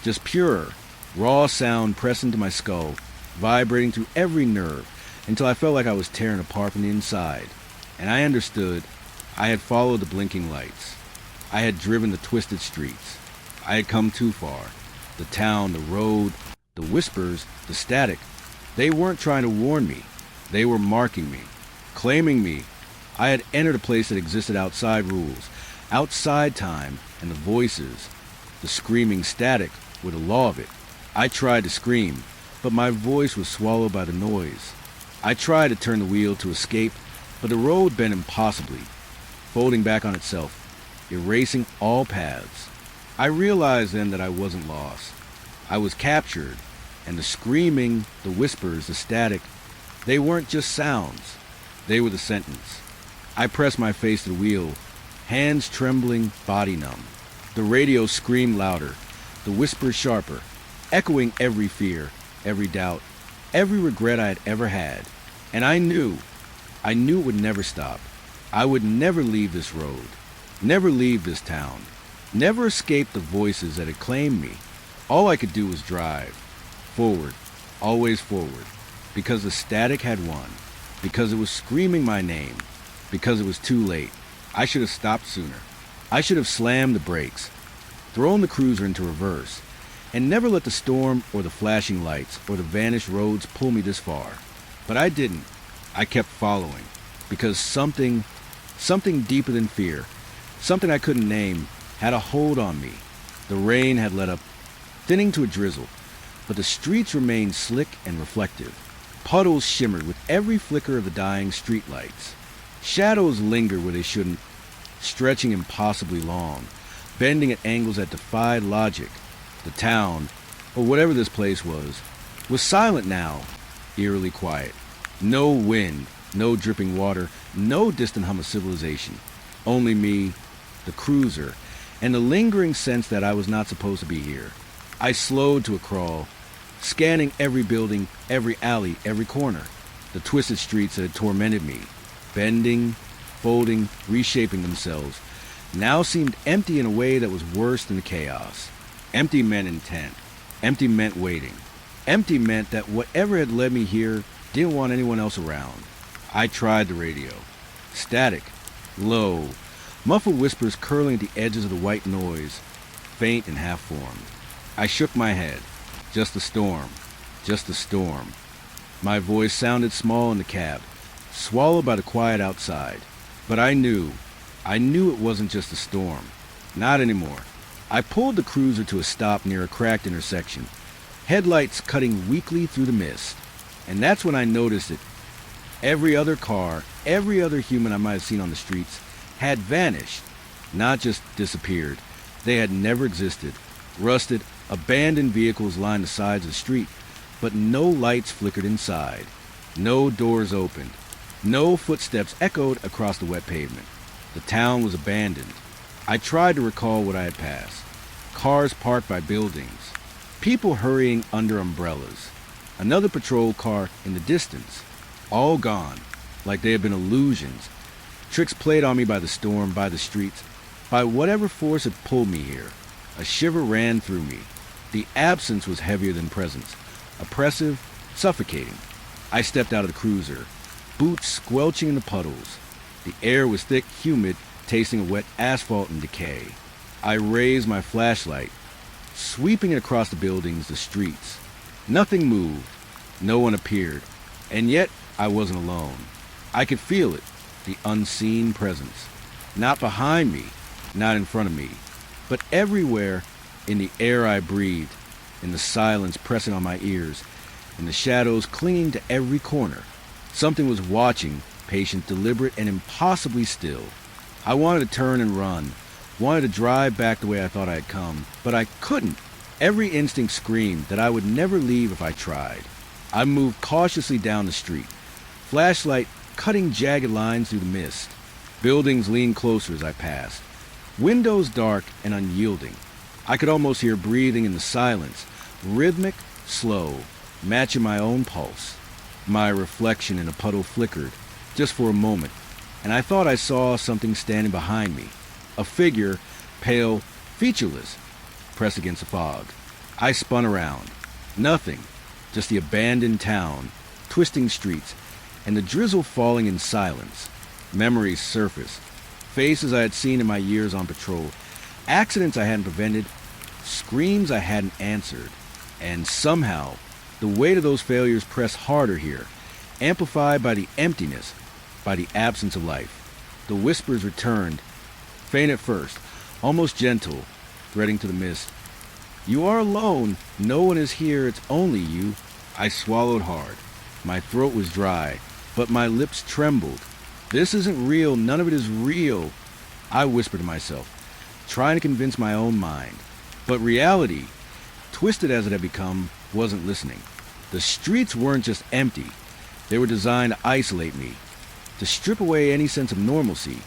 Just pure, raw sound pressing to my skull, vibrating through every nerve until I felt like I was tearing apart from the inside. And I understood. I had followed the blinking lights. I had driven the twisted streets. I had come too far. The town, the road, the whispers, the static. They weren't trying to warn me. They were marking me, claiming me. I had entered a place that existed outside rules, outside time and the voices, the screaming static were the law of it. I tried to scream, but my voice was swallowed by the noise. I tried to turn the wheel to escape, but the road bent impossibly, folding back on itself, erasing all paths. I realized then that I wasn't lost. I was captured, and the screaming, the whispers, the static, they weren't just sounds. They were the sentence. I pressed my face to the wheel, hands trembling, body numb. The radio screamed louder, the whispers sharper, echoing every fear, every doubt, every regret I had ever had. And I knew it would never stop. I would never leave this road, never leave this town, never escape the voices that had claimed me. All I could do was drive, forward, always forward, because the static had won, because it was screaming my name, because it was too late. I should have stopped sooner. I should have slammed the brakes, thrown the cruiser into reverse, and never let the storm or the flashing lights or the vanished roads pull me this far. But I didn't. I kept following, because something deeper than fear, something I couldn't name, had a hold on me. The rain had let up, thinning to a drizzle, but the streets remained slick and reflective. Puddles shimmered with every flicker of the dying streetlights. Shadows lingered where they shouldn't, stretching impossibly long, bending at angles that defied logic. The town, or whatever this place was silent now, eerily quiet. No wind, no dripping water, no distant hum of civilization. Only me, the cruiser, and the lingering sense that I was not supposed to be here. I slowed to a crawl, scanning every building, every alley, every corner. The twisted streets that had tormented me, bending, folding, reshaping themselves, now seemed empty in a way that was worse than the chaos. Empty meant intent. Empty meant waiting. Empty meant that whatever had led me here didn't want anyone else around. I tried the radio. Static, low, muffled whispers curling at the edges of the white noise, faint and half-formed. I shook my head. Just a storm. Just a storm. My voice sounded small in the cab, swallowed by the quiet outside. But I knew it wasn't just a storm. Not anymore. I pulled the cruiser to a stop near a cracked intersection, headlights cutting weakly through the mist. And that's when I noticed it. Every other car, every other human I might have seen on the streets had vanished, not just disappeared. They had never existed. Rusted, abandoned vehicles lined the sides of the street, but no lights flickered inside. No doors opened. No footsteps echoed across the wet pavement. The town was abandoned. I tried to recall what I had passed. Cars parked by buildings. People hurrying under umbrellas. Another patrol car in the distance. All gone, like they had been illusions. Tricks played on me by the storm, by the streets, by whatever force had pulled me here. A shiver ran through me. The absence was heavier than presence. Oppressive, suffocating. I stepped out of the cruiser, boots squelching in the puddles. The air was thick, humid, tasting of wet asphalt and decay. I raised my flashlight, sweeping it across the buildings, the streets. Nothing moved. No one appeared. And yet, I wasn't alone. I could feel it, the unseen presence. Not behind me, not in front of me, but everywhere, in the air I breathed, in the silence pressing on my ears, in the shadows clinging to every corner. Something was watching, patient, deliberate, and impossibly still. I wanted to turn and run, wanted to drive back the way I thought I had come, but I couldn't. Every instinct screamed that I would never leave if I tried. I moved cautiously down the street, flashlight cutting jagged lines through the mist. Buildings leaned closer as I passed, windows dark and unyielding. I could almost hear breathing in the silence, rhythmic, slow, matching my own pulse. My reflection in a puddle flickered, just for a moment, and I thought I saw something standing behind me. A figure, pale, featureless, pressed against the fog. I spun around. Nothing, just the abandoned town, twisting streets, and the drizzle falling in silence. Memories surfaced, faces I had seen in my years on patrol, accidents I hadn't prevented, screams I hadn't answered, and somehow the weight of those failures pressed harder here, amplified by the emptiness, by the absence of life. The whispers returned, faint at first, almost gentle, threading to the mist. "You are alone. No one is here. It's only you." I swallowed hard. My throat was dry, but my lips trembled. "This isn't real. None of it is real," I whispered to myself, trying to convince my own mind. But reality, twisted as it had become, wasn't listening. The streets weren't just empty. They were designed to isolate me, to strip away any sense of normalcy,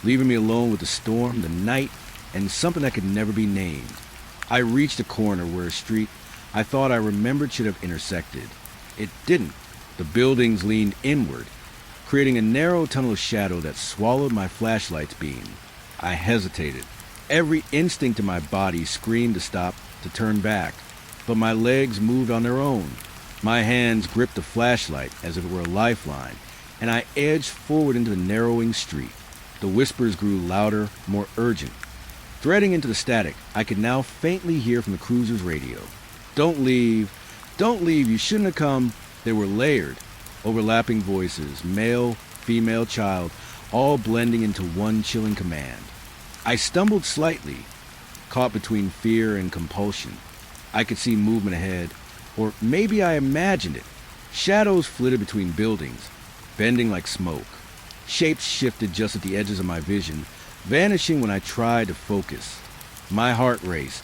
leaving me alone with the storm, the night, and something that could never be named. I reached a corner where a street I thought I remembered should have intersected. It didn't. The buildings leaned inward, creating a narrow tunnel of shadow that swallowed my flashlight's beam. I hesitated. Every instinct in my body screamed to stop, to turn back, but my legs moved on their own. My hands gripped the flashlight as if it were a lifeline, and I edged forward into the narrowing street. The whispers grew louder, more urgent. Threading into the static, I could now faintly hear from the cruiser's radio. "Don't leave. Don't leave. You shouldn't have come." They were layered, overlapping voices, male, female, child, all blending into one chilling command. I stumbled slightly, caught between fear and compulsion. I could see movement ahead, or maybe I imagined it. Shadows flitted between buildings, bending like smoke. Shapes shifted just at the edges of my vision, vanishing when I tried to focus. My heart raced,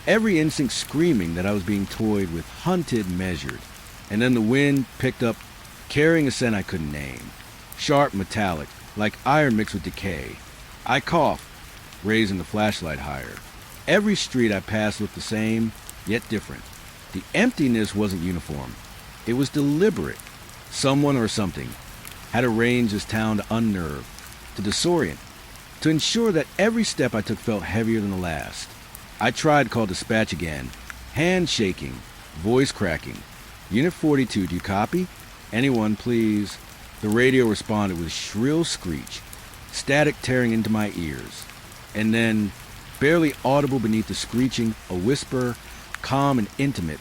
every instinct screaming that I was being toyed with, hunted, measured. And then the wind picked up, carrying a scent I couldn't name. Sharp, metallic, like iron mixed with decay. I coughed, raising the flashlight higher. Every street I passed looked the same, yet different. The emptiness wasn't uniform. It was deliberate. Someone or something had arranged this town to unnerve, to disorient, to ensure that every step I took felt heavier than the last. I tried to call dispatch again, hand shaking, voice cracking. "Unit 42, do you copy? Anyone, please?" The radio responded with a shrill screech, static tearing into my ears. And then, barely audible beneath the screeching, a whisper, calm and intimate,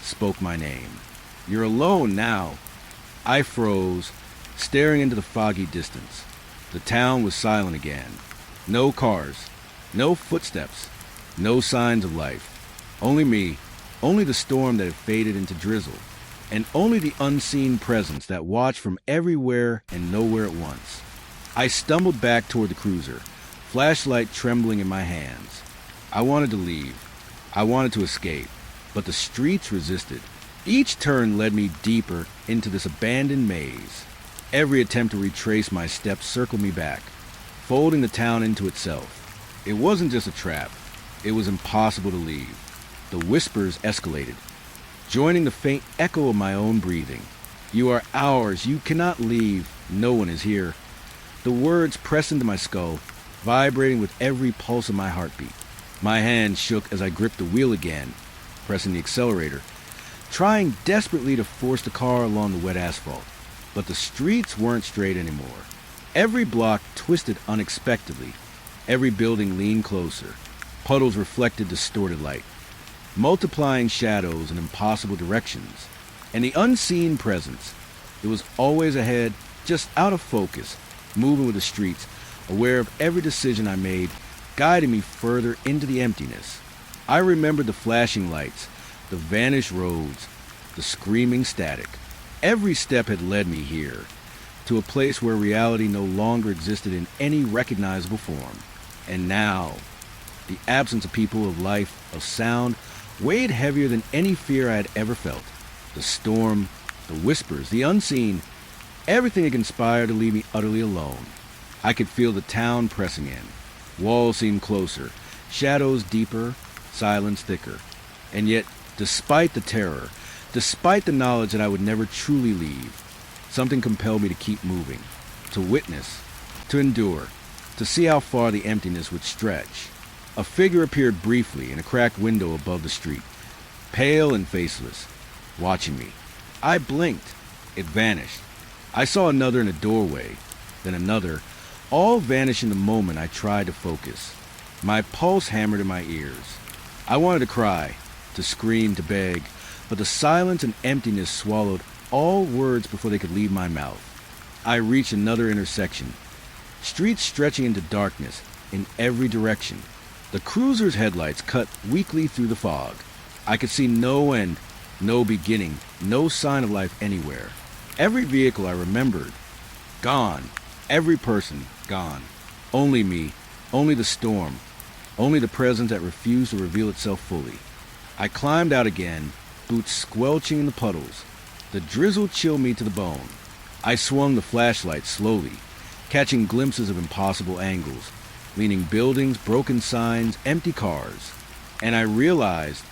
spoke my name. "You're alone now." I froze, staring into the foggy distance. The town was silent again. No cars, no footsteps, no signs of life. Only me, only the storm that had faded into drizzle, and only the unseen presence that watched from everywhere and nowhere at once. I stumbled back toward the cruiser, flashlight trembling in my hands. I wanted to leave. I wanted to escape, but the streets resisted. Each turn led me deeper into this abandoned maze. Every attempt to retrace my steps circled me back, folding the town into itself. It wasn't just a trap. It was impossible to leave. The whispers escalated, joining the faint echo of my own breathing. "You are ours. You cannot leave. No one is here." The words pressed into my skull, vibrating with every pulse of my heartbeat. My hand shook as I gripped the wheel again, pressing the accelerator, trying desperately to force the car along the wet asphalt. But the streets weren't straight anymore. Every block twisted unexpectedly. Every building leaned closer. Puddles reflected distorted light, multiplying shadows in impossible directions. And the unseen presence, it was always ahead, just out of focus, moving with the streets, aware of every decision I made, guiding me further into the emptiness. I remembered the flashing lights, the vanished roads, the screaming static. Every step had led me here, to a place where reality no longer existed in any recognizable form. And now, the absence of people, of life, of sound, weighed heavier than any fear I had ever felt. The storm, the whispers, the unseen, everything had conspired to leave me utterly alone. I could feel the town pressing in. Walls seemed closer, shadows deeper, silence thicker. And yet, despite the terror, despite the knowledge that I would never truly leave, something compelled me to keep moving, to witness, to endure, to see how far the emptiness would stretch. A figure appeared briefly in a cracked window above the street, pale and faceless, watching me. I blinked. It vanished. I saw another in a doorway, then another, all vanish in the moment I tried to focus. My pulse hammered in my ears. I wanted to cry, to scream, to beg, but the silence and emptiness swallowed all words before they could leave my mouth. I reached another intersection, streets stretching into darkness in every direction. The cruiser's headlights cut weakly through the fog. I could see no end, no beginning, no sign of life anywhere. Every vehicle I remembered, gone. Every person, gone. Only me, only the storm, only the presence that refused to reveal itself fully. I climbed out again, boots squelching in the puddles. The drizzle chilled me to the bone. I swung the flashlight slowly, catching glimpses of impossible angles, leaning buildings, broken signs, empty cars. And I realized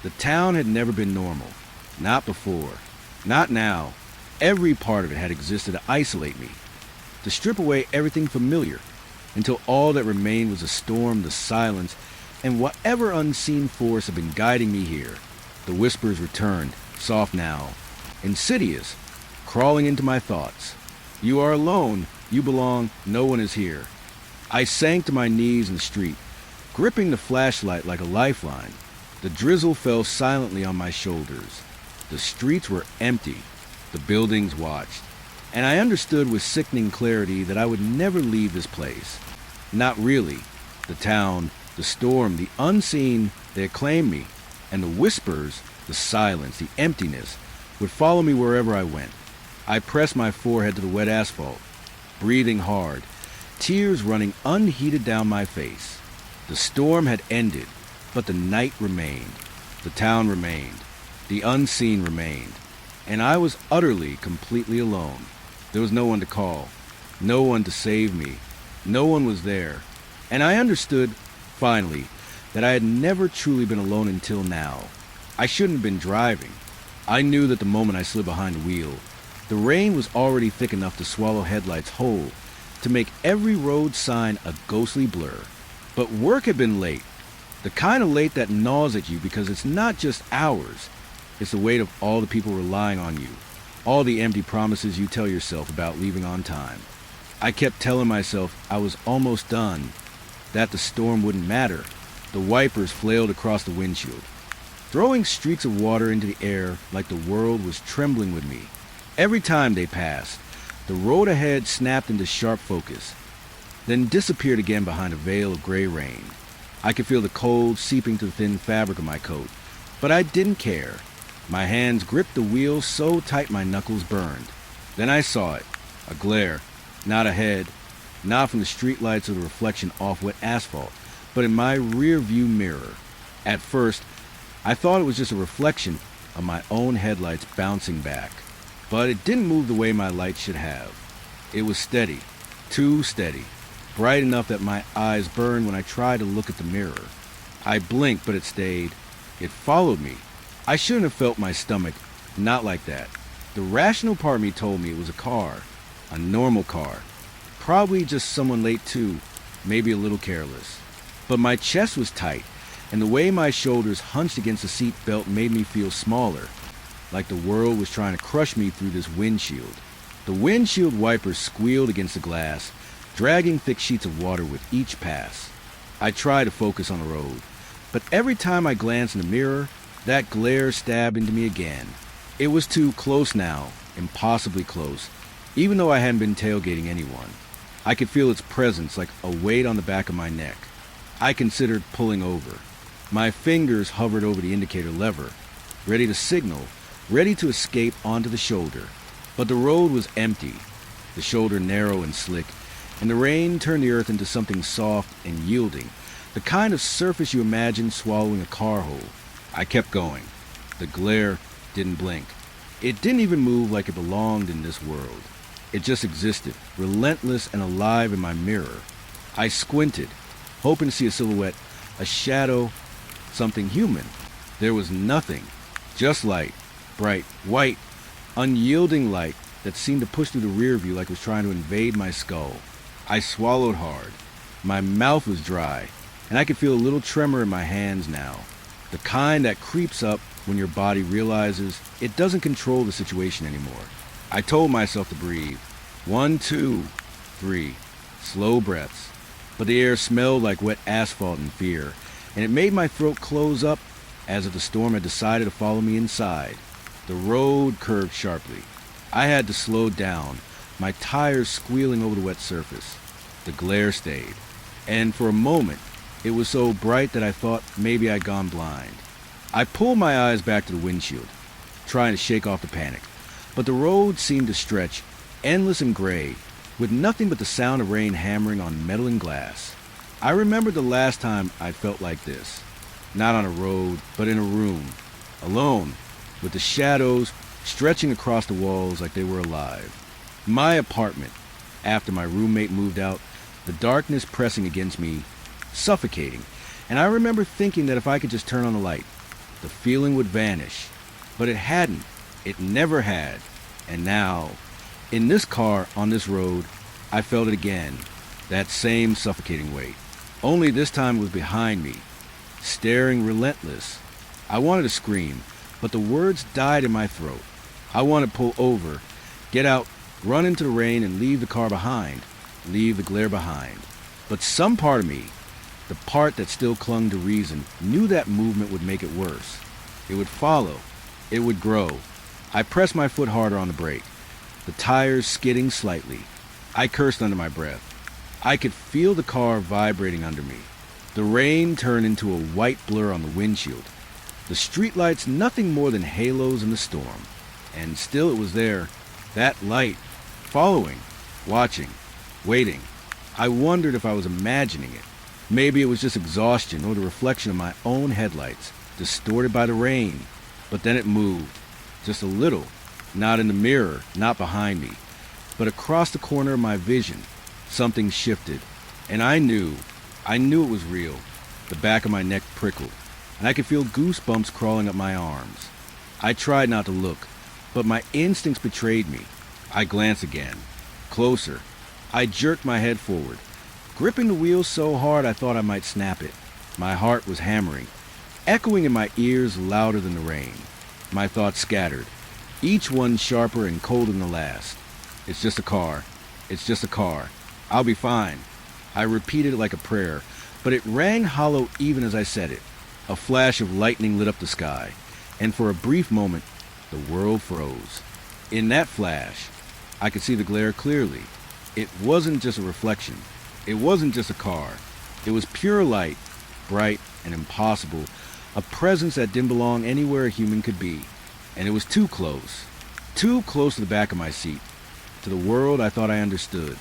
the town had never been normal. Not before. Not now. Every part of it had existed to isolate me, to strip away everything familiar, until all that remained was the storm, the silence, and whatever unseen force had been guiding me here. The whispers returned, soft now, insidious, crawling into my thoughts. You are alone. You belong. No one is here. I sank to my knees in the street, gripping the flashlight like a lifeline. The drizzle fell silently on my shoulders. The streets were empty. The buildings watched. And I understood with sickening clarity that I would never leave this place. Not really. The town, the storm, the unseen, they had claimed me. And the whispers, the silence, the emptiness, would follow me wherever I went. I pressed my forehead to the wet asphalt, breathing hard, tears running unheeded down my face. The storm had ended, but the night remained. The town remained. The unseen remained. And I was utterly, completely alone. There was no one to call, no one to save me. No one was there. And I understood, finally, that I had never truly been alone until now. I shouldn't have been driving. I knew that the moment I slid behind the wheel, the rain was already thick enough to swallow headlights whole, to make every road sign a ghostly blur. But work had been late. The kind of late that gnaws at you because it's not just hours. It's the weight of all the people relying on you, all the empty promises you tell yourself about leaving on time. I kept telling myself I was almost done, that the storm wouldn't matter. The wipers flailed across the windshield, throwing streaks of water into the air like the world was trembling with me. Every time they passed, the road ahead snapped into sharp focus, then disappeared again behind a veil of gray rain. I could feel the cold seeping through the thin fabric of my coat, but I didn't care. My hands gripped the wheel so tight my knuckles burned. Then I saw it, a glare, not ahead, not from the streetlights or the reflection off wet asphalt, but in my rear view mirror. At first, I thought it was just a reflection of my own headlights bouncing back, but it didn't move the way my light should have. It was steady, too steady, bright enough that my eyes burned when I tried to look at the mirror. I blinked, but it stayed. It followed me. I shouldn't have felt my stomach, not like that. The rational part of me told me it was a car, a normal car, probably just someone late too, maybe a little careless. But my chest was tight, and the way my shoulders hunched against the seat belt made me feel smaller, like the world was trying to crush me through this windshield. The windshield wipers squealed against the glass, dragging thick sheets of water with each pass. I tried to focus on the road, but every time I glanced in the mirror, that glare stabbed into me again. It was too close now, impossibly close, even though I hadn't been tailgating anyone. I could feel its presence like a weight on the back of my neck. I considered pulling over. My fingers hovered over the indicator lever, ready to signal, ready to escape onto the shoulder. But the road was empty, the shoulder narrow and slick, and the rain turned the earth into something soft and yielding, the kind of surface you imagine swallowing a car whole. I kept going. The glare didn't blink. It didn't even move like it belonged in this world. It just existed, relentless and alive in my mirror. I squinted, hoping to see a silhouette, a shadow, something human. There was nothing, just light, bright, white, unyielding light that seemed to push through the rear view like it was trying to invade my skull. I swallowed hard. My mouth was dry, and I could feel a little tremor in my hands now, the kind that creeps up when your body realizes it doesn't control the situation anymore. I told myself to breathe. 1, 2, 3, slow breaths. But the air smelled like wet asphalt in fear, and it made my throat close up as if the storm had decided to follow me inside. The road curved sharply. I had to slow down, my tires squealing over the wet surface. The glare stayed, and for a moment, it was so bright that I thought maybe I'd gone blind. I pulled my eyes back to the windshield, trying to shake off the panic, but the road seemed to stretch, endless and gray, with nothing but the sound of rain hammering on metal and glass. I remembered the last time I felt like this, not on a road, but in a room, alone, with the shadows stretching across the walls like they were alive. My apartment, after my roommate moved out, the darkness pressing against me, suffocating, and I remember thinking that if I could just turn on the light, the feeling would vanish. But it hadn't. It never had. And now, in this car, on this road, I felt it again, that same suffocating weight. Only this time it was behind me, staring relentless. I wanted to scream, but the words died in my throat. I wanted to pull over, get out, run into the rain and leave the car behind, leave the glare behind. But some part of me, the part that still clung to reason, knew that movement would make it worse. It would follow. It would grow. I pressed my foot harder on the brake, the tires skidding slightly. I cursed under my breath. I could feel the car vibrating under me. The rain turned into a white blur on the windshield. The streetlights nothing more than halos in the storm. And still it was there, that light, following, watching, waiting. I wondered if I was imagining it. Maybe it was just exhaustion or the reflection of my own headlights, distorted by the rain. But then it moved, just a little, not in the mirror, not behind me, but across the corner of my vision. Something shifted, and I knew it was real. The back of my neck prickled, and I could feel goosebumps crawling up my arms. I tried not to look, but my instincts betrayed me. I glanced again, closer. I jerked my head forward, gripping the wheel so hard I thought I might snap it. My heart was hammering, echoing in my ears louder than the rain. My thoughts scattered, each one sharper and colder than the last. It's just a car. It's just a car. I'll be fine. I repeated it like a prayer, but it rang hollow even as I said it. A flash of lightning lit up the sky, and for a brief moment, the world froze. In that flash, I could see the glare clearly. It wasn't just a reflection. It wasn't just a car. It was pure light, bright and impossible, a presence that didn't belong anywhere a human could be. And it was too close to the back of my seat, to the world I thought I understood.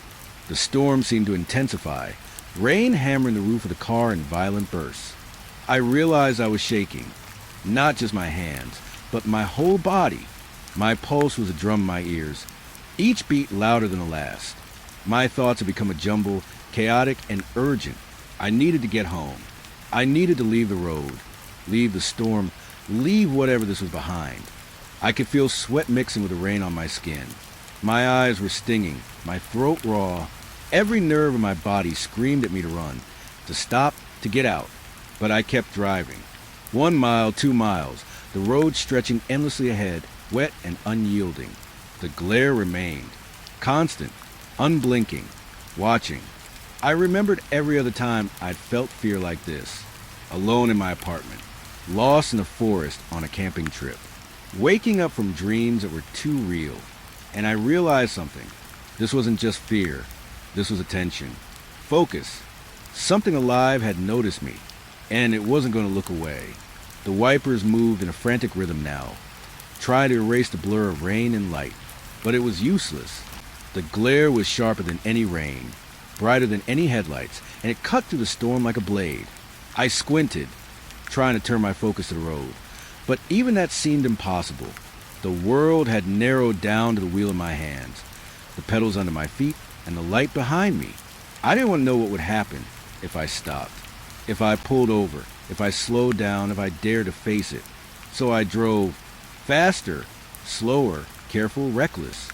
The storm seemed to intensify, rain hammering the roof of the car in violent bursts. I realized I was shaking, not just my hands, but my whole body. My pulse was a drum in my ears, each beat louder than the last. My thoughts had become a jumble, chaotic and urgent. I needed to get home. I needed to leave the road, leave the storm, leave whatever this was behind. I could feel sweat mixing with the rain on my skin. My eyes were stinging, my throat raw. Every nerve in my body screamed at me to run, to stop, to get out. But I kept driving. 1 mile, 2 miles, the road stretching endlessly ahead, wet and unyielding. The glare remained, constant, unblinking, watching. I remembered every other time I'd felt fear like this, alone in my apartment, lost in the forest on a camping trip, waking up from dreams that were too real. And I realized something. This wasn't just fear. This was attention, focus, Something alive had noticed me, and it wasn't going to look away. The wipers moved in a frantic rhythm now, trying to erase the blur of rain and light, but it was useless. The glare was sharper than any rain, brighter than any headlights, and it cut through the storm like a blade. I squinted, trying to turn my focus to the road, but even that seemed impossible. The world had narrowed down to the wheel in my hands, the pedals under my feet, and the light behind me. I didn't want to know what would happen if I stopped, if I pulled over, if I slowed down, if I dared to face it. So I drove faster, slower, careful, reckless.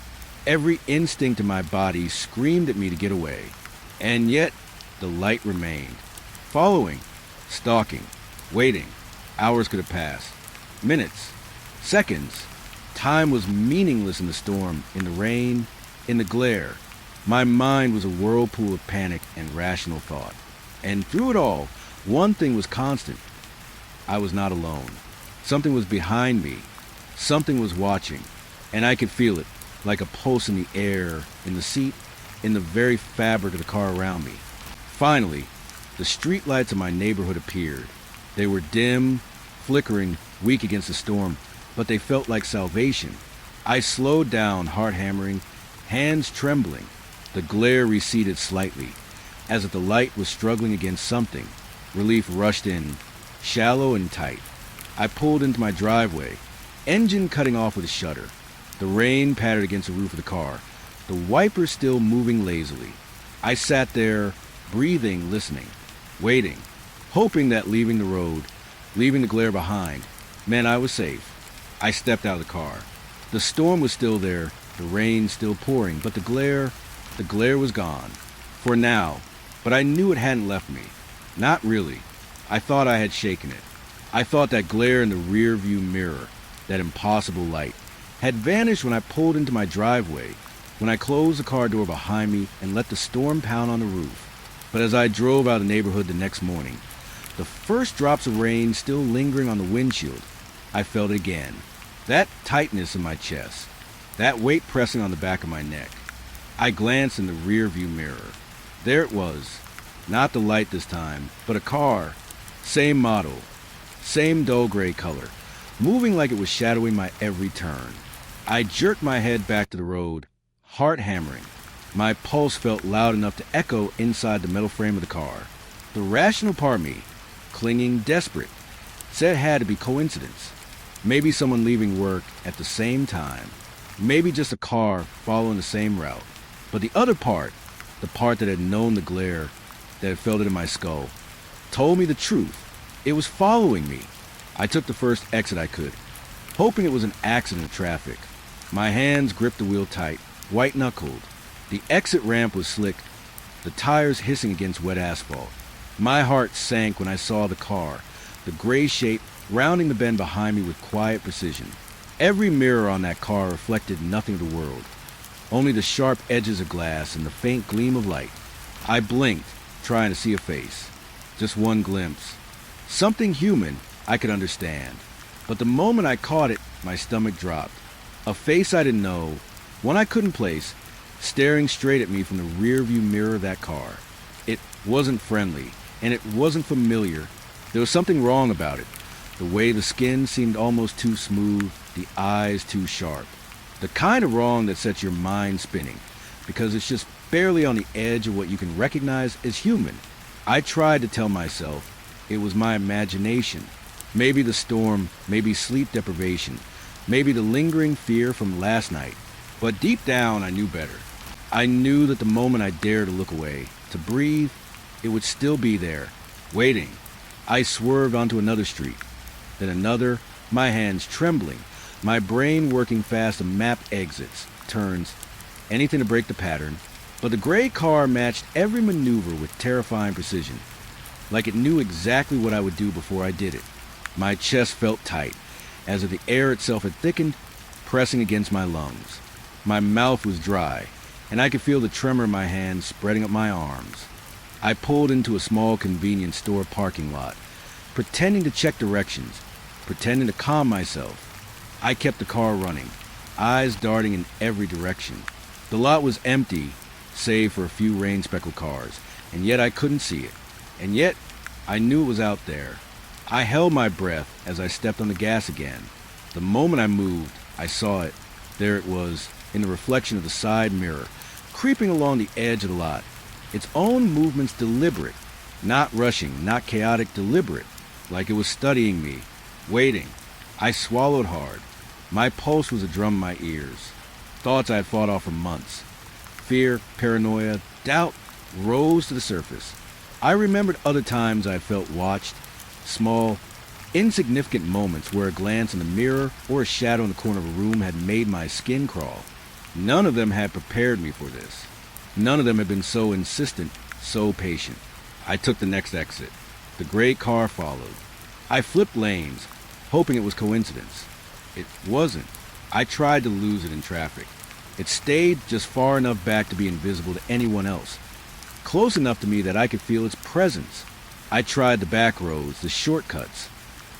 Every instinct in my body screamed at me to get away. And yet, the light remained. Following, stalking, waiting. Hours could have passed. Minutes, seconds. Time was meaningless in the storm, in the rain, in the glare. My mind was a whirlpool of panic and rational thought. And through it all, one thing was constant. I was not alone. Something was behind me. Something was watching. And I could feel it, like a pulse in the air, in the seat, in the very fabric of the car around me. Finally, the street lights of my neighborhood appeared. They were dim, flickering, weak against the storm, but they felt like salvation. I slowed down, heart hammering, hands trembling. The glare receded slightly, as if the light was struggling against something. Relief rushed in, shallow and tight. I pulled into my driveway, engine cutting off with a shudder. The rain pattered against the roof of the car, the wipers still moving lazily. I sat there, breathing, listening, waiting, hoping that leaving the road, leaving the glare behind, meant I was safe. I stepped out of the car. The storm was still there, the rain still pouring, but the glare was gone. For now, but I knew it hadn't left me. Not really. I thought I had shaken it. I thought that glare in the rear-view mirror, that impossible light, had vanished when I pulled into my driveway, when I closed the car door behind me and let the storm pound on the roof. But as I drove out of the neighborhood the next morning, the first drops of rain still lingering on the windshield, I felt it again. That tightness in my chest, that weight pressing on the back of my neck. I glanced in the rear-view mirror. There it was. Not the light this time, but a car. Same model. Same dull gray color. Moving like it was shadowing my every turn. I jerked my head back to the road, heart hammering. My pulse felt loud enough to echo inside the metal frame of the car. The rational part of me, clinging desperate, said it had to be coincidence. Maybe someone leaving work at the same time. Maybe just a car following the same route. But the other part, the part that had known the glare, that had felt it in my skull, told me the truth. It was following me. I took the first exit I could, hoping it was an accident of traffic. My hands gripped the wheel tight, white-knuckled. The exit ramp was slick, the tires hissing against wet asphalt. My heart sank when I saw the car, the gray shape rounding the bend behind me with quiet precision. Every mirror on that car reflected nothing of the world, only the sharp edges of glass and the faint gleam of light. I blinked, trying to see a face. Just one glimpse. Something human I could understand. But the moment I caught it, my stomach dropped. A face I didn't know, one I couldn't place, staring straight at me from the rearview mirror of that car. It wasn't friendly, and it wasn't familiar. There was something wrong about it. The way the skin seemed almost too smooth, the eyes too sharp. The kind of wrong that sets your mind spinning, because it's just barely on the edge of what you can recognize as human. I tried to tell myself it was my imagination. Maybe the storm, maybe sleep deprivation, maybe the lingering fear from last night. But deep down, I knew better. I knew that the moment I dared to look away, to breathe, it would still be there, waiting. I swerved onto another street, then another, my hands trembling, my brain working fast to map exits, turns, anything to break the pattern. But the gray car matched every maneuver with terrifying precision, like it knew exactly what I would do before I did it. My chest felt tight, as if the air itself had thickened, pressing against my lungs. My mouth was dry, and I could feel the tremor in my hands spreading up my arms. I pulled into a small convenience store parking lot, pretending to check directions, pretending to calm myself. I kept the car running, eyes darting in every direction. The lot was empty, save for a few rain-speckled cars, and yet I couldn't see it. And yet, I knew it was out there. I held my breath as I stepped on the gas again. The moment I moved, I saw it. There it was, in the reflection of the side mirror, creeping along the edge of the lot. Its own movements deliberate, not rushing, not chaotic, deliberate, like it was studying me, waiting. I swallowed hard. My pulse was a drum in my ears. Thoughts I had fought off for months. Fear, paranoia, doubt rose to the surface. I remembered other times I had felt watched, small, insignificant moments where a glance in the mirror or a shadow in the corner of a room had made my skin crawl. None of them had prepared me for this. None of them had been so insistent, so patient. I took the next exit. The gray car followed. I flipped lanes, hoping it was coincidence. It wasn't. I tried to lose it in traffic. It stayed just far enough back to be invisible to anyone else, close enough to me that I could feel its presence. I tried the back roads, the shortcuts,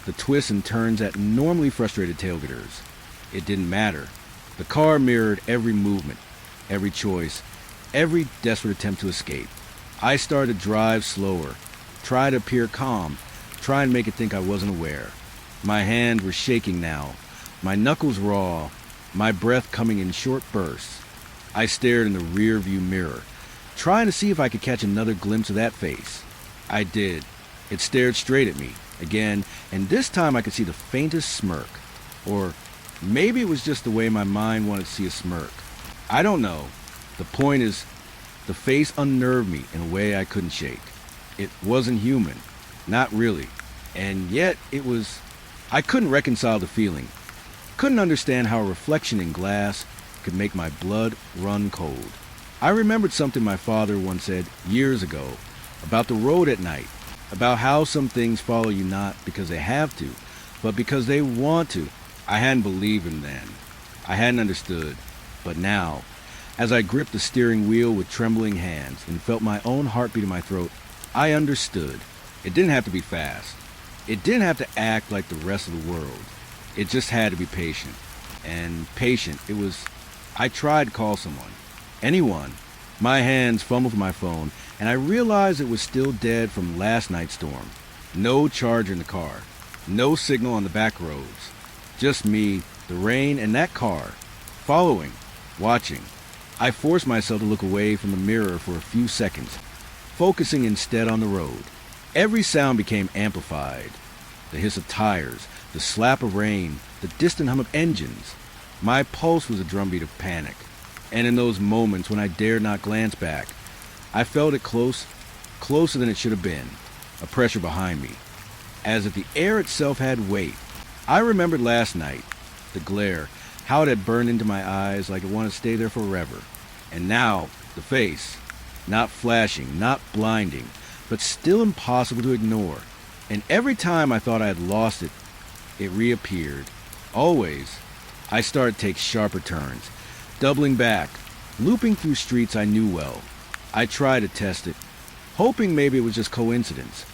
the twists and turns that normally frustrated tailgaters. It didn't matter. The car mirrored every movement, every choice, every desperate attempt to escape. I started to drive slower, try to appear calm, try and make it think I wasn't aware. My hands were shaking now, my knuckles raw, my breath coming in short bursts. I stared in the rear view mirror, trying to see if I could catch another glimpse of that face. I did. It stared straight at me, again, and this time I could see the faintest smirk. Or maybe it was just the way my mind wanted to see a smirk. I don't know. The point is, the face unnerved me in a way I couldn't shake. It wasn't human. Not really. And yet it was... I couldn't reconcile the feeling. Couldn't understand how a reflection in glass could make my blood run cold. I remembered something my father once said years ago about the road at night, about how some things follow you not because they have to, but because they want to. I hadn't believed him then. I hadn't understood. But now, as I gripped the steering wheel with trembling hands and felt my own heartbeat in my throat, I understood. It didn't have to be fast. It didn't have to act like the rest of the world. It just had to be patient. And patient, it was... I tried to call someone. Anyone. My hands fumbled for my phone, and I realized it was still dead from last night's storm. No charger in the car. No signal on the back roads. Just me, the rain, and that car. Following. Watching. I forced myself to look away from the mirror for a few seconds, focusing instead on the road. Every sound became amplified. The hiss of tires, the slap of rain, the distant hum of engines. My pulse was a drumbeat of panic. And in those moments when I dared not glance back, I felt it close, closer than it should have been, a pressure behind me, as if the air itself had weight. I remembered last night, the glare, how it had burned into my eyes like it wanted to stay there forever. And now, the face, not flashing, not blinding, but still impossible to ignore. And every time I thought I had lost it, it reappeared. Always. I started to take sharper turns, doubling back, looping through streets I knew well. I tried to test it, hoping maybe it was just coincidence,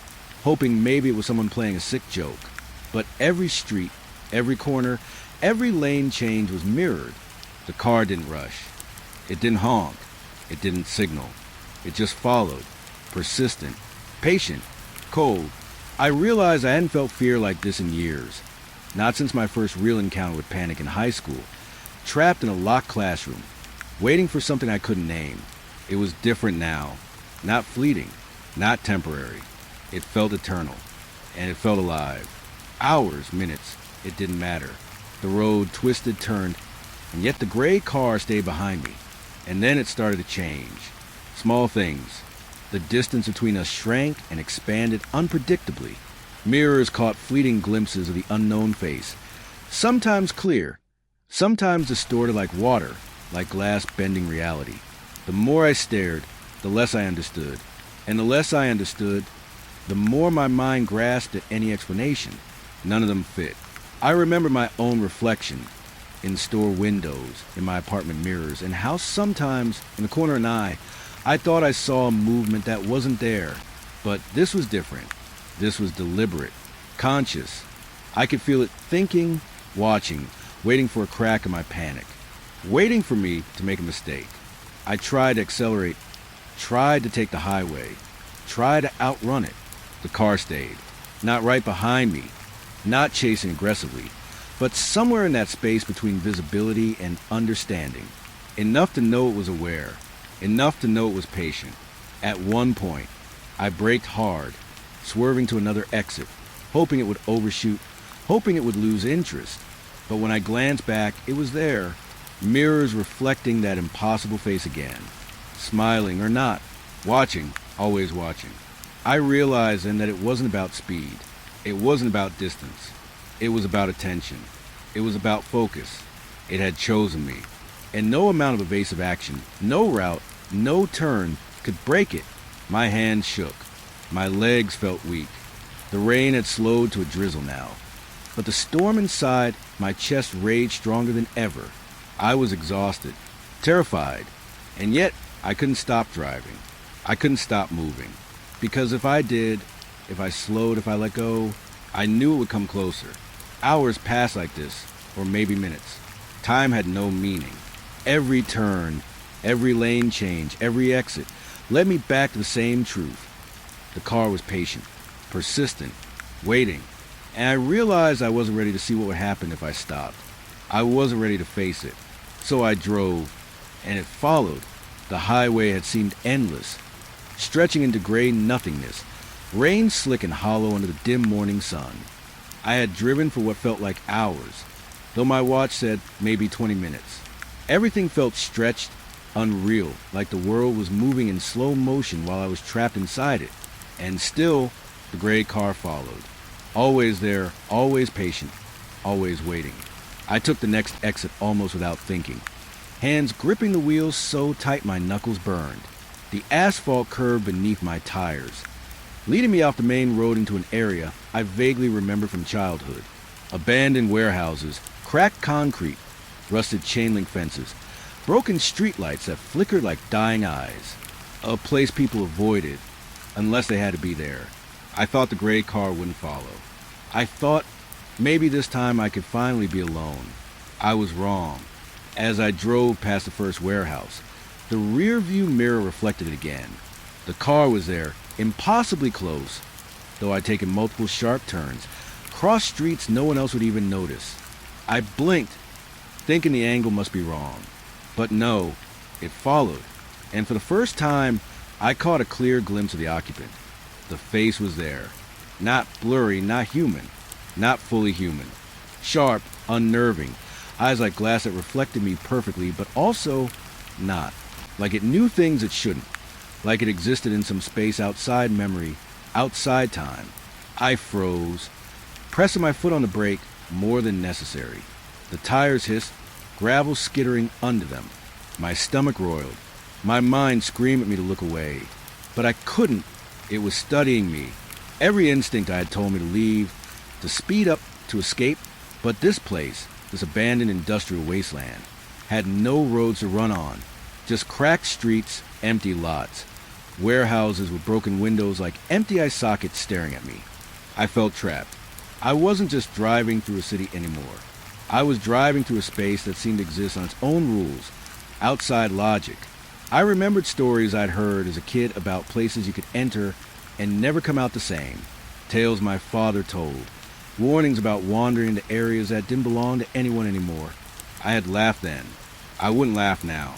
hoping maybe it was someone playing a sick joke. But every street, every corner, every lane change was mirrored. The car didn't rush. It didn't honk. It didn't signal. It just followed, persistent, patient, cold. I realized I hadn't felt fear like this in years. Not since my first real encounter with panic in high school. Trapped in a locked classroom, waiting for something I couldn't name. It was different now. Not fleeting, not temporary. It felt eternal, and it felt alive. Hours, minutes, it didn't matter. The road twisted, turned, and yet the gray car stayed behind me. And then it started to change. Small things. The distance between us shrank and expanded unpredictably. Mirrors caught fleeting glimpses of the unknown face, sometimes clear, sometimes distorted like water, like glass bending reality. The more I stared, the less I understood. And the less I understood, the more my mind grasped at any explanation. None of them fit. I remember my own reflection in store windows, in my apartment mirrors, and how sometimes, in the corner of an eye, I thought I saw a movement that wasn't there. But this was different. This was deliberate, conscious. I could feel it thinking, watching, waiting for a crack in my panic, waiting for me to make a mistake. I tried to accelerate, tried to take the highway, try to outrun it. The car stayed. Not right behind me, not chasing aggressively, but somewhere in that space between visibility and understanding. Enough to know it was aware, enough to know it was patient. At one point, I braked hard, swerving to another exit, hoping it would overshoot, hoping it would lose interest. But when I glanced back, it was there, mirrors reflecting that impossible face again, smiling or not, watching, always watching. I realized then that it wasn't about speed. It wasn't about distance. It was about attention. It was about focus. It had chosen me. And no amount of evasive action, no route, no turn could break it. My hands shook. My legs felt weak. The rain had slowed to a drizzle now. But the storm inside my chest raged stronger than ever. I was exhausted, terrified, and yet I couldn't stop driving. I couldn't stop moving. Because if I did, if I slowed, if I let go, I knew it would come closer. Hours passed like this, or maybe minutes. Time had no meaning. Every turn, every lane change, every exit led me back to the same truth. The car was patient, persistent, waiting, and I realized I wasn't ready to see what would happen if I stopped. I wasn't ready to face it. So I drove, and it followed. The highway had seemed endless, stretching into gray nothingness, rain slick and hollow under the dim morning sun. I had driven for what felt like hours, though my watch said maybe 20 minutes. Everything felt stretched, unreal, like the world was moving in slow motion while I was trapped inside it. And still, the gray car followed. Always there, always patient, always waiting. I took the next exit almost without thinking, hands gripping the wheels so tight my knuckles burned. The asphalt curved beneath my tires, leading me off the main road into an area I vaguely remember from childhood. Abandoned warehouses, cracked concrete, rusted chain-link fences, broken streetlights that flickered like dying eyes. A place people avoided, unless they had to be there. I thought the gray car wouldn't follow. I thought maybe this time I could finally be alone. I was wrong. As I drove past the first warehouse, the rear-view mirror reflected it again. The car was there, impossibly close, though I'd taken multiple sharp turns, crossed streets no one else would even notice. I blinked, thinking the angle must be wrong. But no, it followed, and for the first time, I caught a clear glimpse of the occupant. The face was there. Not blurry, not human, not fully human. Sharp, unnerving, eyes like glass that reflected me perfectly, but also not. Like it knew things it shouldn't. Like it existed in some space outside memory, outside time. I froze, pressing my foot on the brake more than necessary. The tires hissed, gravel skittering under them. My stomach roiled. My mind screamed at me to look away. But I couldn't. It was studying me. Every instinct I had told me to leave, to speed up, to escape. But this place, this abandoned industrial wasteland, had no roads to run on. Just cracked streets, empty lots. Warehouses with broken windows like empty eye sockets staring at me. I felt trapped. I wasn't just driving through a city anymore. I was driving through a space that seemed to exist on its own rules, outside logic. I remembered stories I'd heard as a kid about places you could enter and never come out the same. Tales my father told. Warnings about wandering into areas that didn't belong to anyone anymore. I had laughed then. I wouldn't laugh now.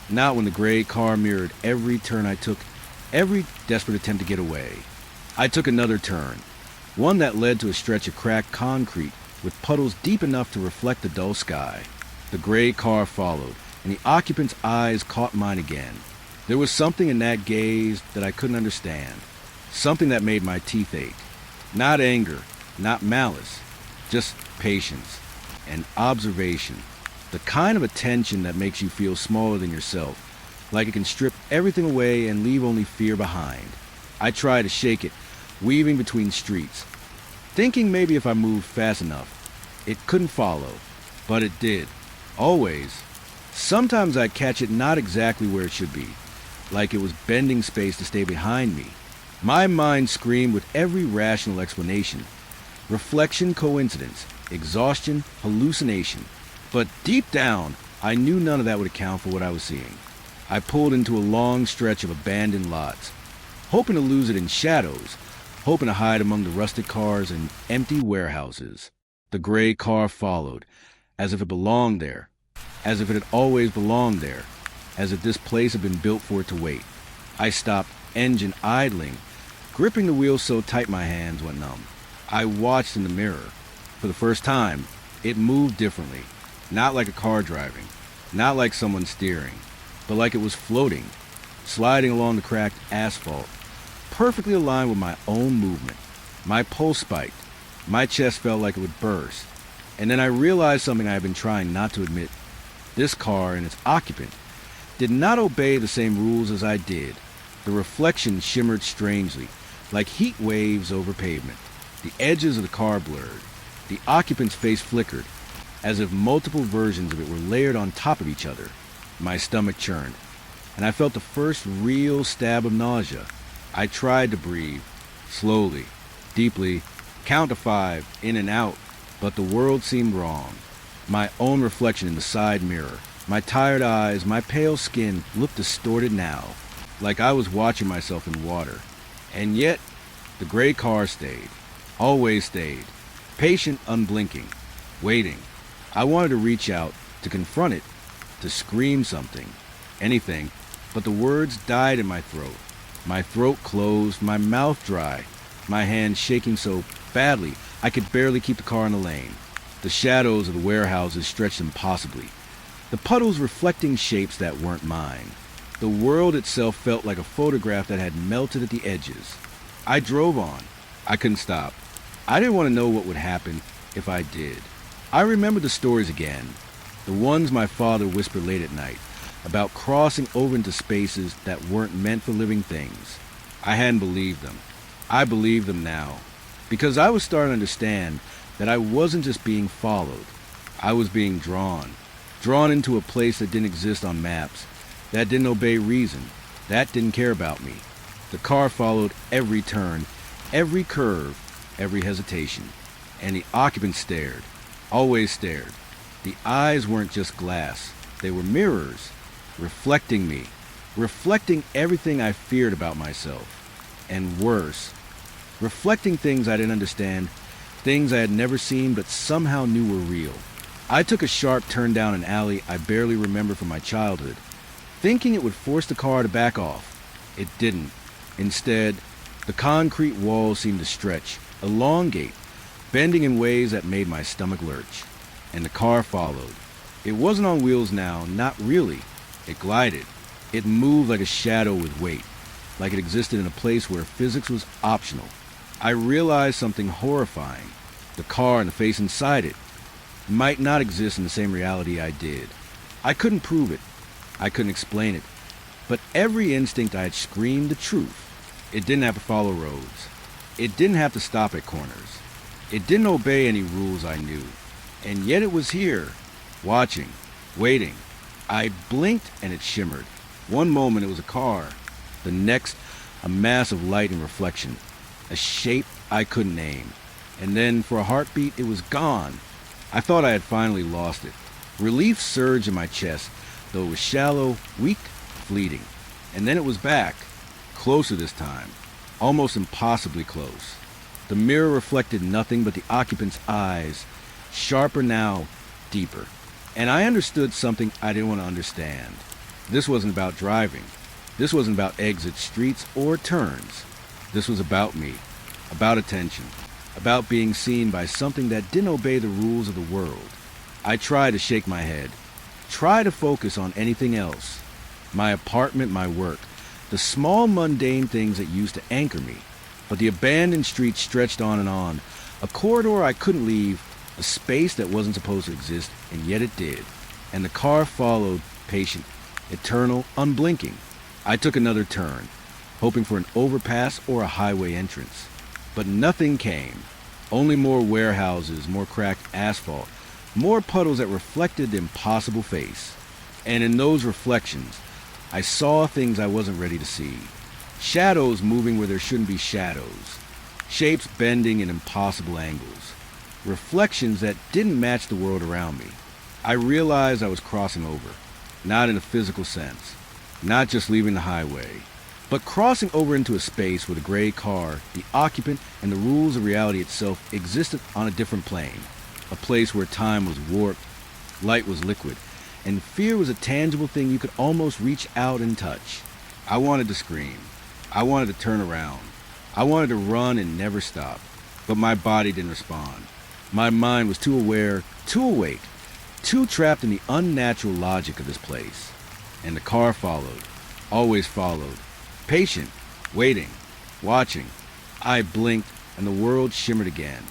Not when the gray car mirrored every turn I took, every desperate attempt to get away. I took another turn, one that led to a stretch of cracked concrete with puddles deep enough to reflect the dull sky. The gray car followed, and the occupant's eyes caught mine again. There was something in that gaze that I couldn't understand, something that made my teeth ache. Not anger, not malice, just patience and observation. The kind of attention that makes you feel smaller than yourself, like it can strip everything away and leave only fear behind. I tried to shake it, weaving between streets, thinking maybe if I moved fast enough, it couldn't follow. But it did. Always. Sometimes I'd catch it not exactly where it should be, like it was bending space to stay behind me. My mind screamed with every rational explanation. Reflection, coincidence, exhaustion, hallucination. But deep down, I knew none of that would account for what I was seeing. I pulled into a long stretch of abandoned lots. hoping to lose it in shadows, hoping to hide among the rusted cars and empty warehouses. The gray car followed, as if it belonged there, as if it had always belonged there, as if this place had been built for it to wait. I stopped, engine idling, gripping the wheel so tight my hands went numb. I watched in the mirror. For the first time, it moved differently, not like a car driving, not like someone steering, but like it was floating, sliding along the cracked asphalt, perfectly aligned with my own movement. My pulse spiked. My chest felt like it would burst. And then I realized something I had been trying not to admit. This car and its occupant did not obey the same rules as I did. The reflection shimmered strangely, like heat waves over pavement. The edges of the car blurred. The occupant's face flickered, as if multiple versions of it were layered on top of each other. My stomach churned, and I felt the first real stab of nausea. I tried to breathe, slowly, deeply, count to 5, in and out, but the world seemed wrong. My own reflection in the side mirror, my tired eyes, my pale skin looked distorted now, like I was watching myself in water. And yet, the gray car stayed, always stayed, patient, unblinking, waiting. I wanted to reach out, to confront it, to scream something, anything, but the words died in my throat. My throat closed, my mouth dry, my hands shaking so badly I could barely keep the car in the lane. The shadows of the warehouses stretched impossibly, the puddles reflecting shapes that weren't mine. The world itself felt like a photograph that had melted at the edges. I drove on. I couldn't stop. I didn't want to know what would happen if I did. I remembered the stories again, the ones my father whispered late at night, about crossing over into spaces that weren't meant for living things. I hadn't believed them. I believed them now, because I was starting to understand that I wasn't just being followed. I was being drawn into a place that didn't exist on maps, that didn't obey reason, that didn't care about me. The car followed every turn, every curve, every hesitation, and the occupant stared, always stared. The eyes weren't just glass, they were mirrors, reflecting me, reflecting everything I feared about myself, and worse, reflecting things I didn't understand, things I had never seen but somehow knew were real. I took a sharp turn down an alley I barely remember from my childhood, thinking it would force the car to back off. It didn't. Instead, the concrete walls seemed to stretch, elongate, bending in ways that made my stomach lurch. And the car followed. It wasn't on wheels now, not really. It glided. It moved like a shadow with weight, like it existed in a place where physics was optional. I realized something horrifying. The car and the face inside it might not exist in the same reality I did. I couldn't prove it. I couldn't explain it. But every instinct I had screamed the truth. It didn't have to follow roads. It didn't have to stop at corners. It didn't obey any rules I knew. And yet it was here, watching, waiting. I blinked and it shimmered. One moment it was a car. The next, a mass of light and reflection. A shape I couldn't name. And then, for a heartbeat, it was gone. I thought I had finally lost it. Relief surged in my chest, though it was shallow, weak, fleeting. And then it was back. Closer this time. Almost impossibly close. The mirror reflected nothing but the occupant's eyes. Sharper now, deeper. And I understood something I didn't want to understand. This wasn't about driving. This wasn't about exit streets or turns. This was about me, about attention, about being seen by something that didn't obey the rules of the world. I tried to shake my head, try to focus on anything else. My apartment, my work, the small mundane things that used to anchor me. But the abandoned street stretched on and on, a corridor I couldn't leave, a space that wasn't supposed to exist, and yet it did. And the car followed, patient, eternal, unblinking. I took another turn, hoping for an overpass or a highway entrance. But nothing came. Only more warehouses, more cracked asphalt, more puddles that reflected the impossible face. And in those reflections, I saw things I wasn't ready to see. Shadows moving where there shouldn't be shadows. Shapes bending in impossible angles. Reflections that didn't match the world around me. I realized I was crossing over, not in a physical sense, not just leaving the highway, But crossing over into a space with a gray car, the occupant and the rules of reality itself existed on a different plane. A place where time was warped, light was liquid, and fear was a tangible thing you could almost reach out and touch. I wanted to scream. I wanted to turn around. I wanted to run and never stop. But my body didn't respond. My mind was too aware, too awake, too trapped in the unnatural logic of this place. And the car followed, always followed. Patient, waiting, watching. I blinked, and the world shimmered again.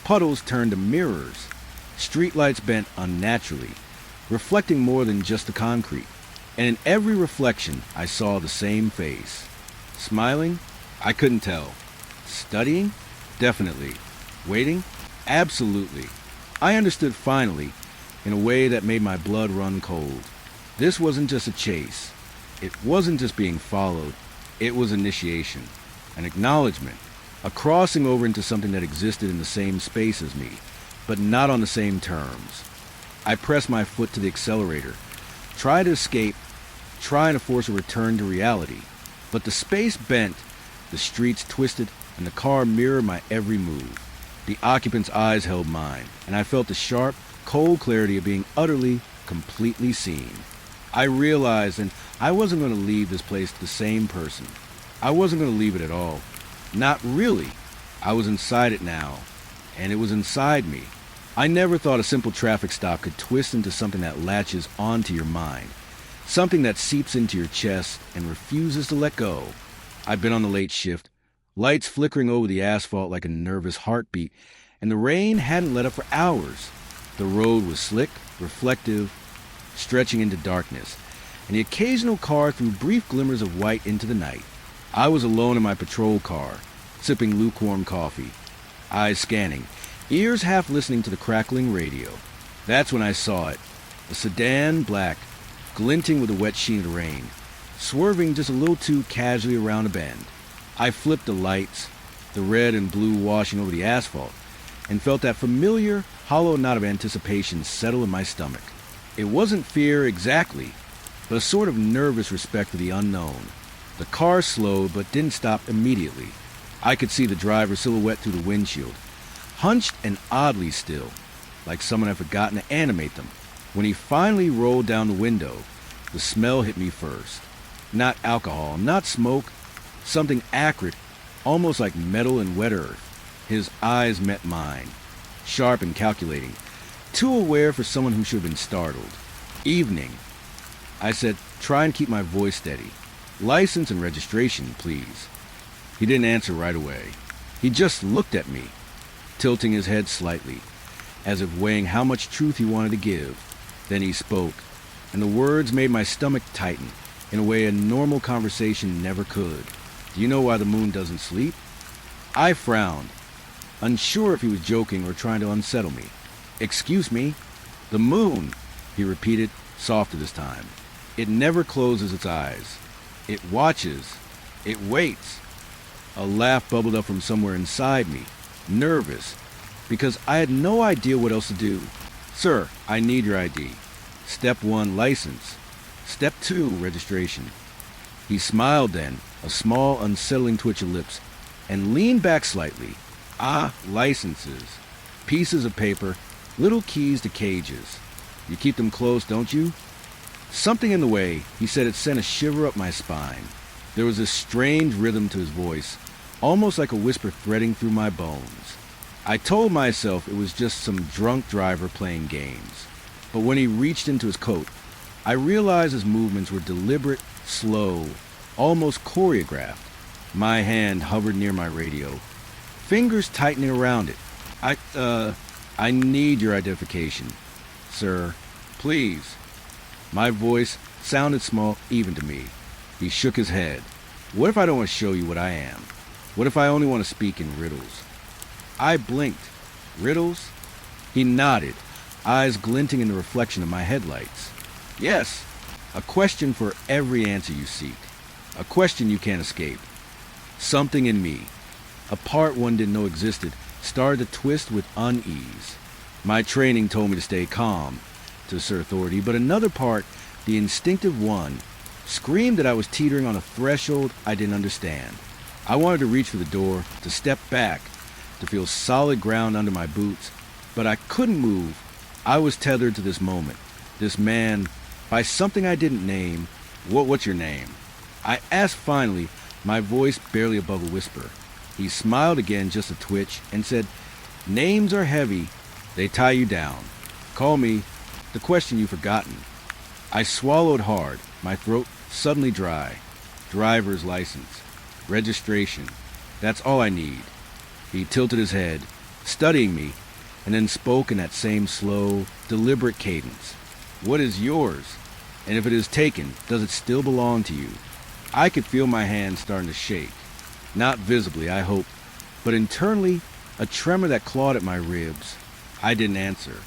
Puddles turned to mirrors. Streetlights bent unnaturally, reflecting more than just the concrete. And in every reflection, I saw the same face. Smiling? I couldn't tell. Studying? Definitely. Waiting? Absolutely. I understood finally, in a way that made my blood run cold. This wasn't just a chase. It wasn't just being followed. It was initiation, an acknowledgement, a crossing over into something that existed in the same space as me, but not on the same terms. I pressed my foot to the accelerator, tried to escape, trying to force a return to reality. But the space bent, the streets twisted, and the car mirrored my every move. The occupant's eyes held mine, and I felt the sharp, cold clarity of being utterly, completely seen. I realized that I wasn't going to leave this place the same person. I wasn't going to leave it at all. Not really. I was inside it now, and it was inside me. I never thought a simple traffic stop could twist into something that latches onto your mind, something that seeps into your chest and refuses to let go. I'd been on the late shift, lights flickering over the asphalt like a nervous heartbeat, and the rain hadn't let up for hours. The road was slick, reflective, stretching into darkness, and the occasional car threw brief glimmers of white into the night. I was alone in my patrol car, sipping lukewarm coffee, eyes scanning, ears half listening to the crackling radio. That's when I saw it, a sedan, black, glinting with a wet sheen of the rain, swerving just a little too casually around a bend. I flipped the lights, the red and blue washing over the asphalt, and felt that familiar, hollow knot of anticipation settle in my stomach. It wasn't fear exactly, but a sort of nervous respect for the unknown. The car slowed but didn't stop immediately. I could see the driver's silhouette through the windshield, hunched and oddly still, like someone had forgotten to animate them. When he finally rolled down the window, the smell hit me first. Not alcohol, not smoke, something acrid, almost like metal and wet earth. His eyes met mine, sharp and calculating, too aware for someone who should have been startled. Evening. I said, try and keep my voice steady. License and registration, please. He didn't answer right away. He just looked at me, tilting his head slightly, as if weighing how much truth he wanted to give. Then he spoke, and the words made my stomach tighten in a way a normal conversation never could. Do you know why the moon doesn't sleep? I frowned, unsure if he was joking or trying to unsettle me. Excuse me? The moon, he repeated, softer this time. It never closes its eyes. It watches. It waits. A laugh bubbled up from somewhere inside me, nervous, because I had no idea what else to do. Sir, I need your ID. Step 1, license. Step 2, registration. He smiled then, a small, unsettling twitch of lips, and leaned back slightly. Ah, licenses. Pieces of paper, little keys to cages. You keep them close, don't you? Something in the way he said it sent a shiver up my spine. There was a strange rhythm to his voice, almost like a whisper threading through my bones. I told myself it was just some drunk driver playing games. But when he reached into his coat, I realized his movements were deliberate, slow, almost choreographed. My hand hovered near my radio, fingers tightening around it. I need your identification, sir. Please. My voice sounded small even to me. He shook his head. What if I don't want to show you what I am? What if I only want to speak in riddles? I blinked. Riddles? He nodded, eyes glinting in the reflection of my headlights. Yes, a question for every answer you seek. A question you can't escape. Something in me, a part one didn't know existed, started to twist with unease. My training told me to stay calm, to assert authority, but another part, the instinctive one, screamed that I was teetering on a threshold I didn't understand. I wanted to reach for the door, to step back, to feel solid ground under my boots, but I couldn't move. I was tethered to this moment, this man, by something I didn't name. What's your name? I asked finally, my voice barely above a whisper. He smiled again, just a twitch, and said, "Names are heavy. They tie you down. Call me the question you've forgotten." I swallowed hard, my throat suddenly dry. Driver's license. Registration. That's all I need. He tilted his head, studying me, and then spoke in that same slow, deliberate cadence. "What is yours? And if it is taken, does it still belong to you?" I could feel my hand starting to shake. Not visibly, I hope, but internally, a tremor that clawed at my ribs. I didn't answer.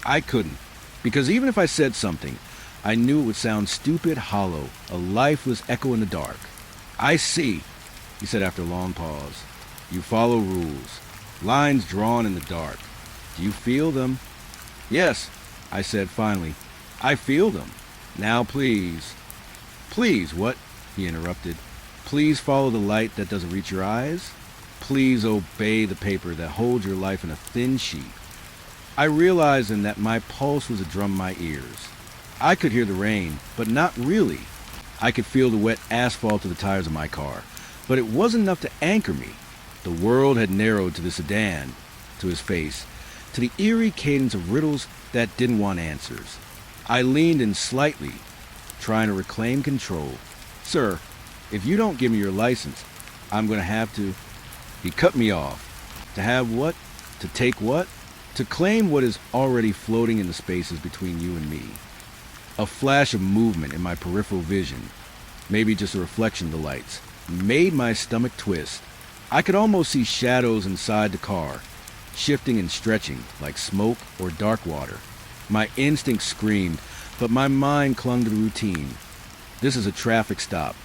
I couldn't, because even if I said something, I knew it would sound stupid, hollow, a lifeless echo in the dark. "I see," he said after a long pause. "You follow rules. Lines drawn in the dark. Do you feel them?" "Yes," I said finally. "I feel them. Now please." "Please what?" he interrupted. "Please follow the light that doesn't reach your eyes. Please obey the paper that holds your life in a thin sheet." I realized then that my pulse was a drum in my ears. I could hear the rain, but not really. I could feel the wet asphalt of the tires of my car, but it wasn't enough to anchor me. The world had narrowed to the sedan, to his face, to the eerie cadence of riddles that didn't want answers. I leaned in slightly, trying to reclaim control. "Sir, if you don't give me your license, I'm going to have to..." He cut me off. To have what? To take what? To claim what is already floating in the spaces between you and me. A flash of movement in my peripheral vision, maybe just a reflection of the lights, made my stomach twist. I could almost see shadows inside the car, shifting and stretching like smoke or dark water. My instinct screamed, but my mind clung to the routine. This is a traffic stop.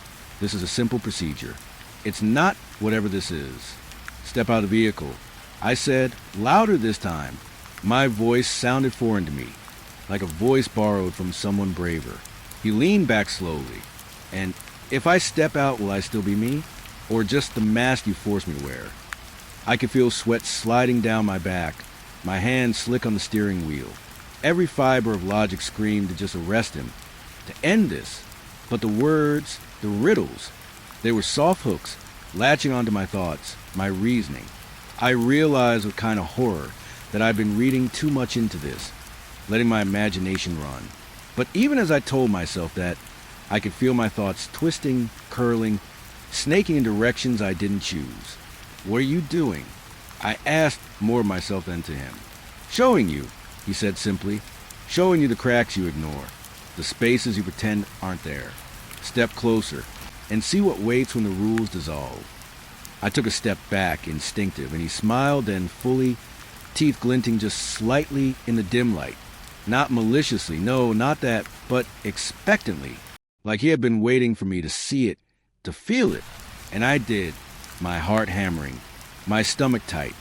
This is a simple procedure. It's not whatever this is. "Step out of the vehicle," I said, louder this time. My voice sounded foreign to me, like a voice borrowed from someone braver. He leaned back slowly. "And if I step out, will I still be me? Or just the mask you forced me to wear?" I could feel sweat sliding down my back, my hands slick on the steering wheel. Every fiber of logic screamed to just arrest him, to end this. But the words, the riddles, they were soft hooks, latching onto my thoughts, my reasoning. I realized with kind of horror that I'd been reading too much into this, letting my imagination run. But even as I told myself that, I could feel my thoughts twisting, curling, snaking in directions I didn't choose. "What are you doing?" I asked more of myself than to him. "Showing you," he said simply. "Showing you the cracks you ignore, the spaces you pretend aren't there. Step closer and see what waits when the rules dissolve." I took a step back, instinctive, and he smiled, then fully, teeth glinting just slightly in the dim light. Not maliciously, no, not that, but expectantly, like he had been waiting for me to see it, to feel it. And I did, my heart hammering, my stomach tight.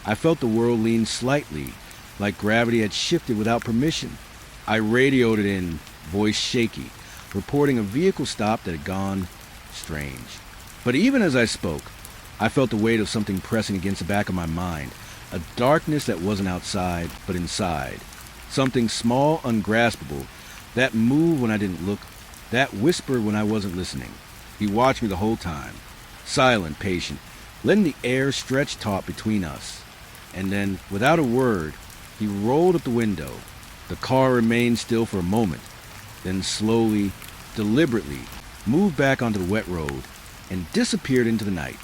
I felt the world lean slightly, like gravity had shifted without permission. I radioed it in, voice shaky, reporting a vehicle stop that had gone strange. But even as I spoke, I felt the weight of something pressing against the back of my mind, a darkness that wasn't outside, but inside. Something small, ungraspable, that moved when I didn't look, that whispered when I wasn't listening. He watched me the whole time, silent, patient, letting the air stretch taut between us. And then, without a word, he rolled up the window. The car remained still for a moment, then slowly, deliberately, moved back onto the wet road and disappeared into the night.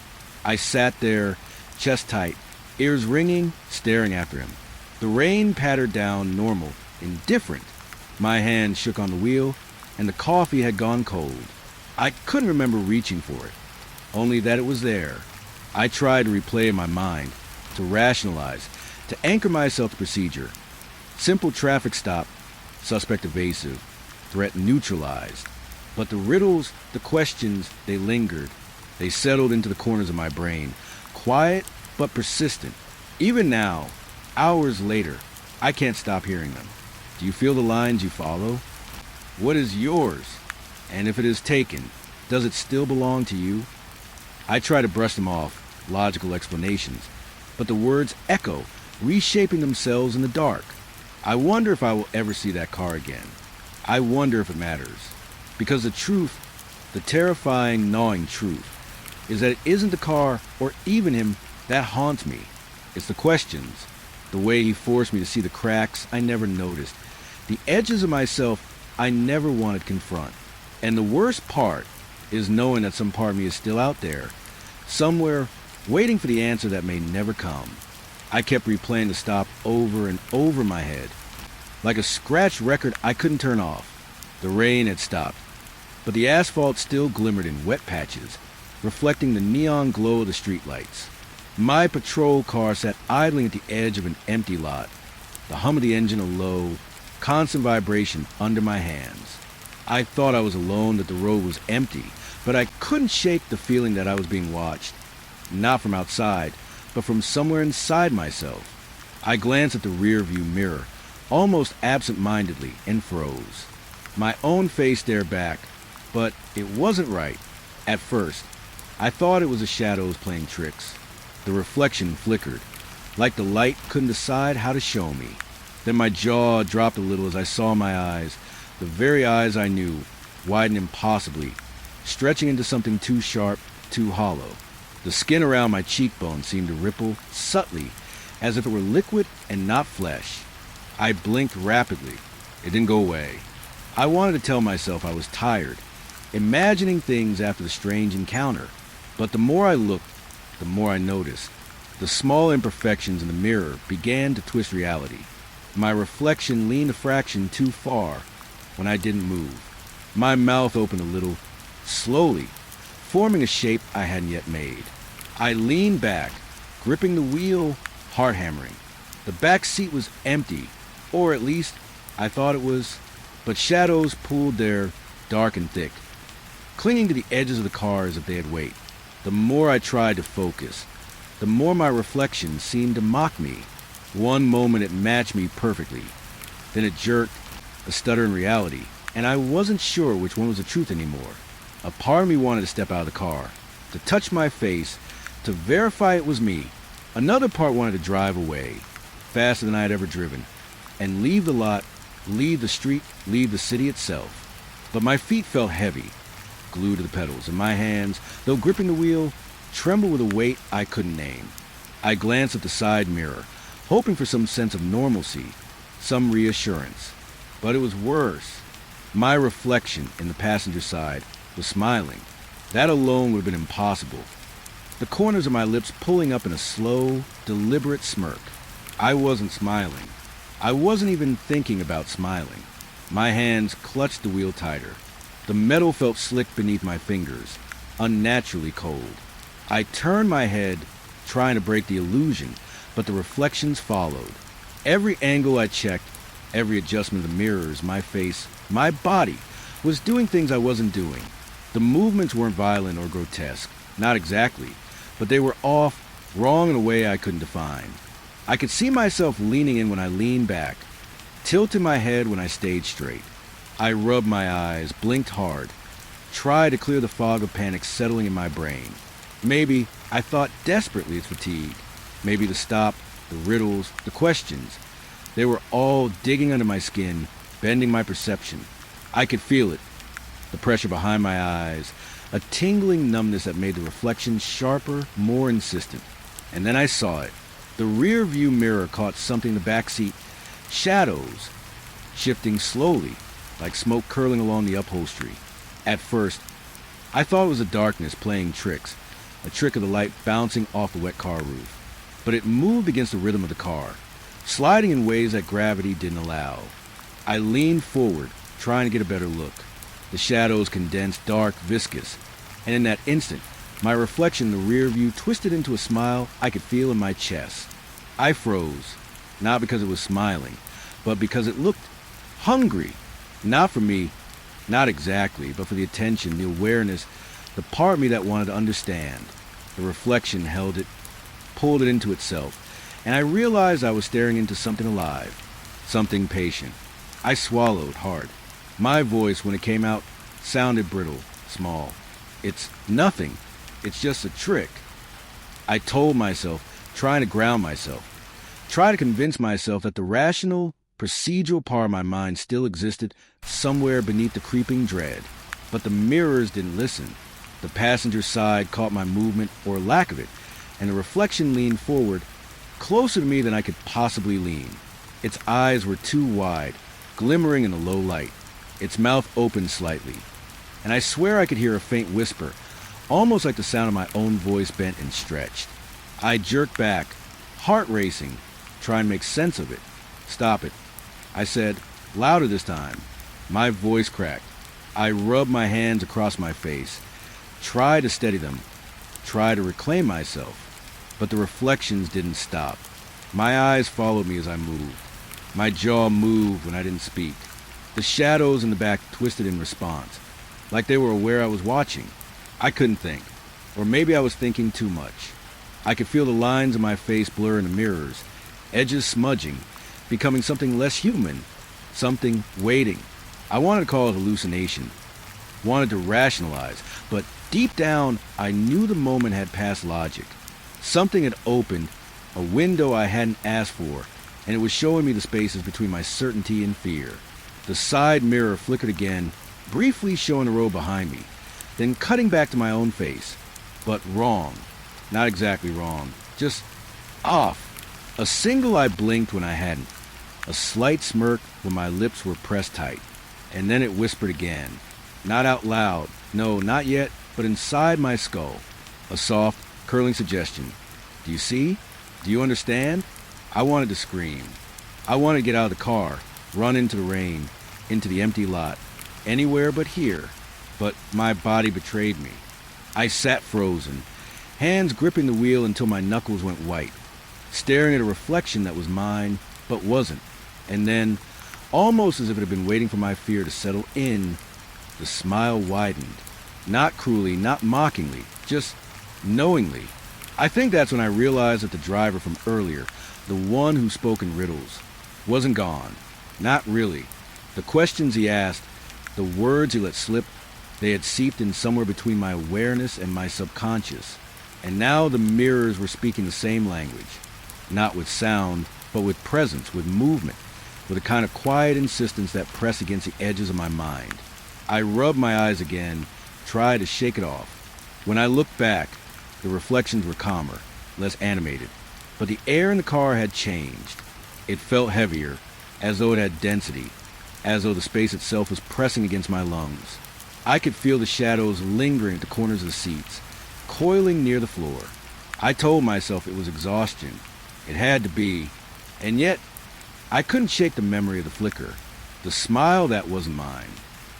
I sat there, chest tight, ears ringing, staring after him. The rain pattered down, normal, indifferent. My hand shook on the wheel, and the coffee had gone cold. I couldn't remember reaching for it, only that it was there. I tried to replay in my mind, to rationalize, to anchor myself to procedure. Simple traffic stop, suspect evasive, threat neutralized. But the riddles, the questions, they lingered. They settled into the corners of my brain, quiet but persistent. Even now, hours later, I can't stop hearing them. Do you feel the lines you follow? What is yours? And if it is taken, does it still belong to you? I try to brush them off, logical explanations, but the words echo, reshaping themselves in the dark. I wonder if I will ever see that car again. I wonder if it matters. Because the truth, the terrifying, gnawing truth, is that it isn't the car or even him that haunts me. It's the questions, the way he forced me to see the cracks I never noticed, the edges of myself I never wanted to confront. And the worst part is knowing that some part of me is still out there, somewhere waiting for the answer that may never come. I kept replaying the stop over and over in my head. Like a scratch record I couldn't turn off. The rain had stopped, but the asphalt still glimmered in wet patches, reflecting the neon glow of the streetlights. My patrol car sat idling at the edge of an empty lot, the hum of the engine a low, constant vibration under my hands. I thought I was alone, that the road was empty, but I couldn't shake the feeling that I was being watched. Not from outside, but from somewhere inside myself. I glanced at the rear-view mirror, almost absent-mindedly, and froze. My own face stared back, but it wasn't right. At first, I thought it was the shadows playing tricks. The reflection flickered, like the light couldn't decide how to show me. Then my jaw dropped a little as I saw my eyes, the very eyes I knew, widen impossibly, stretching into something too sharp, too hollow. The skin around my cheekbone seemed to ripple subtly, as if it were liquid and not flesh. I blinked rapidly. It didn't go away. I wanted to tell myself I was tired, imagining things after the strange encounter. But the more I looked, the more I noticed. The small imperfections in the mirror began to twist reality. My reflection leaned a fraction too far when I didn't move. My mouth opened a little, slowly, forming a shape I hadn't yet made. I leaned back, gripping the wheel, heart hammering. The back seat was empty, or at least I thought it was, but shadows pooled there, dark and thick, clinging to the edges of the car as if they had weight. The more I tried to focus, the more my reflection seemed to mock me. One moment it matched me perfectly, then it jerked, a stutter in reality, and I wasn't sure which one was the truth anymore. A part of me wanted to step out of the car, to touch my face, to verify it was me. Another part wanted to drive away, faster than I had ever driven, and leave the lot, leave the street, leave the city itself. But my feet felt heavy, glued to the pedals, and my hands, though gripping the wheel, trembled with a weight I couldn't name. I glanced at the side mirror, hoping for some sense of normalcy, some reassurance. But it was worse. My reflection in the passenger side was smiling. That alone would have been impossible. The corners of my lips pulling up in a slow, deliberate smirk. I wasn't smiling. I wasn't even thinking about smiling. My hands clutched the wheel tighter. The metal felt slick beneath my fingers, unnaturally cold. I turned my head, trying to break the illusion, but the reflections followed. Every angle I checked, every adjustment of the mirrors, my face, my body, was doing things I wasn't doing. The movements weren't violent or grotesque, not exactly, but they were off, wrong in a way I couldn't define. I could see myself leaning in when I leaned back, tilting my head when I stayed straight. I rubbed my eyes, blinked hard, tried to clear the fog of panic settling in my brain. Maybe, I thought desperately, it's fatigue. Maybe the stop, the riddles, the questions. They were all digging under my skin, bending my perception. I could feel it, the pressure behind my eyes, a tingling numbness that made the reflection sharper, more insistent. And then I saw it. The rear view mirror caught something in the back seat, shadows, shifting slowly, like smoke curling along the upholstery. At first, I thought it was the darkness playing tricks, a trick of the light bouncing off the wet car roof. But it moved against the rhythm of the car, sliding in ways that gravity didn't allow. I leaned forward, trying to get a better look. The shadows condensed, dark, viscous, and in that instant, my reflection in the rear view twisted into a smile I could feel in my chest. I froze, not because it was smiling, but because it looked hungry. Not for me, not exactly, but for the attention, the awareness, the part of me that wanted to understand. The reflection held it, pulled it into itself, and I realized I was staring into something alive, something patient. I swallowed hard. My voice, when it came out, sounded brittle, small. It's nothing. It's just a trick. I told myself, trying to ground myself, try to convince myself that the rational, procedural part of my mind still existed somewhere beneath the creeping dread. But the mirrors didn't listen. The passenger side caught my movement, or lack of it, and the reflection leaned forward, closer to me than I could possibly lean. Its eyes were too wide, glimmering in the low light. Its mouth opened slightly, and I swear I could hear a faint whisper, almost like the sound of my own voice bent and stretched. I jerked back, heart racing, trying to make sense of it. "Stop it," I said, louder this time. My voice cracked. I rubbed my hands across my face, tried to steady them, tried to reclaim myself, but the reflections didn't stop. My eyes followed me as I moved. My jaw moved when I didn't speak. The shadows in the back twisted in response, like they were aware I was watching. I couldn't think, or maybe I was thinking too much. I could feel the lines of my face blur in the mirrors, edges smudging, becoming something less human, something waiting. I wanted to call it hallucination, wanted to rationalize, but deep down I knew the moment had passed logic. Something had opened, a window I hadn't asked for, and it was showing me the spaces between my certainty and fear. The side mirror flickered again, briefly showing the road behind me, then cutting back to my own face. But wrong. Not exactly wrong. Just off. A single eye blinked when I hadn't. A slight smirk when my lips were pressed tight. And then it whispered again. Not out loud. No, not yet, but inside my skull. A soft, curling suggestion. "Do you see? Do you understand?" I wanted to scream. I wanted to get out of the car, run into the rain, into the empty lot, anywhere but here. But my body betrayed me. I sat frozen, hands gripping the wheel until my knuckles went white, staring at a reflection that was mine, but wasn't. And then, almost as if it had been waiting for my fear to settle in, the smile widened. Not cruelly, not mockingly, just knowingly. I think that's when I realized that the driver from earlier, the one who spoke in riddles, wasn't gone. Not really. The questions he asked, the words he let slip, they had seeped in somewhere between my awareness and my subconscious. And now the mirrors were speaking the same language. Not with sound, but with presence, with movement, with a kind of quiet insistence that pressed against the edges of my mind. I rubbed my eyes again, tried to shake it off. When I looked back, the reflections were calmer, less animated. But the air in the car had changed. It felt heavier, as though it had density, as though the space itself was pressing against my lungs. I could feel the shadows lingering at the corners of the seats, coiling near the floor. I told myself it was exhaustion. It had to be. And yet, I couldn't shake the memory of the flicker, the smile that wasn't mine,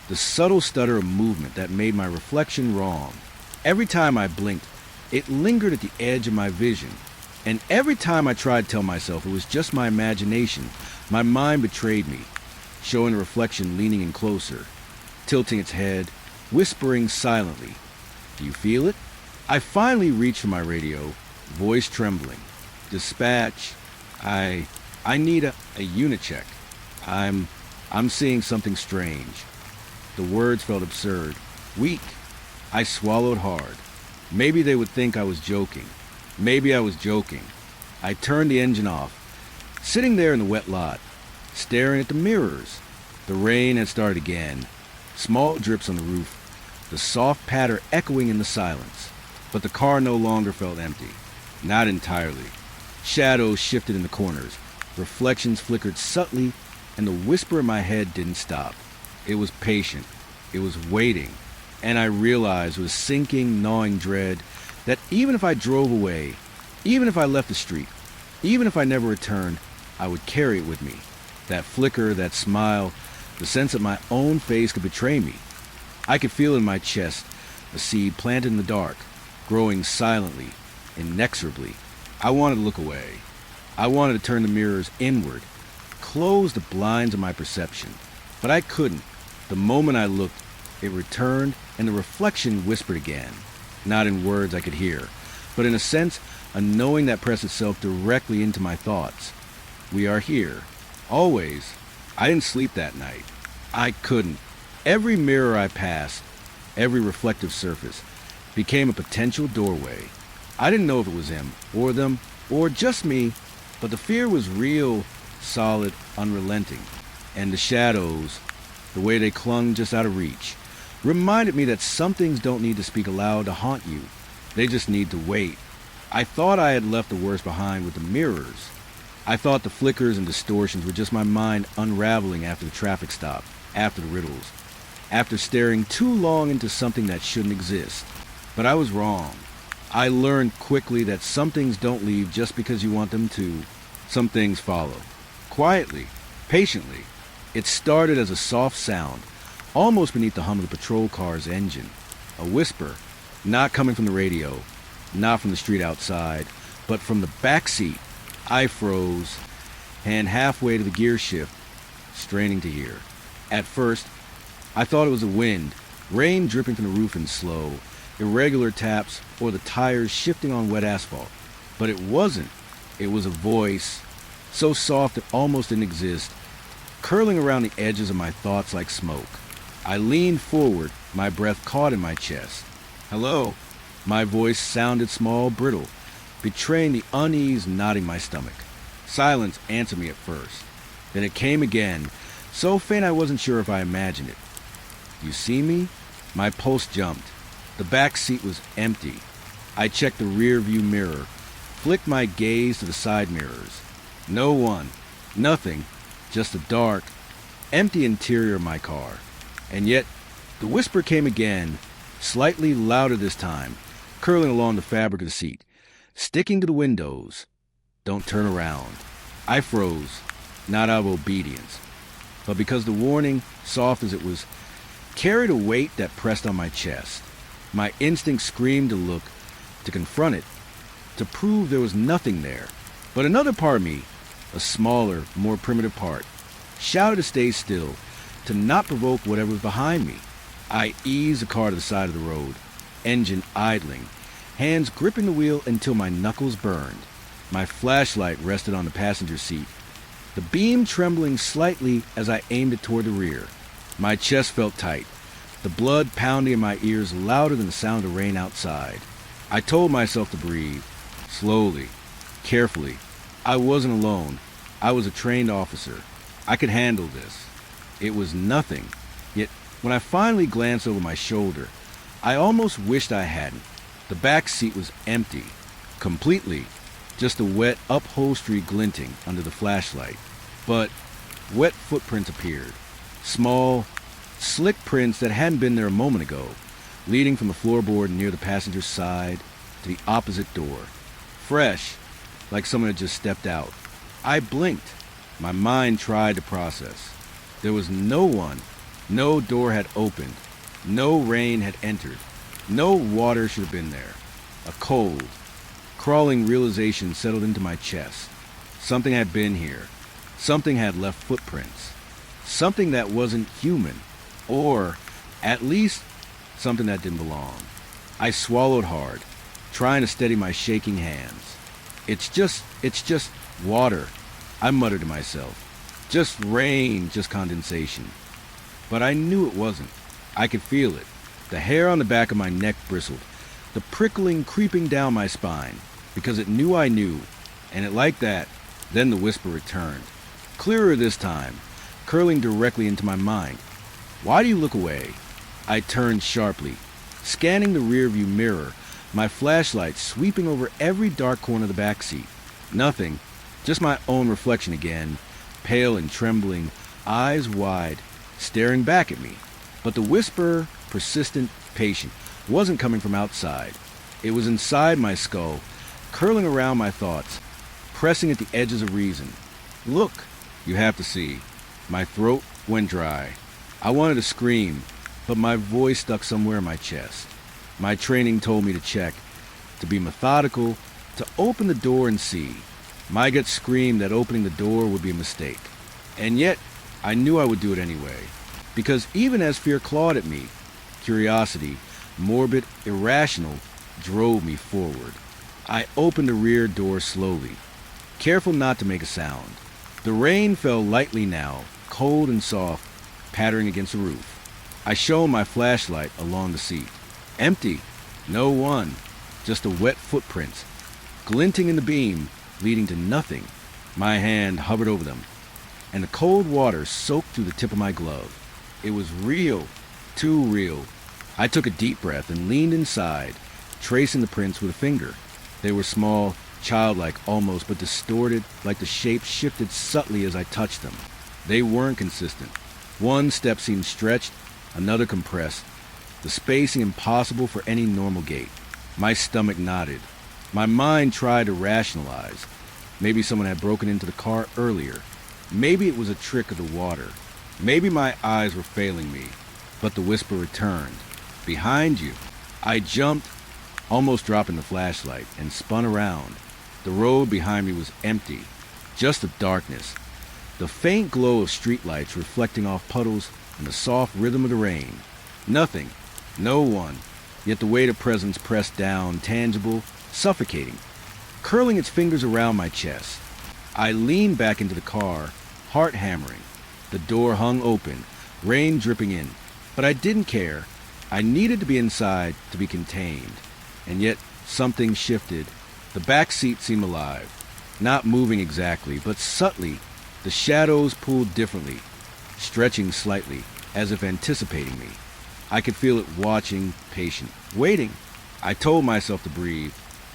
the subtle stutter of movement that made my reflection wrong. Every time I blinked, it lingered at the edge of my vision. And every time I tried to tell myself it was just my imagination, my mind betrayed me, showing the reflection leaning in closer, tilting its head, whispering silently. "Do you feel it?" I finally reached for my radio, voice trembling. "Dispatch, I need a unit check. I'm seeing something strange." The words felt absurd, weak. I swallowed hard. Maybe they would think I was joking. Maybe I was joking. I turned the engine off, sitting there in the wet lot, staring at the mirrors. The rain had started again, small drips on the roof, the soft patter echoing in the silence. But the car no longer felt empty. Not entirely. Shadows shifted in the corners, reflections flickered subtly, and the whisper in my head didn't stop. It was patient. It was waiting. And I realized with sinking, gnawing dread that even if I drove away, even if I left the street, even if I never returned, I would carry it with me. That flicker, that smile, the sense that my own face could betray me. I could feel it in my chest, a seed planted in the dark, growing silently, inexorably. I wanted to look away. I wanted to turn the mirrors inward, close the blinds of my perception. But I couldn't. The moment I looked, it returned, and the reflection whispered again. Not in words I could hear, but in a sense, a knowing that pressed itself directly into my thoughts. "We are here. Always." I didn't sleep that night. I couldn't. Every mirror I passed, every reflective surface, became a potential doorway. I didn't know if it was him, or them, or just me, but the fear was real, solid, unrelenting. And the shadows, the way they clung just out of reach, reminded me that some things don't need to speak aloud to haunt you. They just need to wait. I thought I had left the worst behind with the mirrors. I thought the flickers and distortions were just my mind unraveling after the traffic stop, after the riddles, after staring too long into something that shouldn't exist. But I was wrong. I learned quickly that some things don't leave just because you want them to. Some things follow. Quietly, patiently. It started as a soft sound, almost beneath the hum of the patrol car's engine. A whisper, not coming from the radio, not from the street outside, but from the back seat. I froze, hand halfway to the gear shift, straining to hear. At first, I thought it was the wind, rain dripping from the roof in slow, irregular taps, or the tires shifting on wet asphalt. But it wasn't. It was a voice, so soft it almost didn't exist, curling around the edges of my thoughts like smoke. I leaned forward, my breath caught in my chest. Hello. My voice sounded small, brittle, betraying the unease knotting my stomach. Silence answered me at first. Then it came again, so faint I wasn't sure if I imagined it. You see me? My pulse jumped. The back seat was empty. I checked the rear view mirror, flicked my gaze to the side mirrors. No one, nothing, just the dark, empty interior of my car. And yet, the whisper came again, slightly louder this time, curling along the fabric of the seat, sticking to the windows. Don't turn around. I froze, not out of obedience, but because the warning, soft as it was, carried a weight that pressed on my chest. My instinct screamed to look, to confront it, to prove there was nothing there. But another part of me, a smaller, more primitive part, shouted to stay still, to not provoke whatever was behind me. I eased the car to the side of the road, engine idling, hands gripping the wheel until my knuckles burned. My flashlight rested on the passenger seat, the beam trembling slightly as I aimed it toward the rear. My chest felt tight, the blood pounding in my ears louder than the sound of rain outside. I told myself to breathe, slowly, carefully. I wasn't alone. I was a trained officer. I could handle this. It was nothing. Yet, when I finally glanced over my shoulder, I almost wished I hadn't. The back seat was empty, completely, just the wet upholstery glinting under the flashlight. But wet footprints appeared, small, slick prints that hadn't been there a moment ago, leading from the floorboard near the passenger's side to the opposite door. Fresh, like someone had just stepped out. I blinked. My mind tried to process. There was no one. No door had opened. No rain had entered. No water should have been there. A cold, crawling realization settled into my chest. Something had been here. Something had left footprints. Something that wasn't human. Or, at least, something that didn't belong. I swallowed hard, trying to steady my shaking hands. It's just water, I muttered to myself. Just rain, just condensation. But I knew it wasn't. I could feel it. The hair on the back of my neck bristled, the prickling creeping down my spine, because it knew I knew, and it like that. Then the whisper returned, clearer this time, curling directly into my mind. Why do you look away? I turned sharply, scanning the rearview mirror, my flashlight sweeping over every dark corner of the back seat. Nothing, just my own reflection again, pale and trembling, eyes wide, staring back at me. But the whisper, persistent, patient, wasn't coming from outside. It was inside my skull, curling around my thoughts, pressing at the edges of reason. Look, you have to see. My throat went dry. I wanted to scream, but my voice stuck somewhere in my chest. My training told me to check, to be methodical, to open the door and see. My gut screamed that opening the door would be a mistake. And yet, I knew I would do it anyway. Because even as fear clawed at me, curiosity, morbid, irrational, drove me forward. I opened the rear door slowly, careful not to make a sound. The rain fell lightly now, cold and soft, pattering against the roof. I shone my flashlight along the seat. Empty. No one. Just the wet footprints, glinting in the beam, leading to nothing. My hand hovered over them, and the cold water soaked through the tip of my glove. It was real. Too real. I took a deep breath and leaned inside, tracing the prints with a finger. They were small, childlike almost, but distorted, like the shape shifted subtly as I touched them. They weren't consistent. One step seemed stretched, another compressed, the spacing impossible for any normal gait. My stomach knotted. My mind tried to rationalize. Maybe someone had broken into the car earlier. Maybe it was a trick of the water. Maybe my eyes were failing me. But the whisper returned. Behind you. I jumped, almost dropping the flashlight, and spun around. The road behind me was empty, just of darkness. The faint glow of streetlights reflecting off puddles and the soft rhythm of the rain. Nothing. No one. Yet the weight of presence pressed down, tangible, suffocating, curling its fingers around my chest. I leaned back into the car, heart hammering. The door hung open, rain dripping in. But I didn't care. I needed to be inside to be contained. And yet something shifted. The back seat seemed alive. Not moving exactly, but subtly. The shadows pulled differently, stretching slightly, as if anticipating me. I could feel it watching, patient, waiting. I told myself to breathe,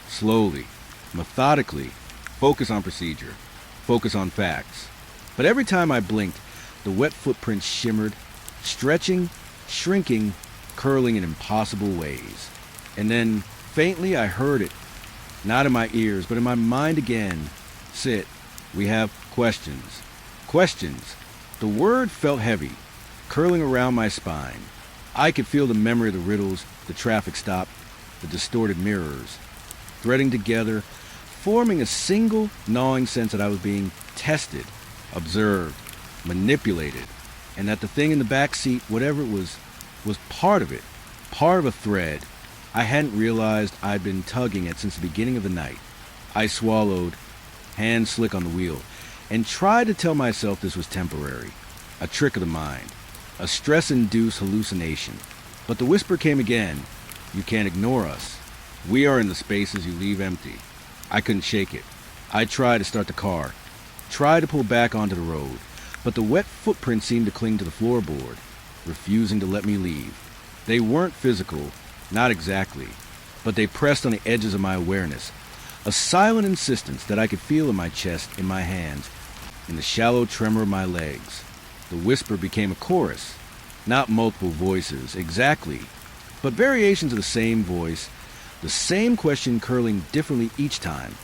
slowly, methodically, focus on procedure, focus on facts. But every time I blinked, the wet footprints shimmered, stretching, shrinking, curling in impossible ways. And then, faintly, I heard it, not in my ears, but in my mind again. Sit. We have questions. Questions. The word felt heavy, curling around my spine. I could feel the memory of the riddles, the traffic stop, the distorted mirrors, threading together, forming a single gnawing sense that I was being tested, observed, manipulated, and that the thing in the back seat, whatever it was part of it, part of a thread I hadn't realized I'd been tugging at since the beginning of the night. I swallowed, hand slick on the wheel, and tried to tell myself this was temporary, a trick of the mind, a stress-induced hallucination. But the whisper came again. You can't ignore us. We are in the spaces you leave empty. I couldn't shake it. I tried to start the car, tried to pull back onto the road, but the wet footprints seemed to cling to the floorboard, refusing to let me leave. They weren't physical, not exactly, but they pressed on the edges of my awareness, a silent insistence that I could feel in my chest, in my hands, in the shallow tremor of my legs. The whisper became a chorus, not multiple voices, exactly, but variations of the same voice, the same question curling differently each time.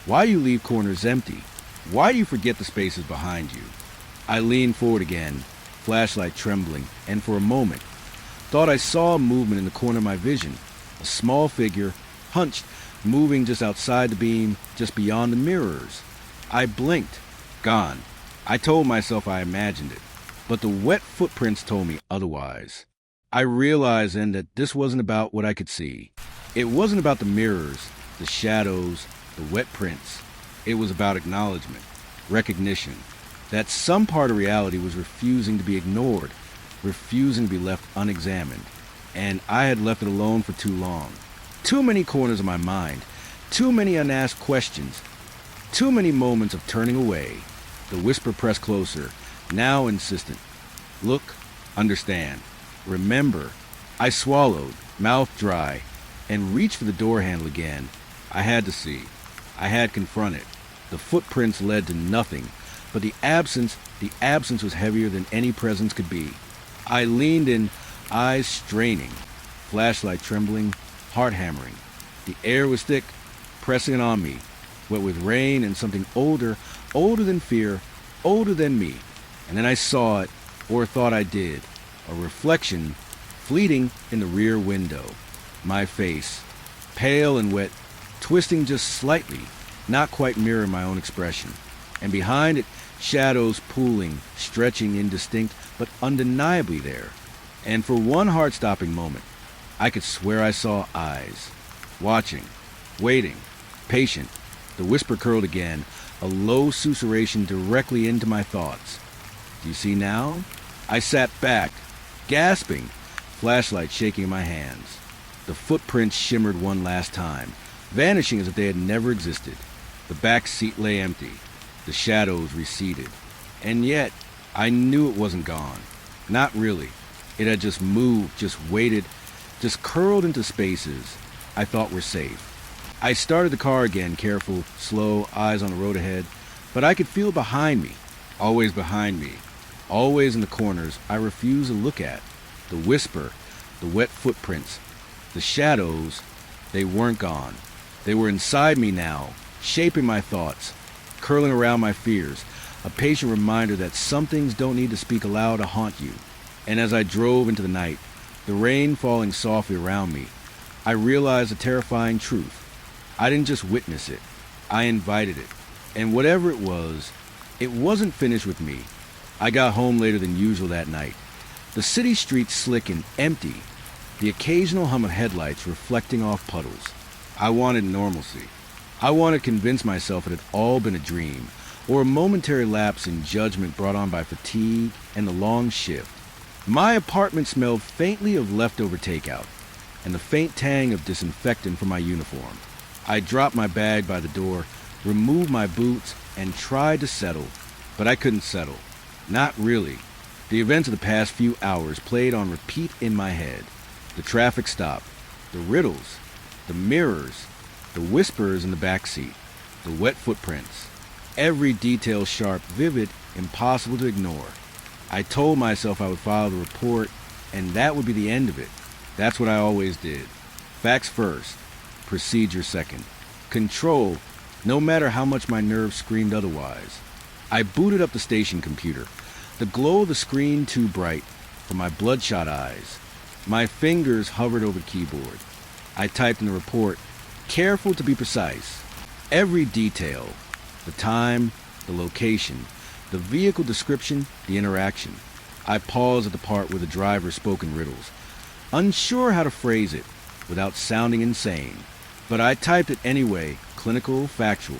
Why you leave corners empty? Why do you forget the spaces behind you? I leaned forward again, flashlight trembling, and for a moment, thought I saw a movement in the corner of my vision, a small figure, hunched, moving just outside the beam, just beyond the mirrors. I blinked. Gone. I told myself I imagined it, but the wet footprints told me otherwise. I realized then that this wasn't about what I could see. It wasn't about the mirrors, the shadows, the wet prints. It was about acknowledgement, recognition, that some part of reality was refusing to be ignored, refusing to be left unexamined. And I had left it alone for too long. Too many corners of my mind, too many unasked questions, too many moments of turning away. The whisper pressed closer, now insistent. Look, understand, remember. I swallowed, mouth dry, and reached for the door handle again. I had to see. I had confronted. The footprints led to nothing, but the absence was heavier than any presence could be. I leaned in, eyes straining, flashlight trembling, heart hammering. The air was thick, pressing on me, wet with rain and something older than fear, older than me. And then I saw it, or thought I did, a reflection fleeting in the rear window. My face, pale and wet, twisting just slightly, not quite mirroring my own expression. And behind it, shadows pooling, stretching indistinct, but undeniably there. And for one heart-stopping moment, I could swear I saw eyes, watching, waiting, patient. The whisper curled again, a low susurration directly into my thoughts. Do you see now? I sat back, Gasping, flashlight shaking in my hands. The footprints shimmered one last time, vanishing as if they had never existed. The back seat lay empty. The shadows receded. And yet, I knew it wasn't gone. Not really. It had just moved, just waited, just curled into spaces I thought were safe. I started the car again, careful, slow, eyes on the road ahead, but I could feel behind me, always behind me, always in the corners I refused to look at. The whisper, the wet footprints, the shadows, they weren't gone. They were inside me now, shaping my thoughts, curling around my fears, a patient reminder that some things don't need to speak aloud to haunt you. And as I drove into the night, the rain falling softly around me, I realized a terrifying truth. I didn't just witness it, I invited it. And whatever it wasn't finished with me. I got home later than usual that night. The city streets slick and empty, the occasional hum of headlights reflecting off puddles. I wanted normalcy. I wanted to convince myself it had all been a dream, or a momentary lapse in judgment brought on by fatigue and the long shift. My apartment smelled faintly of leftover takeout, and the faint tang of disinfectant from my uniform. I dropped my bag by the door, removed my boots, and tried to settle, but I couldn't settle. Not really. The events of the past few hours played on repeat in my head. The traffic stop, the riddles, the mirrors, the whispers in the backseat, the wet footprints. Every detail sharp, vivid, impossible to ignore. I told myself I would file the report, and that would be the end of it. That's what I always did. Facts first, procedure second. Control, no matter how much my nerves screamed otherwise. I booted up the station computer, the glow of the screen too bright for my bloodshot eyes. My fingers hovered over the keyboard. I typed in the report, careful to be precise. Every detail, the time, the location, the vehicle description, the interaction. I paused at the part where the driver spoke in riddles, unsure how to phrase it without sounding insane. But I typed it anyway, clinical, factual.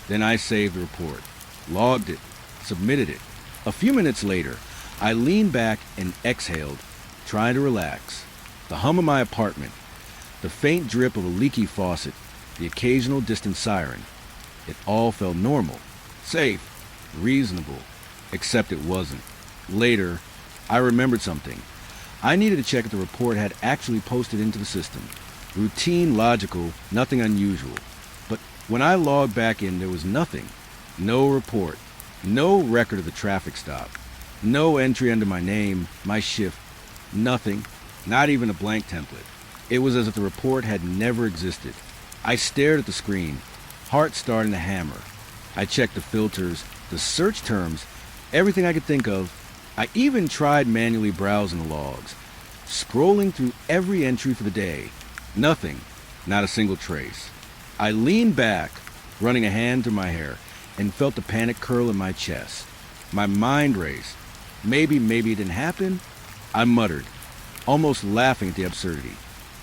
Then I saved the report, logged it, submitted it. A few minutes later, I leaned back and exhaled, trying to relax. The hum of my apartment, the faint drip of a leaky faucet, the occasional distant siren. It all felt normal, safe, reasonable, except it wasn't. Later, I remembered something. I needed to check if the report had actually posted into the system. Routine, logical, nothing unusual. But when I logged back in, there was nothing. No report, no record of the traffic stop, no entry under my name, my shift, nothing, not even a blank template. It was as if the report had never existed. I stared at the screen, heart starting to hammer. I checked the filters, the search terms, everything I could think of. I even tried manually browsing the logs, scrolling through every entry for the day. Nothing, not a single trace. I leaned back, running a hand through my hair, and felt the panic curl in my chest. My mind raced. Maybe it didn't happen? I muttered, almost laughing at the absurdity.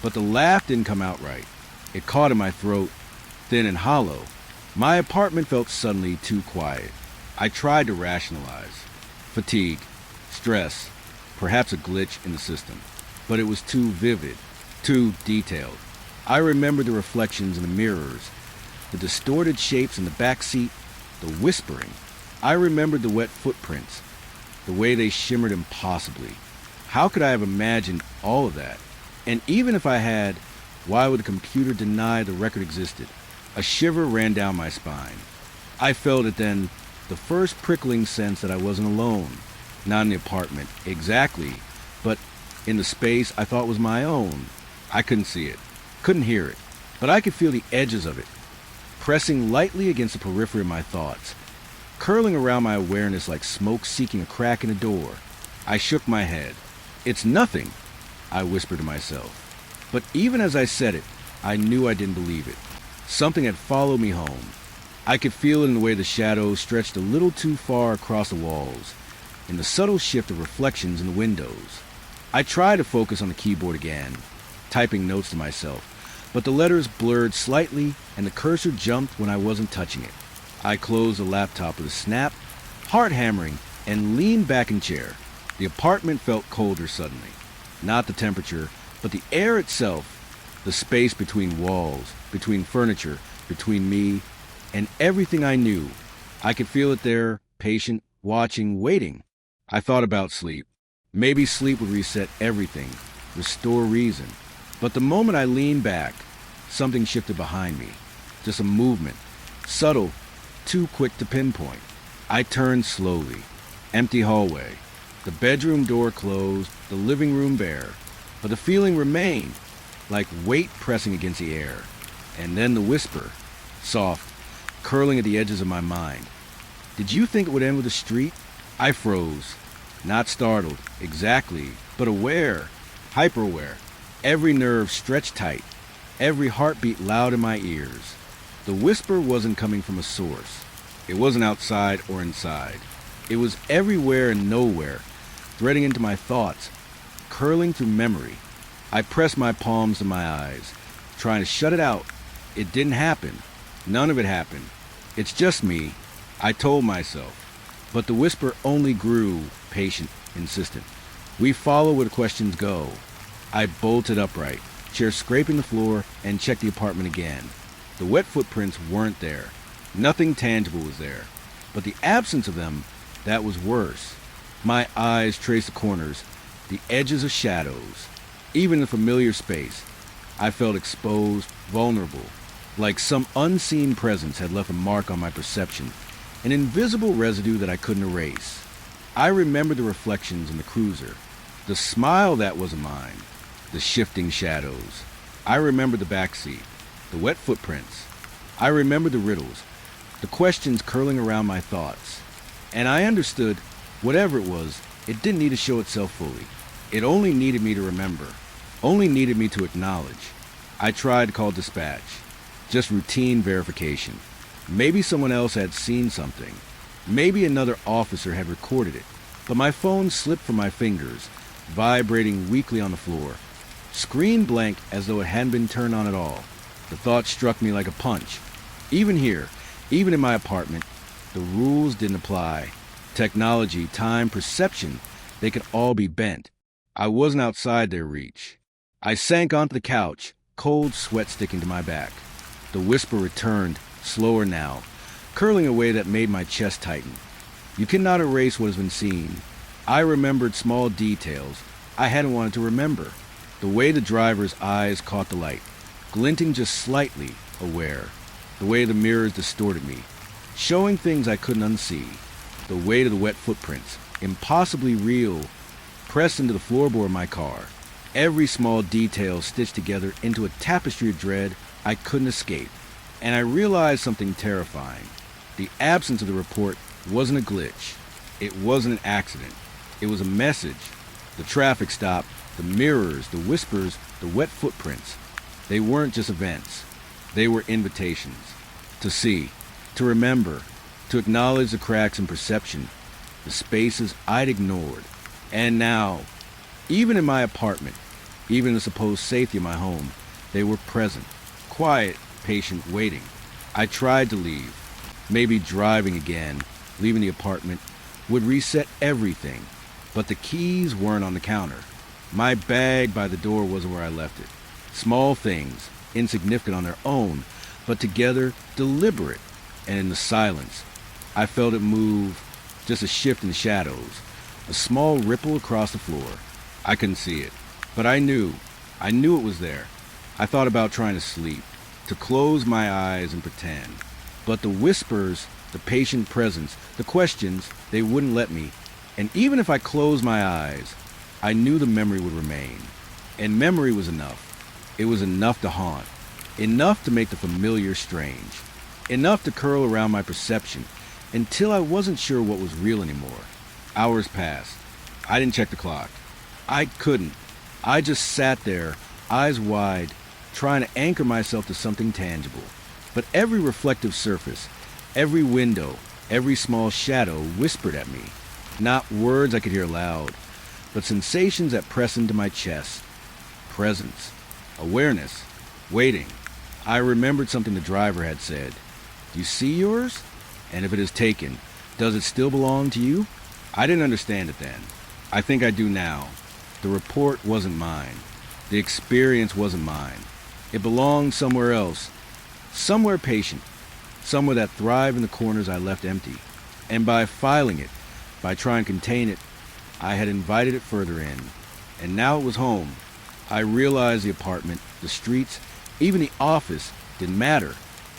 But the laugh didn't come out right. It caught in my throat, thin and hollow. My apartment felt suddenly too quiet. I tried to rationalize. Fatigue, stress, perhaps a glitch in the system. But it was too vivid, too detailed. I remembered the reflections in the mirrors, the distorted shapes in the back seat, the whispering. I remembered the wet footprints, the way they shimmered impossibly. How could I have imagined all of that? And even if I had, why would the computer deny the record existed? A shiver ran down my spine. I felt it then, the first prickling sense that I wasn't alone. Not in the apartment, exactly, but in the space I thought was my own. I couldn't see it, couldn't hear it, but I could feel the edges of it, pressing lightly against the periphery of my thoughts, curling around my awareness like smoke seeking a crack in a door. I shook my head. It's nothing, I whispered to myself. But even as I said it, I knew I didn't believe it. Something had followed me home. I could feel it in the way the shadows stretched a little too far across the walls, in the subtle shift of reflections in the windows. I tried to focus on the keyboard again, typing notes to myself, but the letters blurred slightly and the cursor jumped when I wasn't touching it. I closed the laptop with a snap, heart hammering, and leaned back in chair. The apartment felt colder suddenly. Not the temperature, but the air itself. The space between walls, between furniture, between me, and everything I knew. I could feel it there, patient, watching, waiting. I thought about sleep. Maybe sleep would reset everything, restore reason. But the moment I leaned back, something shifted behind me. Just a movement, subtle, too quick to pinpoint. I turned slowly. Empty hallway. The bedroom door closed, the living room bare. But the feeling remained, like weight pressing against the air. And then the whisper, soft, curling at the edges of my mind. Did you think it would end with a street? I froze. Not startled, exactly, but aware, hyper-aware. Every nerve stretched tight, every heartbeat loud in my ears. The whisper wasn't coming from a source. It wasn't outside or inside. It was everywhere and nowhere, threading into my thoughts, curling through memory. I pressed my palms to my eyes, trying to shut it out. It didn't happen. None of it happened. It's just me, I told myself. But the whisper only grew, patient, insistent. We follow where the questions go. I bolted upright, chair scraping the floor, and checked the apartment again. The wet footprints weren't there. Nothing tangible was there. But the absence of them, that was worse. My eyes traced the corners, the edges of shadows. Even in familiar space, I felt exposed, vulnerable, like some unseen presence had left a mark on my perception, an invisible residue that I couldn't erase. I remembered the reflections in the cruiser, the smile that wasn't mine, the shifting shadows. I remembered the backseat, the wet footprints. I remembered the riddles, the questions curling around my thoughts. And I understood, whatever it was, it didn't need to show itself fully. It only needed me to remember, only needed me to acknowledge. I tried to call dispatch, just routine verification. Maybe someone else had seen something. Maybe another officer had recorded it. But my phone slipped from my fingers, vibrating weakly on the floor. Screen blank as though it hadn't been turned on at all. The thought struck me like a punch. Even here, even in my apartment, the rules didn't apply. Technology, time, perception, they could all be bent. I wasn't outside their reach. I sank onto the couch, cold sweat sticking to my back. The whisper returned, slower now, curling a way that made my chest tighten. You cannot erase what has been seen. I remembered small details I hadn't wanted to remember. The way the driver's eyes caught the light, glinting just slightly, aware. The way the mirrors distorted me, showing things I couldn't unsee. The weight of the wet footprints, impossibly real, pressed into the floorboard of my car. Every small detail stitched together into a tapestry of dread I couldn't escape. And I realized something terrifying. The absence of the report wasn't a glitch. It wasn't an accident. It was a message. The traffic stop, the mirrors, the whispers, the wet footprints. They weren't just events. They were invitations. To see, to remember, to acknowledge the cracks in perception, the spaces I'd ignored. And now, even in my apartment, even in the supposed safety of my home, they were present, quiet, patient, waiting. I tried to leave. Maybe driving again, leaving the apartment, would reset everything. But the keys weren't on the counter. My bag by the door wasn't where I left it. Small things, insignificant on their own, but together, deliberate. And in the silence, I felt it move, just a shift in shadows, a small ripple across the floor. I couldn't see it, but I knew it was there. I thought about trying to sleep, to close my eyes and pretend. But the whispers, the patient presence, the questions, they wouldn't let me. And even if I closed my eyes, I knew the memory would remain. And memory was enough. It was enough to haunt. Enough to make the familiar strange. Enough to curl around my perception until I wasn't sure what was real anymore. Hours passed. I didn't check the clock. I couldn't. I just sat there, eyes wide, trying to anchor myself to something tangible. But every reflective surface, every window, every small shadow whispered at me. Not words I could hear loud, but sensations that pressed into my chest. Presence, awareness, waiting. I remembered something the driver had said. Do you see yours? And if it is taken, does it still belong to you? I didn't understand it then. I think I do now. The report wasn't mine. The experience wasn't mine. It belonged somewhere else. Somewhere patient. Somewhere that thrived in the corners I left empty. And by filing it, by trying to contain it, I had invited it further in. And now it was home. I realized the apartment, the streets, even the office didn't matter.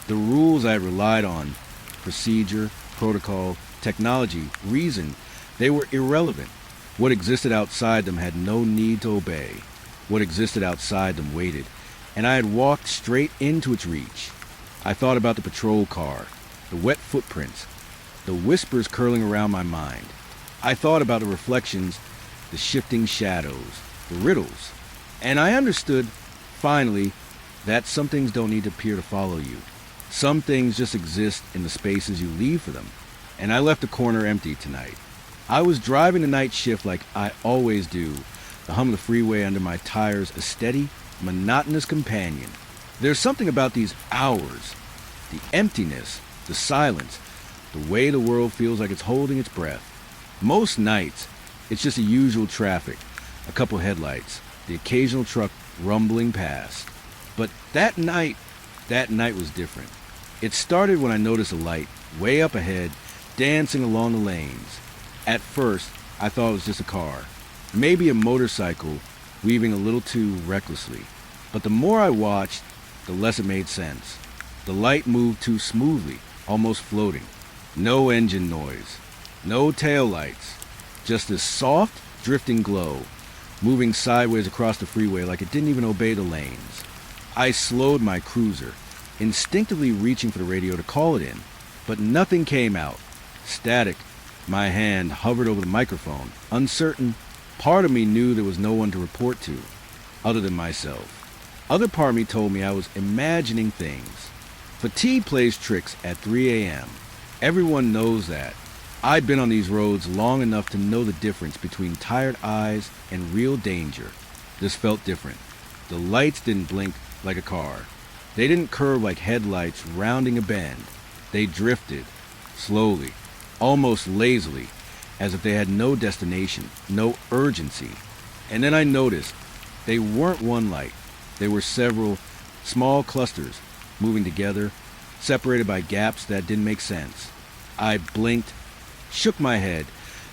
The rules I had relied on, procedure, protocol, technology, reason, they were irrelevant. What existed outside them had no need to obey. What existed outside them waited, and I had walked straight into its reach. I thought about the patrol car, the wet footprints, the whispers curling around my mind. I thought about the reflections, the shifting shadows, the riddles. And I understood, finally, that some things don't need to appear to follow you. Some things just exist in the spaces you leave for them. And I left the corner empty tonight. I was driving the night shift like I always do, the hum of the freeway under my tires a steady, monotonous companion. There's something about these hours, the emptiness, the silence, the way the world feels like it's holding its breath. Most nights, it's just the usual traffic, a couple headlights, the occasional truck rumbling past. But that night was different. It started when I noticed a light way up ahead, dancing along the lanes. At first, I thought it was just a car, maybe a motorcycle weaving a little too recklessly. But the more I watched, the less it made sense. The light moved too smoothly, almost floating. No engine noise, no tail lights, just this soft, drifting glow, moving sideways across the freeway like it didn't even obey the lanes. I slowed my cruiser, instinctively reaching for the radio to call it in, but nothing came out. Static. My hand hovered over the microphone, uncertain. Part of me knew there was no one to report to, other than myself. Other part of me told me I was imagining things. Fatigue plays tricks at 3 a.m. Everyone knows that. I'd been on these roads long enough to know the difference between tired eyes and real danger. This felt different. The lights didn't blink like a car. They didn't curve like headlights rounding a bend. They drifted, slowly, almost lazily, as if they had no destination, no urgency. And then I noticed they weren't one light. They were several small clusters moving together, separated by gaps that didn't make sense. I blinked, shook my head,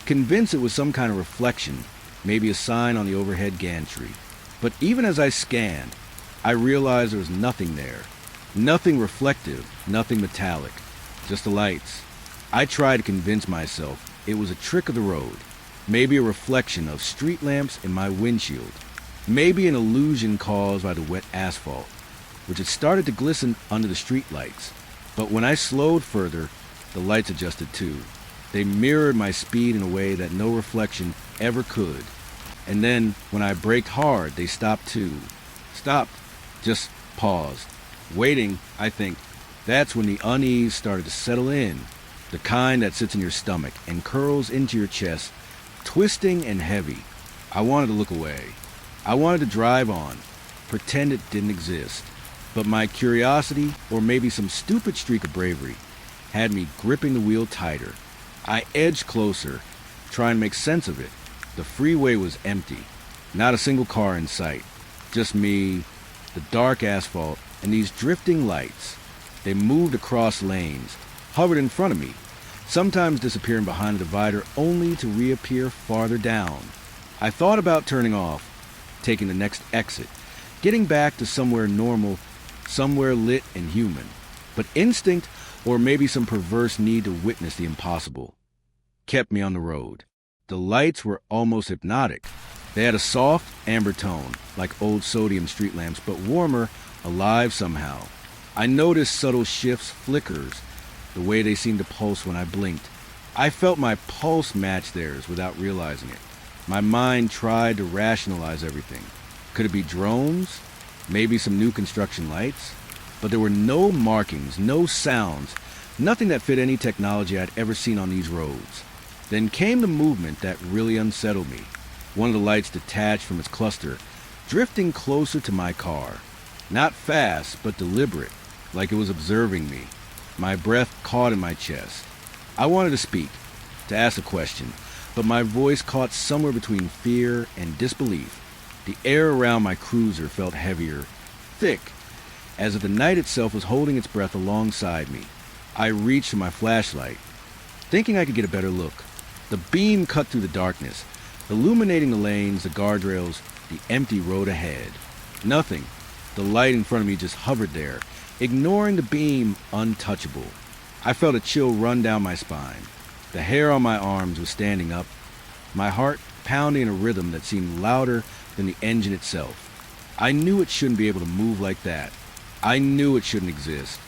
convinced it was some kind of reflection, maybe a sign on the overhead gantry. But even as I scanned, I realized there was nothing there. Nothing reflective, nothing metallic, just the lights. I tried to convince myself it was a trick of the road, maybe a reflection of street lamps in my windshield, maybe an illusion caused by the wet asphalt, which had started to glisten under the street lights. But when I slowed further, the lights adjusted too. They mirrored my speed in a way that no reflection ever could. And then, when I braked hard, they stopped too. Stopped. Just paused. Waiting, I think. That's when the unease started to settle in. The kind that sits in your stomach and curls into your chest, twisting and heavy. I wanted to look away. I wanted to drive on, pretend it didn't exist. But my curiosity, or maybe some stupid streak of bravery, had me gripping the wheel tighter. I edged closer, trying to make sense of it. The freeway was empty. Not a single car in sight. Just me, the dark asphalt, and these drifting lights. They moved across lanes, hovered in front of me, sometimes disappearing behind a divider only to reappear farther down. I thought about turning off, taking the next exit, getting back to somewhere normal, somewhere lit and human. But instinct, or maybe some perverse need to witness the impossible, kept me on the road. The lights were almost hypnotic. They had a soft amber tone, like old sodium street lamps, but warmer, alive somehow. I noticed subtle shifts, flickers, the way they seemed to pulse when I blinked. I felt my pulse match theirs without realizing it. My mind tried to rationalize everything. Could it be drones? Maybe some new construction lights? But there were no markings, no sounds, nothing that fit any technology I'd ever seen on these roads. Then came the movement that really unsettled me. One of the lights detached from its cluster, drifting closer to my car. Not fast, but deliberate, like it was observing me. My breath caught in my chest. I wanted to speak, to ask a question, but my voice caught somewhere between fear and disbelief. The air around my cruiser felt heavier, thick, as if the night itself was holding its breath alongside me. I reached for my flashlight, thinking I could get a better look. The beam cut through the darkness, illuminating the lanes, the guardrails, the empty road ahead. Nothing. The light in front of me just hovered there, ignoring the beam, untouchable. I felt a chill run down my spine. The hair on my arms was standing up, my heart pounding in a rhythm that seemed louder than the engine itself. I knew it shouldn't be able to move like that. I knew it shouldn't exist,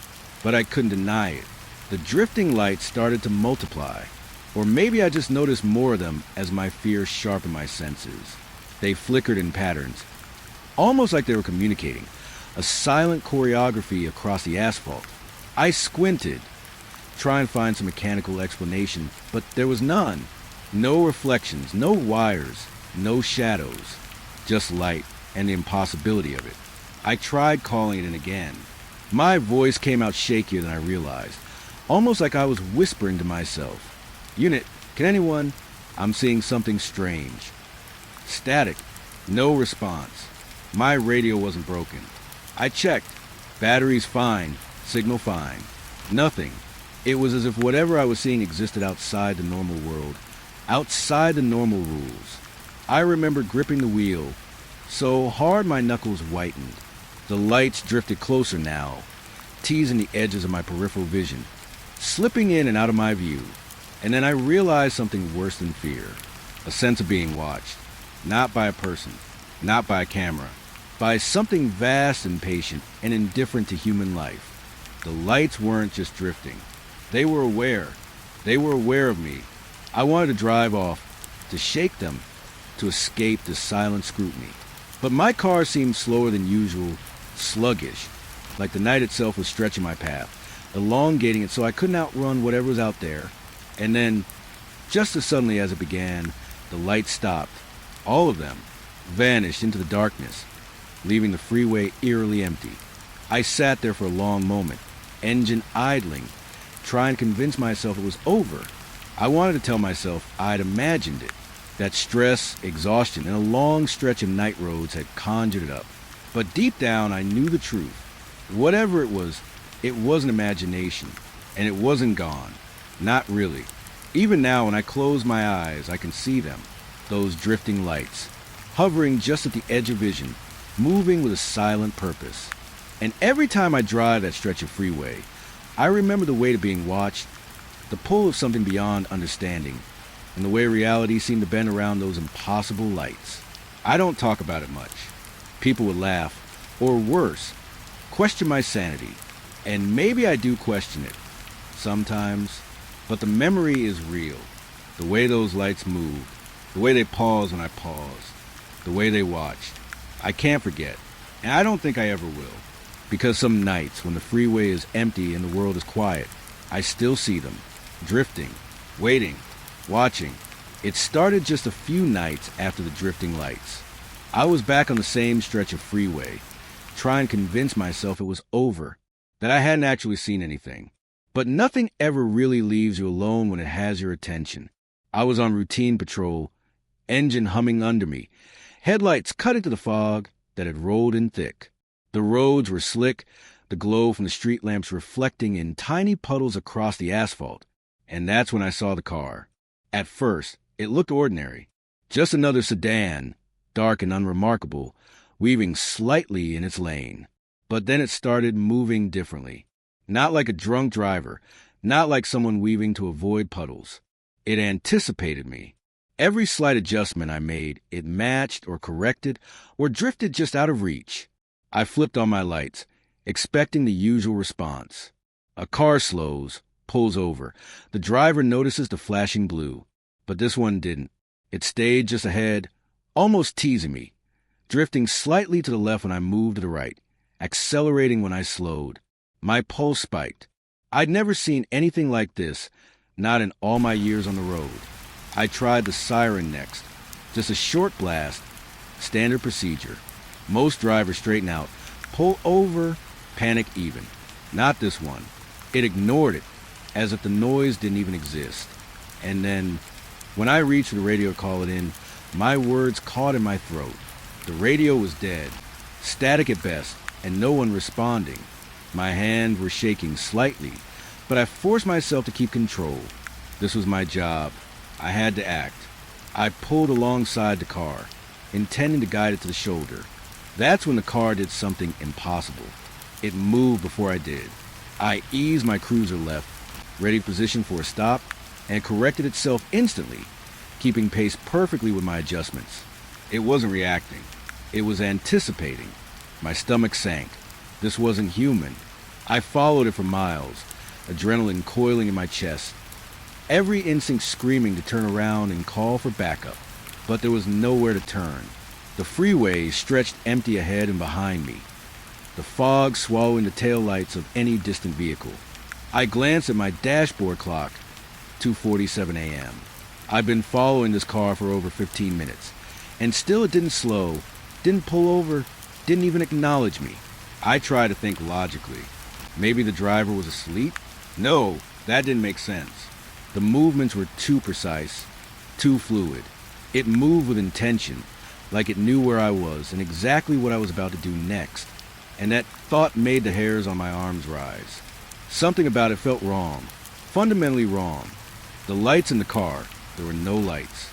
but I couldn't deny it. The drifting lights started to multiply, or maybe I just noticed more of them as my fear sharpened my senses. They flickered in patterns, almost like they were communicating, a silent choreography across the asphalt. I squinted, trying to find some mechanical explanation, but there was none. No reflections, no wires, no shadows, just light and the impossibility of it. I tried calling it in again. My voice came out shakier than I realized, almost like I was whispering to myself. "Unit, can anyone? I'm seeing something strange." Static. No response. My radio wasn't broken. I checked. Batteries fine. Signal fine. Nothing. It was as if whatever I was seeing existed outside the normal world, outside the normal rules. I remember gripping the wheel so hard my knuckles whitened. The lights drifted closer now, teasing the edges of my peripheral vision, slipping in and out of my view. And then I realized something worse than fear, a sense of being watched, not by a person, not by a camera, by something vast and patient and indifferent to human life. The lights weren't just drifting. They were aware. They were aware of me. I wanted to drive off, to shake them, to escape this silent scrutiny. But my car seemed slower than usual, sluggish, like the night itself was stretching my path, elongating it so I couldn't outrun whatever was out there. And then, just as suddenly as it began, the lights stopped. All of them vanished into the darkness, leaving the freeway eerily empty. I sat there for a long moment, engine idling, trying to convince myself it was over. I wanted to tell myself I'd imagined it, that stress, exhaustion, and a long stretch of night roads had conjured it up. But deep down, I knew the truth. Whatever it wasn't imagination, and it wasn't gone. Not really. Even now, when I close my eyes, I can see them, those drifting lights, hovering just at the edge of vision, moving with a silent purpose. And every time I drive that stretch of freeway, I remember the weight of being watched, the pull of something beyond understanding, and the way reality seemed to bend around those impossible lights. I don't talk about it much. People would laugh, or worse, question my sanity. And maybe I do question it, sometimes, but the memory is real. The way those lights moved, the way they paused when I paused, the way they watched. I can't forget, and I don't think I ever will. Because some nights, when the freeway is empty and the world is quiet, I still see them, drifting, waiting, watching. It started just a few nights after the drifting lights. I was back on the same stretch of freeway, trying to convince myself it was over, that I hadn't actually seen anything. But nothing ever really leaves you alone when it has your attention. I was on routine patrol, engine humming under me, headlights cut into the fog that had rolled in thick. The roads were slick, the glow from the street lamps reflecting in tiny puddles across the asphalt. And that's when I saw the car. At first, it looked ordinary. Just another sedan, dark and unremarkable, weaving slightly in its lane. But then it started moving differently. Not like a drunk driver, not like someone weaving to avoid puddles. It anticipated me. Every slight adjustment I made, it matched or corrected or drifted just out of reach. I flipped on my lights, expecting the usual response. A car slows, pulls over. The driver notices the flashing blue, but this one didn't. It stayed just ahead, almost teasing me, drifting slightly to the left when I moved to the right, accelerating when I slowed. My pulse spiked. I'd never seen anything like this, not in all my years on the road. I tried the siren next. Just a short blast, standard procedure. Most drivers straighten out, pull over, panic even. Not this one. It ignored it, as if the noise didn't even exist. And then, When I reached for the radio to call it in, my words caught in my throat. The radio was dead, static at best, and no one responding. My hands were shaking slightly, but I forced myself to keep control. This was my job. I had to act. I pulled alongside the car, intending to guide it to the shoulder. That's when the car did something impossible. It moved before I did. I eased my cruiser left, ready position for a stop, and corrected itself instantly, keeping pace perfectly with my adjustments. It wasn't reacting. It was anticipating. My stomach sank. This wasn't human. I followed it for miles, adrenaline coiling in my chest, every instinct screaming to turn around and call for backup. But there was nowhere to turn. The freeway stretched empty ahead and behind me, the fog swallowing the taillights of any distant vehicle. I glanced at my dashboard clock, 2:47 a.m. I'd been following this car for over 15 minutes, and still it didn't slow, didn't pull over, didn't even acknowledge me. I tried to think logically. Maybe the driver was asleep? No, that didn't make sense. The movements were too precise, too fluid. It moved with intention, like it knew where I was and exactly what I was about to do next. And that thought made the hairs on my arms rise. Something about it felt wrong, fundamentally wrong. The lights in the car, there were no lights,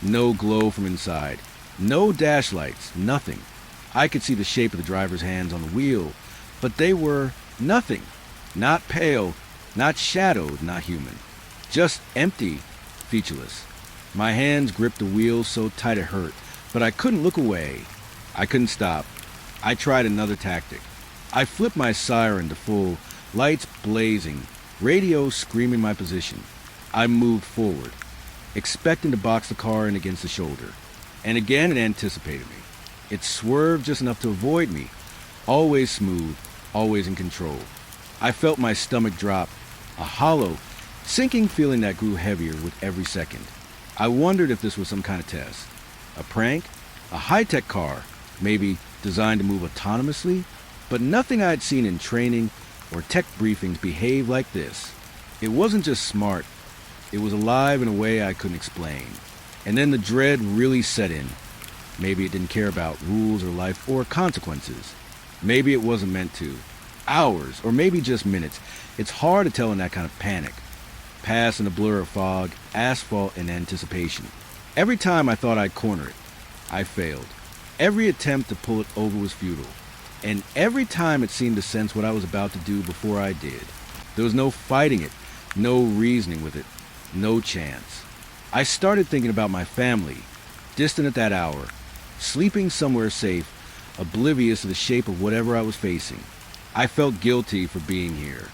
no glow from inside, no dash lights, nothing. I could see the shape of the driver's hands on the wheel, but they were nothing. Not pale, not shadowed, not human. Just empty, featureless. My hands gripped the wheel so tight it hurt, but I couldn't look away. I couldn't stop. I tried another tactic. I flipped my siren to full, lights blazing, radio screaming my position. I moved forward, expecting to box the car in against the shoulder. And again it anticipated me. It swerved just enough to avoid me, always smooth, always in control. I felt my stomach drop, a hollow, sinking feeling that grew heavier with every second. I wondered if this was some kind of test. A prank? A high-tech car, maybe designed to move autonomously? But nothing I'd seen in training or tech briefings behaved like this. It wasn't just smart. It was alive in a way I couldn't explain. And then the dread really set in. Maybe it didn't care about rules or life or consequences. Maybe it wasn't meant to. Hours, or maybe just minutes. It's hard to tell in that kind of panic. Past in a blur of fog, asphalt, and anticipation. Every time I thought I'd corner it, I failed. Every attempt to pull it over was futile. And every time it seemed to sense what I was about to do before I did. There was no fighting it, no reasoning with it, no chance. I started thinking about my family, distant at that hour, sleeping somewhere safe, oblivious to the shape of whatever I was facing. I felt guilty for being here,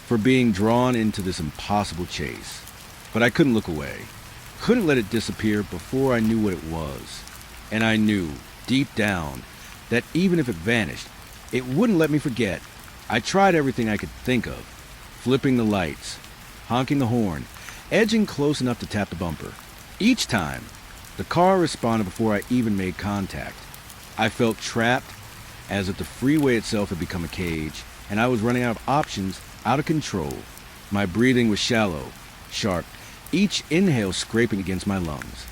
for being drawn into this impossible chase. But I couldn't look away, couldn't let it disappear before I knew what it was. And I knew, deep down, that even if it vanished, it wouldn't let me forget. I tried everything I could think of, flipping the lights, honking the horn, edging close enough to tap the bumper. Each time, the car responded before I even made contact. I felt trapped, as if the freeway itself had become a cage, and I was running out of options, out of control. My breathing was shallow, sharp, each inhale scraping against my lungs.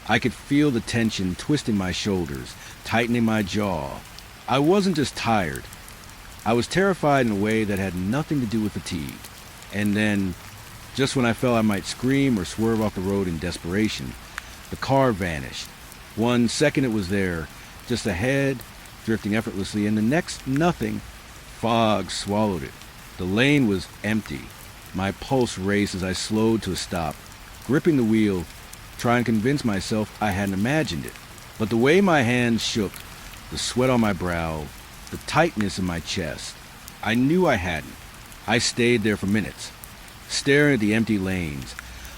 I could feel the tension twisting my shoulders, tightening my jaw. I wasn't just tired. I was terrified in a way that had nothing to do with fatigue. And then, just when I felt I might scream or swerve off the road in desperation, the car vanished. 1 second it was there, just ahead, drifting effortlessly, and the next, nothing. Fog swallowed it. The lane was empty. My pulse raced as I slowed to a stop, gripping the wheel, trying to convince myself I hadn't imagined it. But the way my hands shook, the sweat on my brow, the tightness in my chest, I knew I hadn't. I stayed there for minutes, staring at the empty lanes,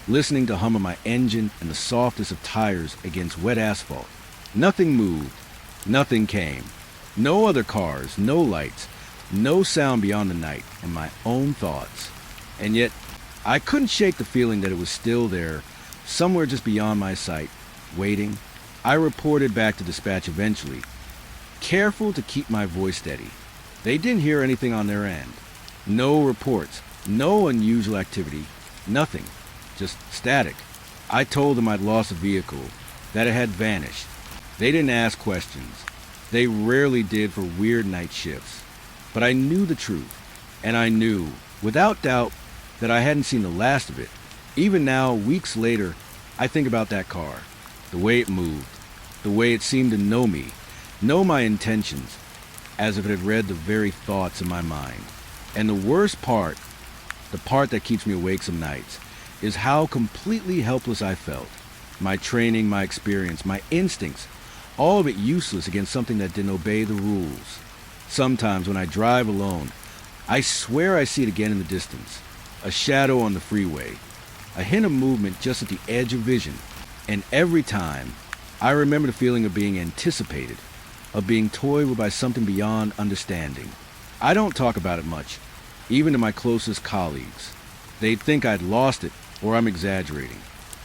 listening to hum of my engine and the softness of tires against wet asphalt. Nothing moved. Nothing came. No other cars, no lights, no sound beyond the night and my own thoughts. And yet, I couldn't shake the feeling that it was still there, somewhere just beyond my sight, waiting. I reported back to dispatch eventually, careful to keep my voice steady. They didn't hear anything on their end. No reports, no unusual activity, nothing, just static. I told them I'd lost a vehicle, that it had vanished. They didn't ask questions. They rarely did for weird night shifts. But I knew the truth, and I knew, without doubt, that I hadn't seen the last of it. Even now, weeks later, I think about that car, the way it moved, the way it seemed to know me, know my intentions, as if it had read the very thoughts in my mind. And the worst part, the part that keeps me awake some nights, is how completely helpless I felt. My training, my experience, my instincts, all of it useless against something that didn't obey the rules. Sometimes when I drive alone, I swear I see it again in the distance. A shadow on the freeway, a hint of movement just at the edge of vision. And every time, I remember the feeling of being anticipated, of being toyed with by something beyond understanding. I don't talk about it much, even to my closest colleagues. They'd think I'd lost it, or I'm exaggerating.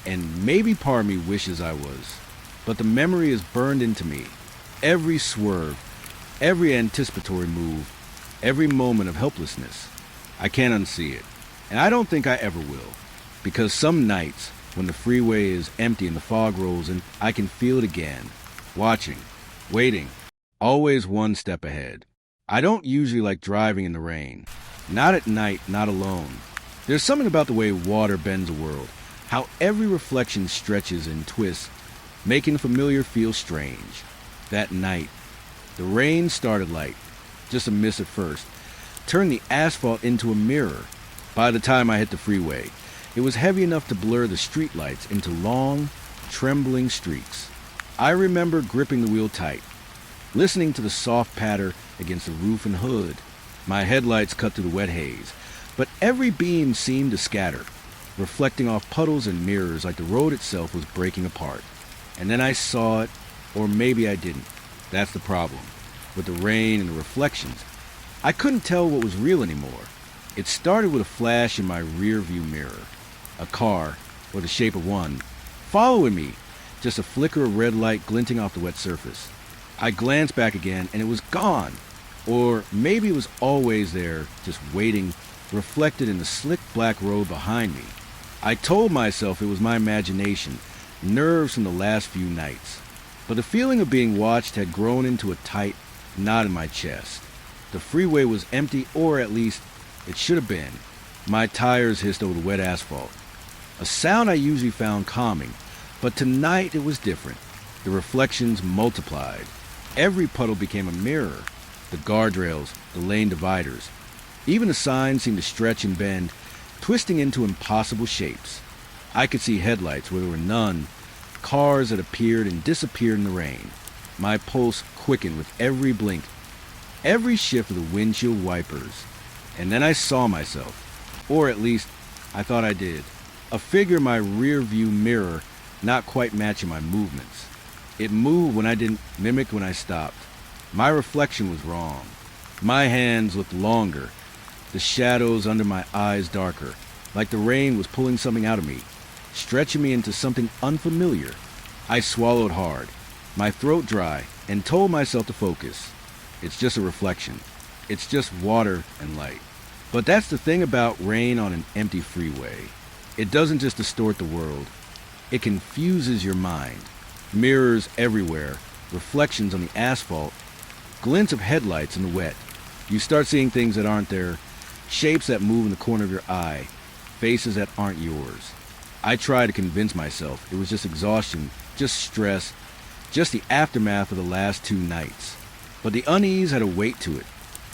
And maybe part of me wishes I was. But the memory is burned into me. Every swerve, every anticipatory move, every moment of helplessness. I can't unsee it. And I don't think I ever will. Because some nights, when the freeway is empty and the fog rolls in, I can feel it again. Watching, waiting, always one step ahead. I don't usually like driving in the rain. Not at night, not alone. There's something about the way water bends a world. How every reflection stretches and twists, making the familiar feel strange. That night, the rain started light, just a mist at first, turned the asphalt into a mirror. By the time I hit the freeway, it was heavy enough to blur the streetlights into long, trembling streaks. I remember gripping the wheel tight, listening to the soft patter against the roof and hood. My headlights cut through the wet haze, but every beam seemed to scatter, reflecting off puddles and mirrors like the road itself was breaking apart. And then I saw it, or maybe I didn't. That's the problem. With the rain and the reflections, I couldn't tell what was real anymore. It started with a flash in my rear view mirror. A car, or the shape of one, following me, just a flicker of red light glinting off the wet surface. I glanced back again and it was gone. Or maybe it was always there, just waiting, reflected in the slick black road behind me. I told myself it was my imagination, nerves from the last few nights. But the feeling of being watched had grown into a tight knot in my chest. The freeway was empty, or at least it should have been. My tires hissed over the wet asphalt. A sound I usually found calming, but tonight it was different. The reflections multiplied. Every puddle became a mirror. The guardrails, the lane dividers. Even the signs seemed to stretch and bend, twisting into impossible shapes. I could see headlights where there were none, cars that appeared and disappeared in the rain. My pulse quickened with every blink, every shift of the windshield wipers. And then I saw myself, or at least I thought I did. A figure in my rear view mirror, not quite matching my movements. It moved when I didn't, mimic when I stopped. My reflection was wrong. My hands looked longer, the shadows under my eyes darker, like the rain was pulling something out of me, stretching me into something unfamiliar. I swallowed hard, my throat dry, and told myself to focus. It's just a reflection. It's just water and light. But that's the thing about rain on an empty freeway. It doesn't just distort the world. It confuses your mind. Mirrors everywhere, reflections on the asphalt, glints of headlights in the wet. You start seeing things that aren't there, shapes that move in the corner of your eye, faces that aren't yours. I tried to convince myself it was just exhaustion, just stress, just the aftermath of the last 2 nights. But the unease had a weight to it,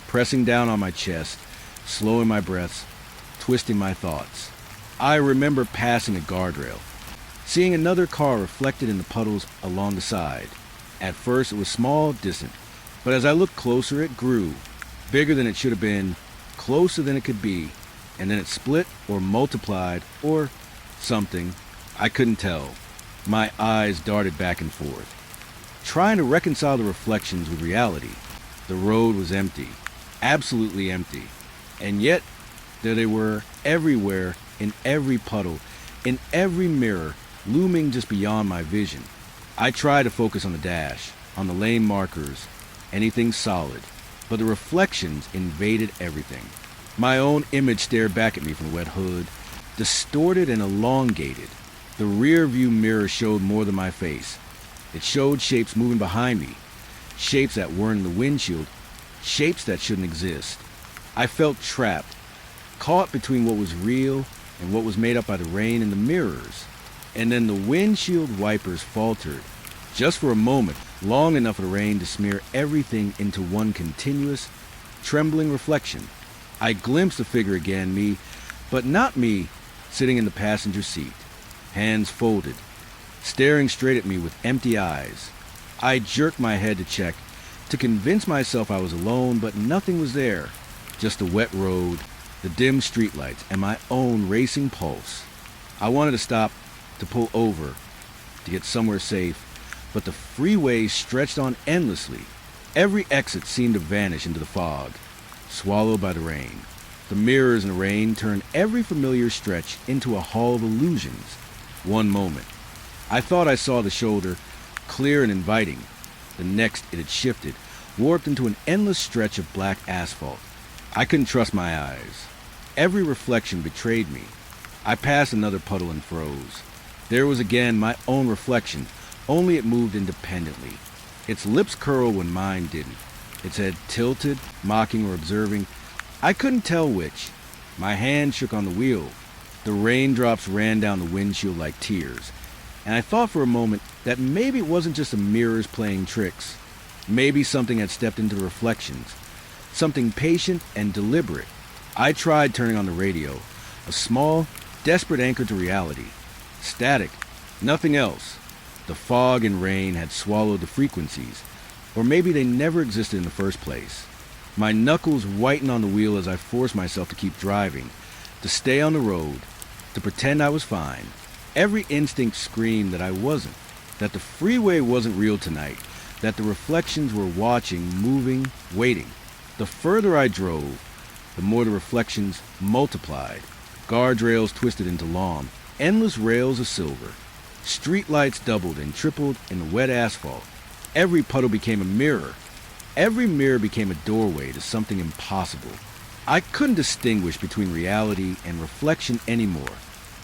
pressing down on my chest, slowing my breaths, twisting my thoughts. I remember passing a guardrail, seeing another car reflected in the puddles along the side. At first it was small, distant, but as I looked closer it grew, bigger than it should have been, closer than it could be, and then it split or multiplied or something. I couldn't tell. My eyes darted back and forth, trying to reconcile the reflections with reality. The road was empty, absolutely empty, and yet there they were everywhere, in every puddle, in every mirror, looming just beyond my vision. I tried to focus on the dash, on the lane markers, anything solid, but the reflections invaded everything. My own image stared back at me from the wet hood, distorted and elongated. The rear view mirror showed more than my face. It showed shapes moving behind me, shapes that weren't in the windshield, shapes that shouldn't exist. I felt trapped, caught between what was real and what was made up by the rain and the mirrors. And then the windshield wipers faltered, just for a moment, long enough for the rain to smear everything into one continuous, trembling reflection. I glimpsed the figure again, me, but not me, sitting in the passenger seat, hands folded, staring straight at me with empty eyes. I jerked my head to check, to convince myself I was alone, but nothing was there. Just the wet road, the dim streetlights, and my own racing pulse. I wanted to stop, to pull over, to get somewhere safe, but the freeway stretched on endlessly. Every exit seemed to vanish into the fog, swallowed by the rain. The mirrors in the rain turned every familiar stretch into a hall of illusions. One moment, I thought I saw the shoulder, clear and inviting. The next, it had shifted, warped into an endless stretch of black asphalt. I couldn't trust my eyes. Every reflection betrayed me. I passed another puddle and froze. There was again my own reflection, only it moved independently. Its lips curled when mine didn't. Its head tilted, mocking or observing. I couldn't tell which. My hand shook on the wheel. The raindrops ran down the windshield like tears. And I thought for a moment that maybe it wasn't just the mirrors playing tricks. Maybe something had stepped into the reflections. Something patient and deliberate. I tried turning on the radio, a small, desperate anchor to reality. Static, nothing else. The fog and rain had swallowed the frequencies, or maybe they never existed in the first place. My knuckles whitened on the wheel as I forced myself to keep driving, to stay on the road, to pretend I was fine. Every instinct screamed that I wasn't, that the freeway wasn't real tonight, that the reflections were watching, moving, waiting. The further I drove, the more the reflections multiplied. Guardrails twisted into lawn, endless rails of silver. Streetlights doubled and tripled in the wet asphalt. Every puddle became a mirror. Every mirror became a doorway to something impossible. I couldn't distinguish between reality and reflection anymore.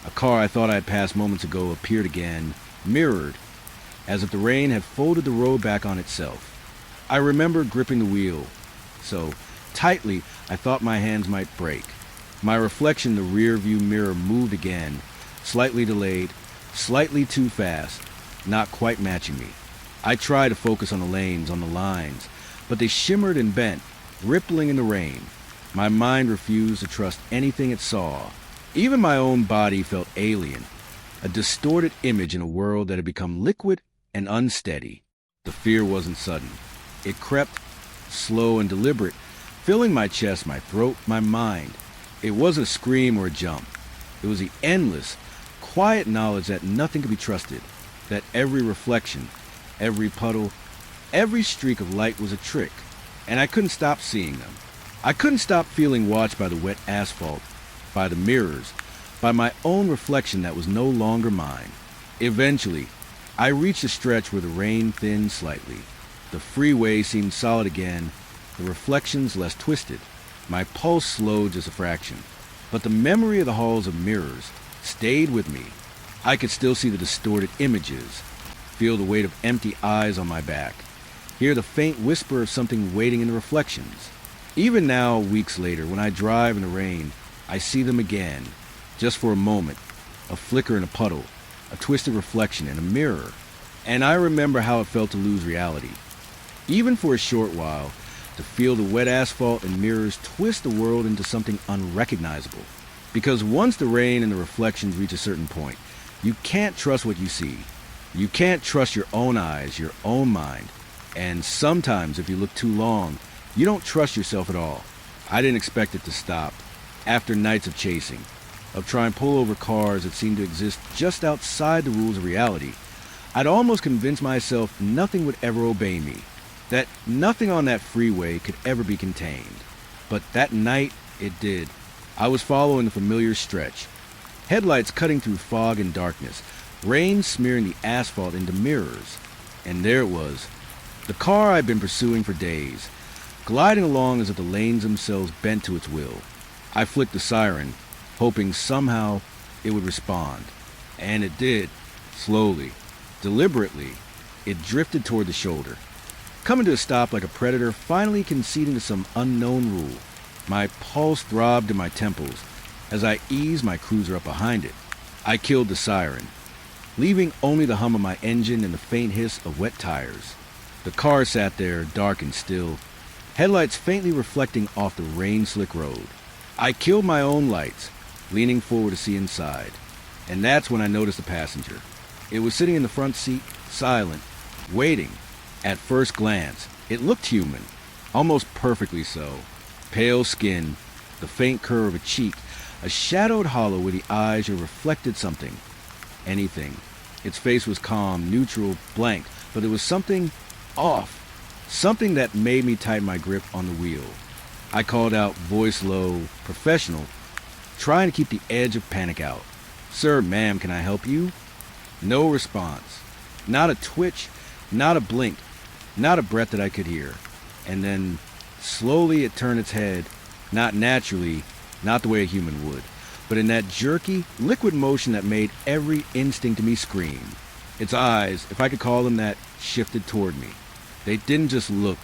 A car I thought I had passed moments ago appeared again, mirrored, as if the rain had folded the road back on itself. I remember gripping the wheel, so tightly I thought my hands might break. My reflection in the rear view mirror moved again, slightly delayed, slightly too fast, not quite matching me. I tried to focus on the lanes, on the lines, but they shimmered and bent, rippling in the rain. My mind refused to trust anything it saw. Even my own body felt alien, a distorted image in a world that had become liquid and unsteady. The fear wasn't sudden. It crept, slow and deliberate, filling my chest, my throat, my mind. It wasn't a scream or a jump. It was the endless, quiet knowledge that nothing could be trusted, that every reflection, every puddle, every streak of light was a trick, and I couldn't stop seeing them. I couldn't stop feeling watched by the wet asphalt, by the mirrors, by my own reflection that was no longer mine. Eventually, I reached a stretch where the rain thinned slightly. The freeway seemed solid again, the reflections less twisted. My pulse slowed just a fraction, but the memory of the halls of mirrors stayed with me. I could still see the distorted images, feel the weight of empty eyes on my back, hear the faint whisper of something waiting in the reflections. Even now, weeks later, when I drive in the rain, I see them again, just for a moment, a flicker in a puddle, a twisted reflection in a mirror. And I remember how it felt to lose reality. Even for a short while, to feel the wet asphalt and mirrors twist the world into something unrecognizable. Because once the rain and the reflections reach a certain point, you can't trust what you see. You can't trust your own eyes, your own mind. And sometimes, if you look too long, you don't trust yourself at all. I didn't expect it to stop. After nights of chasing, of trying to pull over cars that seemed to exist just outside the rules of reality, I'd almost convinced myself nothing would ever obey me, that nothing on that freeway could ever be contained. But that night, it did. I was following the familiar stretch, headlights cutting through fog and darkness, rain smearing the asphalt into mirrors. And there it was, the car I'd been pursuing for days, gliding along as if the lanes themselves bent to its will. I flicked the siren, hoping somehow it would respond. And it did. Slowly, deliberately, it drifted toward the shoulder, coming to a stop like a predator finally conceding to some unknown rule. My pulse throbbed in my temples as I eased my cruiser up behind it. I killed the siren, leaving only the hum of my engine and the faint hiss of wet tires. The car sat there, dark and still, headlights faintly reflecting off the rain-slick road. I killed my own lights, leaning forward to see inside, and that's when I noticed the passenger. It was sitting in the front seat, silent, waiting. At first glance, it looked human, almost perfectly so. Pale skin, the faint curve of a cheek, a shadowed hollow where the eyes had reflected something. Anything. Its face was calm, neutral, blank, but there was something off. Something that made me tighten my grip on the wheel. I called out, voice low, professional, trying to keep the edge of panic out. "Sir, ma'am, can I help you?" No response. Not a twitch, not a blink, not a breath that I could hear. And then, slowly it turned its head, not naturally, not the way a human would, but in that jerky, liquid motion that made every instinct in me scream. Its eyes, if I could call them that, shifted toward me. They didn't just look.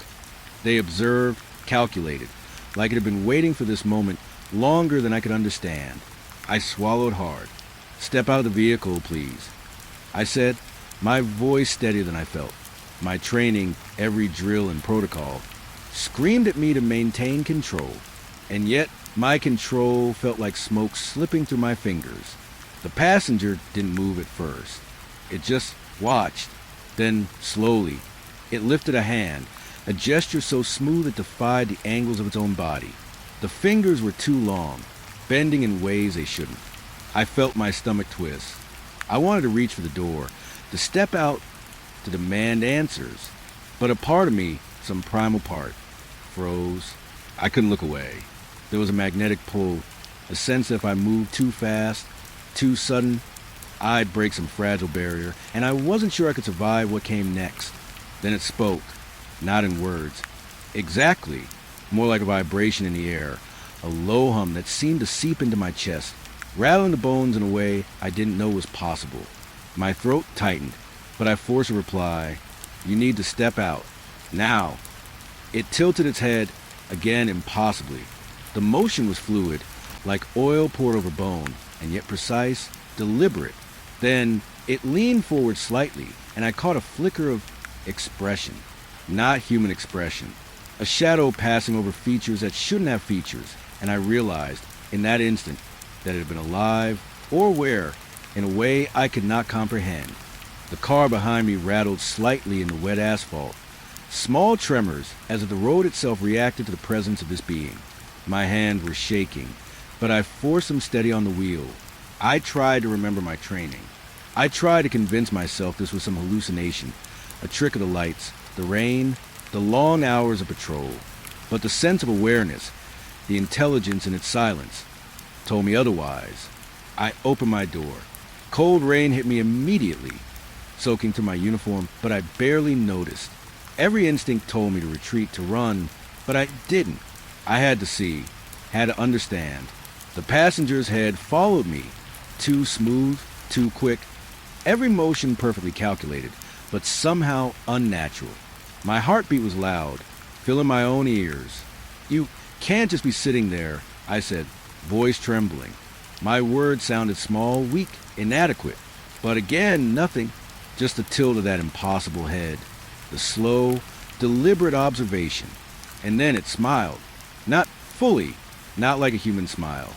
They observed, calculated, like it had been waiting for this moment longer than I could understand. I swallowed hard. "Step out of the vehicle, please," I said, my voice steadier than I felt. My training, every drill and protocol, screamed at me to maintain control. And yet, my control felt like smoke slipping through my fingers. The passenger didn't move at first. It just watched. Then, slowly, it lifted a hand, a gesture so smooth it defied the angles of its own body. The fingers were too long, bending in ways they shouldn't. I felt my stomach twist. I wanted to reach for the door, to step out, to demand answers. But a part of me, some primal part, froze. I couldn't look away. There was a magnetic pull, a sense that if I moved too fast, too sudden, I'd break some fragile barrier, and I wasn't sure I could survive what came next. Then it spoke, not in words. Exactly, more like a vibration in the air, a low hum that seemed to seep into my chest, rattling the bones in a way I didn't know was possible. My throat tightened, but I forced a reply. "You need to step out. Now." It tilted its head, again impossibly. The motion was fluid, like oil poured over bone, and yet precise, deliberate. Then it leaned forward slightly, and I caught a flicker of expression. Not human expression. A shadow passing over features that shouldn't have features, and I realized, in that instant, that it had been alive, or aware, in a way I could not comprehend. The car behind me rattled slightly in the wet asphalt. Small tremors, as if the road itself reacted to the presence of this being. My hands were shaking, but I forced them steady on the wheel. I tried to remember my training. I tried to convince myself this was some hallucination, a trick of the lights, the rain, the long hours of patrol. But the sense of awareness, the intelligence in its silence, told me otherwise. I opened my door. Cold rain hit me immediately, soaking through my uniform, but I barely noticed. Every instinct told me to retreat, to run, but I didn't. I had to see, had to understand. The passenger's head followed me, too smooth, too quick, every motion perfectly calculated, but somehow unnatural. My heartbeat was loud, filling my own ears. "You can't just be sitting there," I said, voice trembling. My words sounded small, weak, inadequate. But again, nothing, just the tilt of that impossible head, the slow, deliberate observation. And then it smiled. Not fully, not like a human smile.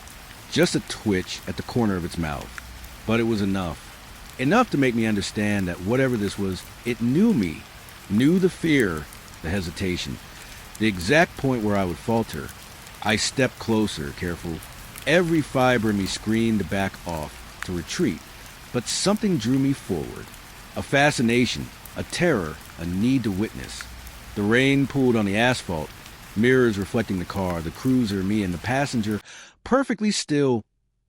Just a twitch at the corner of its mouth. But it was enough. Enough to make me understand that whatever this was, it knew me. Knew the fear, the hesitation, the exact point where I would falter. I stepped closer, careful. Every fiber in me screamed to back off, to retreat. But something drew me forward. A fascination, a terror, a need to witness. The rain pooled on the asphalt, mirrors reflecting the car, the cruiser, me, and the passenger, perfectly still,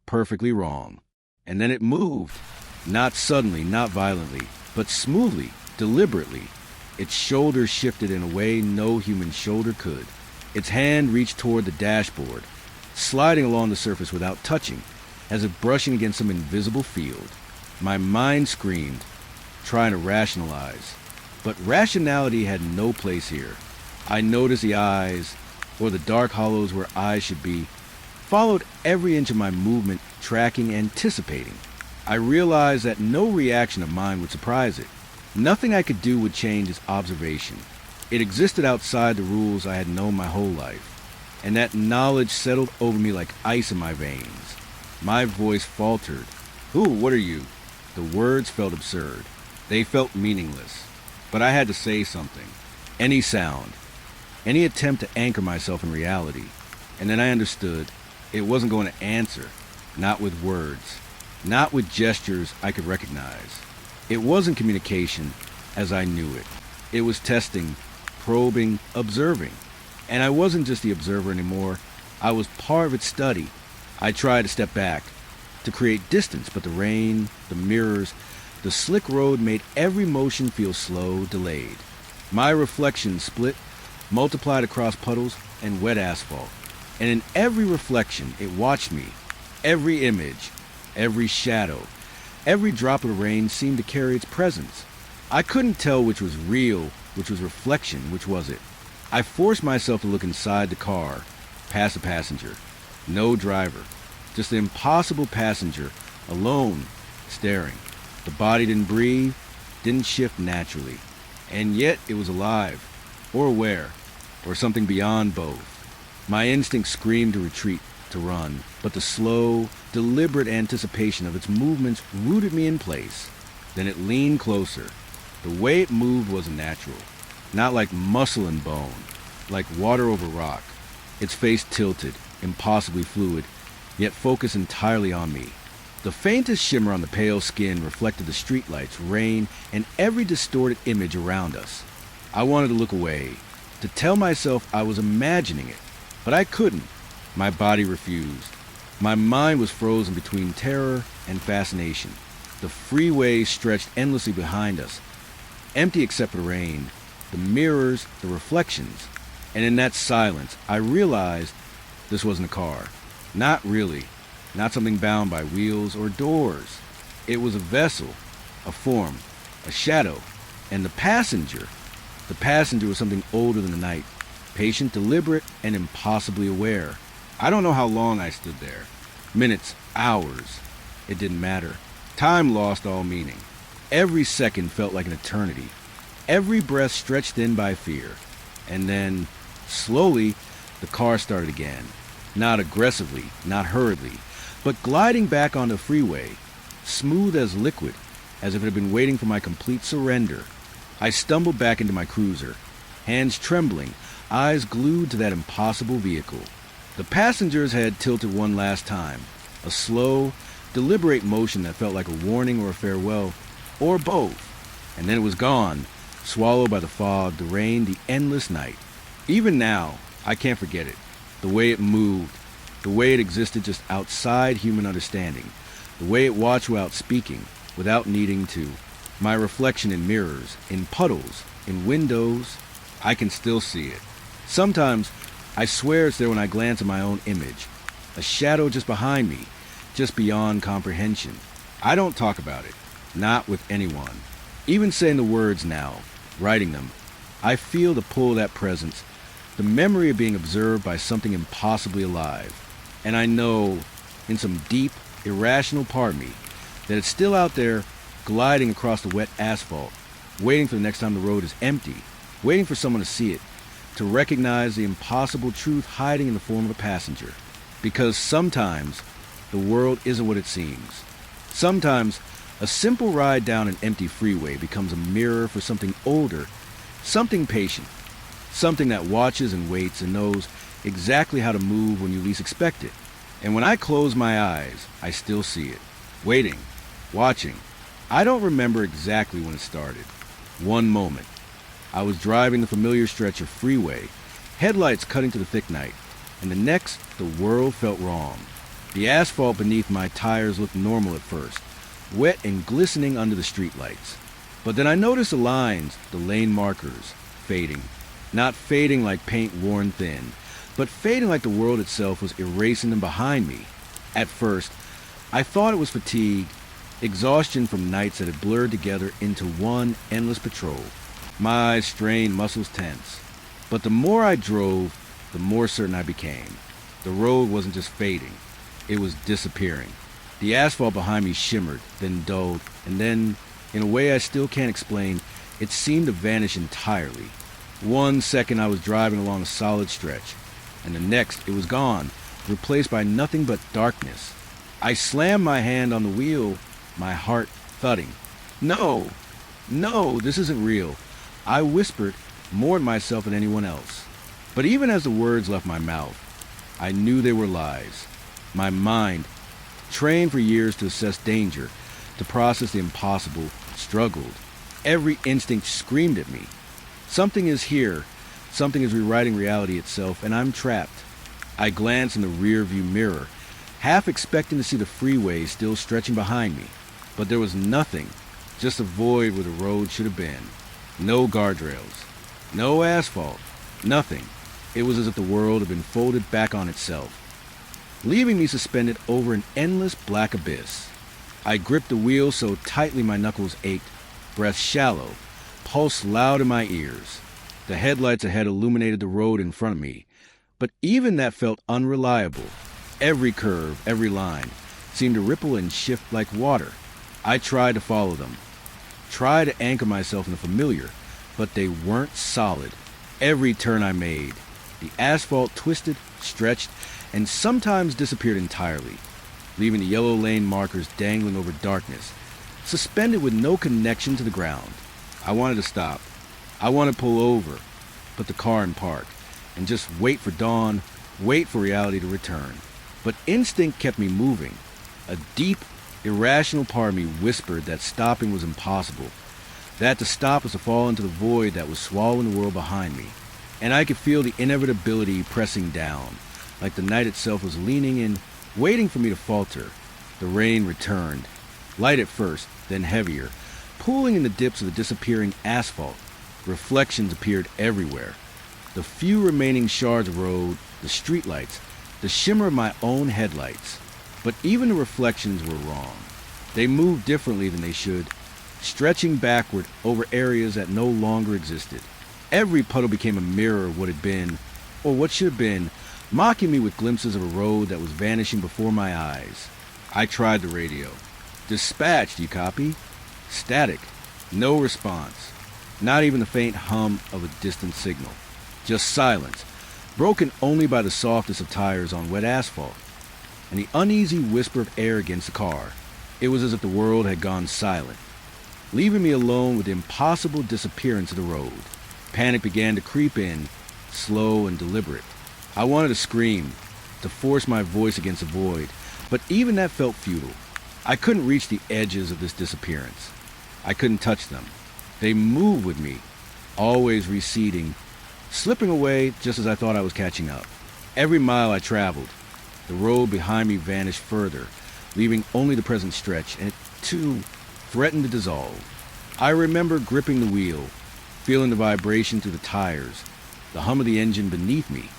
perfectly wrong. And then it moved. Not suddenly, not violently, but smoothly, deliberately. Its shoulders shifted in a way no human shoulder could. Its hand reached toward the dashboard, sliding along the surface without touching, as if brushing against some invisible field. My mind screamed, trying to rationalize. But rationality had no place here. I noticed the eyes, or the dark hollows where eyes should be, followed every inch of my movement, tracking, anticipating. I realized that no reaction of mine would surprise it. Nothing I could do would change its observation. It existed outside the rules I had known my whole life, and that knowledge settled over me like ice in my veins. My voice faltered. "Who? What are you?" The words felt absurd. They felt meaningless. But I had to say something. Any sound. Any attempt to anchor myself in reality. And then I understood it wasn't going to answer. Not with words. Not with gestures I could recognize. It wasn't communication as I knew it. It was testing, probing, observing. And I wasn't just the observer anymore. I was part of its study. I tried to step back, to create distance, but the rain, the mirrors, the slick road made every motion feel slow, delayed. My reflection split, multiplied across puddles and wet asphalt. And in every reflection, it watched me. Every image, every shadow, every drop of rain seemed to carry its presence. I couldn't tell which was real, which was reflection, which was it. I forced myself to look inside the car, past the passenger. No driver, just the impossible passenger, alone, staring. The body didn't breathe, didn't shift naturally. And yet it was alive, or aware, or something beyond both. My instinct screamed to retreat, to run, but the slow, deliberate anticipation of its movements rooted me in place. Then it leaned closer. The way it moved wasn't natural, not like muscle and bone, like water over rock. Its face tilted, impossibly fluid, yet focused entirely on me. The faintest shimmer on the pale skin reflected the streetlights, rain, and every distorted image around us. I wanted to look away, to tell myself I was imagining it, but I couldn't. My body refused. My mind was frozen between terror and fascination. The freeway stretched endlessly behind us, empty except for the rain, the mirrors, the reflections. And in that silence, I realized this wasn't a car. Not really. Not something bound by wheels or doors. It was a vessel, a form, a shadow, and the passenger. The passenger was something older than the night, patient, deliberate, and impossibly aware. I don't know how long I stood there. Minutes, hours. It didn't matter. Time lost all meaning. Every second felt like an eternity. Every breath stretched in by fear. And then, slowly, the car started again. Not aggressively, not hurriedly, but gliding back on the freeway, smooth as liquid, as if it had been waiting for my complete surrender. I stumbled back into my cruiser, hands trembling, eyes glued to that impossible vehicle. The passenger's head tilted one last time, a slow, deliberate motion that felt like a warning or a farewell, or both. And then it was gone, swallowed by the fog, the rain, the endless night. Even now, I can't forget it. The way it moved, the way it existed just outside human understanding, the way it watched without speaking, without needing to. My reflection in mirrors, in puddles, in windows, I can still see it. Sometimes, I swear it's there when I glance at my own image, a shadow just behind me, just beyond comprehension. I don't talk about it, not with anyone. Even saying the words now, writing them, I feel the pull of that presence, the memory of being observed by something impossibly alive. And I know, in some deep, irrational part of me, that it's still out there, gliding across the wet asphalt, waiting for the next time the road is empty, waiting for someone to see it, to recognize the impossible truth hiding in the form of a passenger. Because sometimes, the world isn't what it seems. Sometimes, a simple ride down an empty freeway becomes a mirror for something older, something patient, something that watches and waits and knows exactly how to move when you least expect it. And when I close my eyes, I still see it. Waiting, watching. I don't remember exactly when it started. One moment. I was driving the familiar stretch of freeway, headlights cutting to the thick night, and the next, the world felt wrong. The asphalt beneath my tires looked normal at first, wet and glistening under the streetlights. But then I noticed the lines, the lane markers, fading. Not fading like paint worn thin, but fading like the world itself was erasing them behind me. At first, I thought it was fatigue, exhaustion from nights that had blurred together into one endless patrol. My eyes strained, muscles tense. But the more I drove, the more certain I became. The road wasn't just fading, it was disappearing. The asphalt behind me shimmered, then dulled, and then, in a way I still can't explain, it seemed to vanish entirely. 1 second I was driving along a solid stretch, and the next it was gone, replaced by nothing but darkness. I slammed my hand on the wheel, my heart thudding. No, this isn't real. I whispered, more to myself than anyone else. But even as the words left my mouth, I knew they were lies. My mind, trained for years to assess danger, to process the impossible, struggled. Every instinct screamed at me. Something is here. Something is rewriting reality itself, and I'm trapped. I glanced in the rear-view mirror, half expecting to see the freeway still stretching behind me. But there was nothing, just a void where the road should have been. No guardrails, no asphalt, nothing. It was as if the world had been folded back on itself, leaving me suspended over an endless black abyss. I gripped the wheel so tightly my knuckles ached, breath shallow, pulse loud in my ears. The headlights ahead illuminated the road in front of me, but even that felt unreliable. Every curve, every line, seemed to ripple and shift like water. I tried to follow them, tried to anchor myself in the familiar, but they weren't solid. Every turn I made, the asphalt twisted, stretched, and sometimes disappeared entirely, leaving the yellow lane markers dangling over darkness, suspended with no connection to the ground. I wanted to stop. I wanted to pull over, put the car in park, and just wait for dawn, wait for reality to return. But instinct kept me moving. A deep, irrational part of me whispered that stopping was impossible, that to stop was to fall into the void that was swallowing the world behind me. And I could feel the inevitability pressing down, like the night itself was leaning in, waiting for me to falter. The rain returned, light at first, then heavier, pooling in the dips of the disappearing asphalt. Reflections appeared everywhere. The few remaining shards of road, the streetlights, the shimmer of my own headlights. But even the reflections were wrong. They moved differently than they should, stretching backward over areas that no longer existed. Every puddle became a mirror of what had been, or what should have been, mocking me with glimpses of a road that was vanishing before my eyes. I tried the radio. Dispatch, do you copy? Static. No response. Not even the faint hum of a distant signal. Just silence, broken only by the softest of tires on wet asphalt, and the uneasy whisper of air against the car. It was as if the world had gone silent, leaving me alone with the impossible disappearance of the road. Panic began to creep in, slow and deliberate. I wanted to scream, to force my voice against the void, but even that felt futile. I couldn't reach the edges of this disappearance. I couldn't touch them. They moved with me, always receding, slipping away just as I thought I was catching up. Every mile I traveled, the road behind me vanished further, leaving only the present stretch, and it, too, threatened to dissolve. I remember gripping the wheel, feeling the vibration through the tires, the hum of the engine beneath me,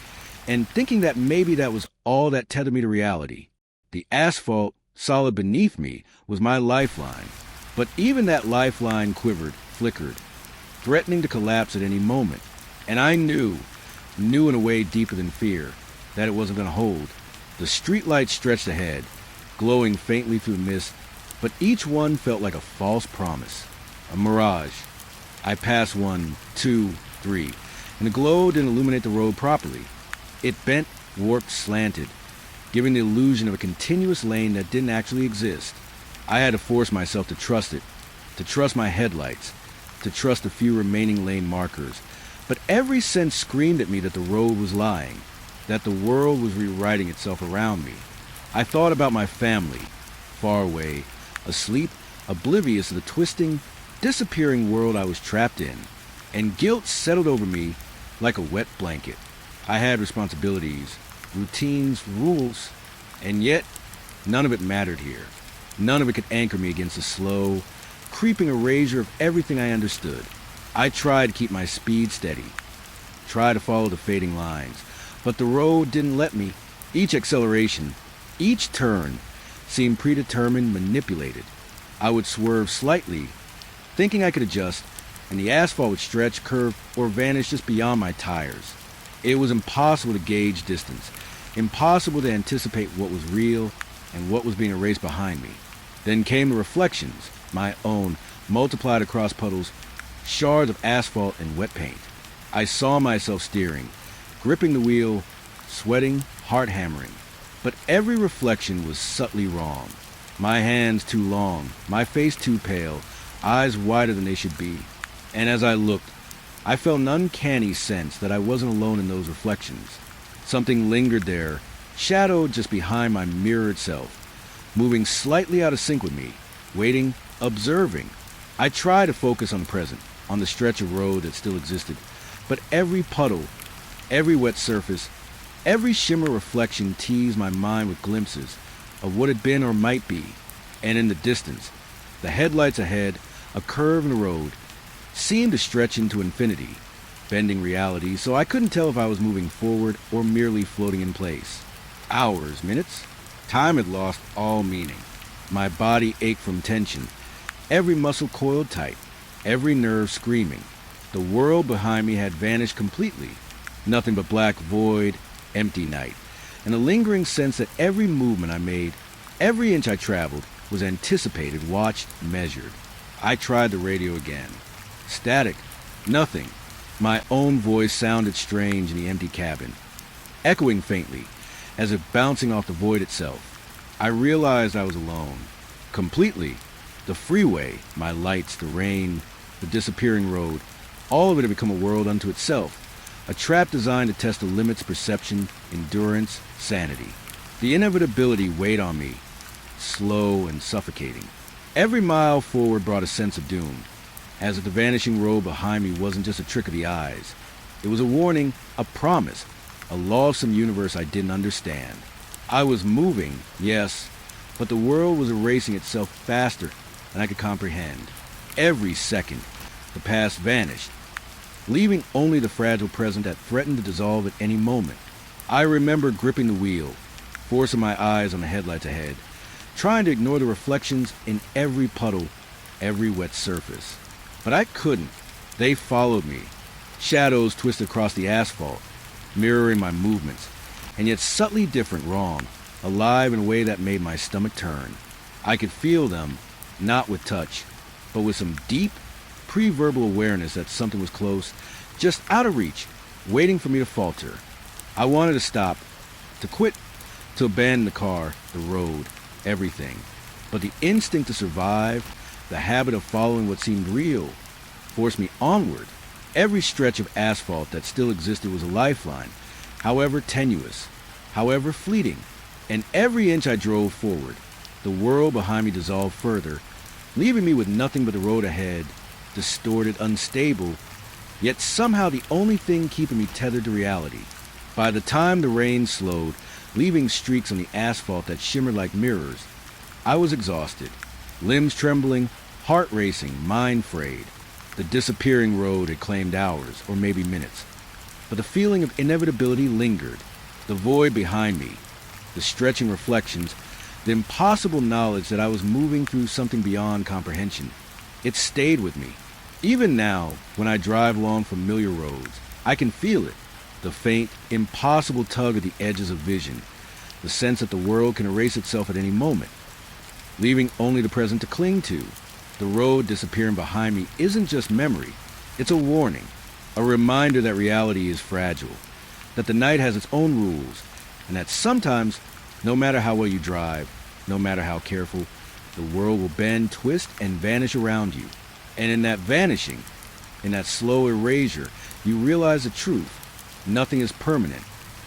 and thinking that maybe that was all that tethered me to reality. The asphalt, solid beneath me, was my lifeline, but even that lifeline quivered, flickered, threatening to collapse at any moment. And I knew in a way deeper than fear, that it wasn't going to hold. The streetlights stretched ahead, glowing faintly through the mist, but each one felt like a false promise, a mirage. I passed 1, 2, 3, and the glow didn't illuminate the road properly. It bent, warped, slanted, giving the illusion of a continuous lane that didn't actually exist. I had to force myself to trust it, to trust my headlights, to trust the few remaining lane markers. But every sense screamed at me that the road was lying, that the world was rewriting itself around me. I thought about my family, far away, asleep, oblivious of the twisting, disappearing world I was trapped in, and guilt settled over me like a wet blanket. I had responsibilities, routines, rules, and yet none of it mattered here. None of it could anchor me against the slow, creeping erasure of everything I understood. I tried to keep my speed steady, tried to follow the fading lines, but the road didn't let me. Each acceleration, each turn, seemed predetermined, manipulated. I would swerve slightly, thinking I could adjust, and the asphalt would stretch, curve, or vanish just beyond my tires. It was impossible to gauge distance, impossible to anticipate what was real and what was being erased behind me. Then came the reflections, my own, multiplied across puddles, shards of asphalt and wet paint. I saw myself steering, gripping the wheel, sweating, heart hammering. But every reflection was subtly wrong. My hands too long, my face too pale, eyes wider than they should be. And as I looked, I felt an uncanny sense that I wasn't alone in those reflections. Something lingered there, shadowed just behind my mirror itself, moving slightly out of sync with me, waiting, observing. I tried to focus on the present, on the stretch of road that still existed, but every puddle, every wet surface, every shimmer reflection teased my mind with glimpses of what had been or might be, and in the distance, the headlights ahead, a curve in the road, seemed to stretch into infinity, bending reality so I couldn't tell if I was moving forward or merely floating in place. Hours, minutes, time had lost all meaning. My body ached from tension, every muscle coiled tight, every nerve screaming. The world behind me had vanished completely, nothing but black void, empty night, and a lingering sense that every movement I made, every inch I traveled, was anticipated, watched, measured. I tried the radio again. Static. Nothing. My own voice sounded strange in the empty cabin, echoing faintly, as if bouncing off the void itself. I realized I was alone. Completely. The freeway, my lights, the rain, the disappearing road, all of it had become a world unto itself. A trap designed to test the limits, perception, endurance, sanity. The inevitability weighed on me, slow and suffocating. Every mile forward brought a sense of doom, as if the vanishing road behind me wasn't just a trick of the eyes. It was a warning, a promise, a law of some universe I didn't understand. I was moving, yes, but the world was erasing itself faster than I could comprehend. Every second, the past vanished, leaving only the fragile present that threatened to dissolve at any moment. I remember gripping the wheel, forcing my eyes on the headlights ahead, trying to ignore the reflections in every puddle, every wet surface. But I couldn't. They followed me. Shadows twisted across the asphalt, mirroring my movements, and yet subtly different, wrong, alive in a way that made my stomach turn. I could feel them, not with touch, but with some deep, pre-verbal awareness that something was close, just out of reach, waiting for me to falter. I wanted to stop, to quit, to abandon the car, the road, everything. But the instinct to survive, the habit of following what seemed real, forced me onward. Every stretch of asphalt that still existed was a lifeline, however tenuous, however fleeting. And every inch I drove forward, the world behind me dissolved further, leaving me with nothing but the road ahead, distorted, unstable, yet somehow the only thing keeping me tethered to reality. By the time the rain slowed, leaving streaks on the asphalt that shimmered like mirrors, I was exhausted, limbs trembling, heart racing, mind frayed. The disappearing road had claimed hours, or maybe minutes, but the feeling of inevitability lingered. The void behind me, the stretching reflections, the impossible knowledge that I was moving through something beyond comprehension. It stayed with me. Even now, when I drive along familiar roads, I can feel it. The faint, impossible tug at the edges of vision. The sense that the world can erase itself at any moment, leaving only the present to cling to. The road disappearing behind me isn't just memory. It's a warning, a reminder that reality is fragile, that the night has its own rules, and that sometimes, no matter how well you drive, no matter how careful, the world will bend, twist, and vanish around you. And in that vanishing, in that slow erasure, you realize the truth. Nothing is permanent.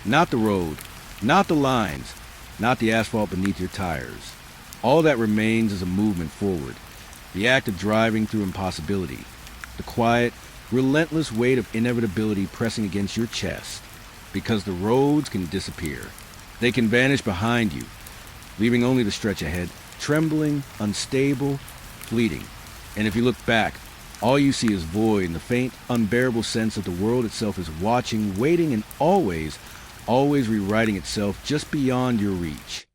Not the road, not the lines, not the asphalt beneath your tires. All that remains is a movement forward, the act of driving through impossibility, the quiet, relentless weight of inevitability pressing against your chest. Because the roads can disappear. They can vanish behind you, leaving only the stretch ahead, trembling, unstable, fleeting. And if you look back, all you see is void and the faint, unbearable sense that the world itself is watching, waiting, and always rewriting itself just beyond your reach.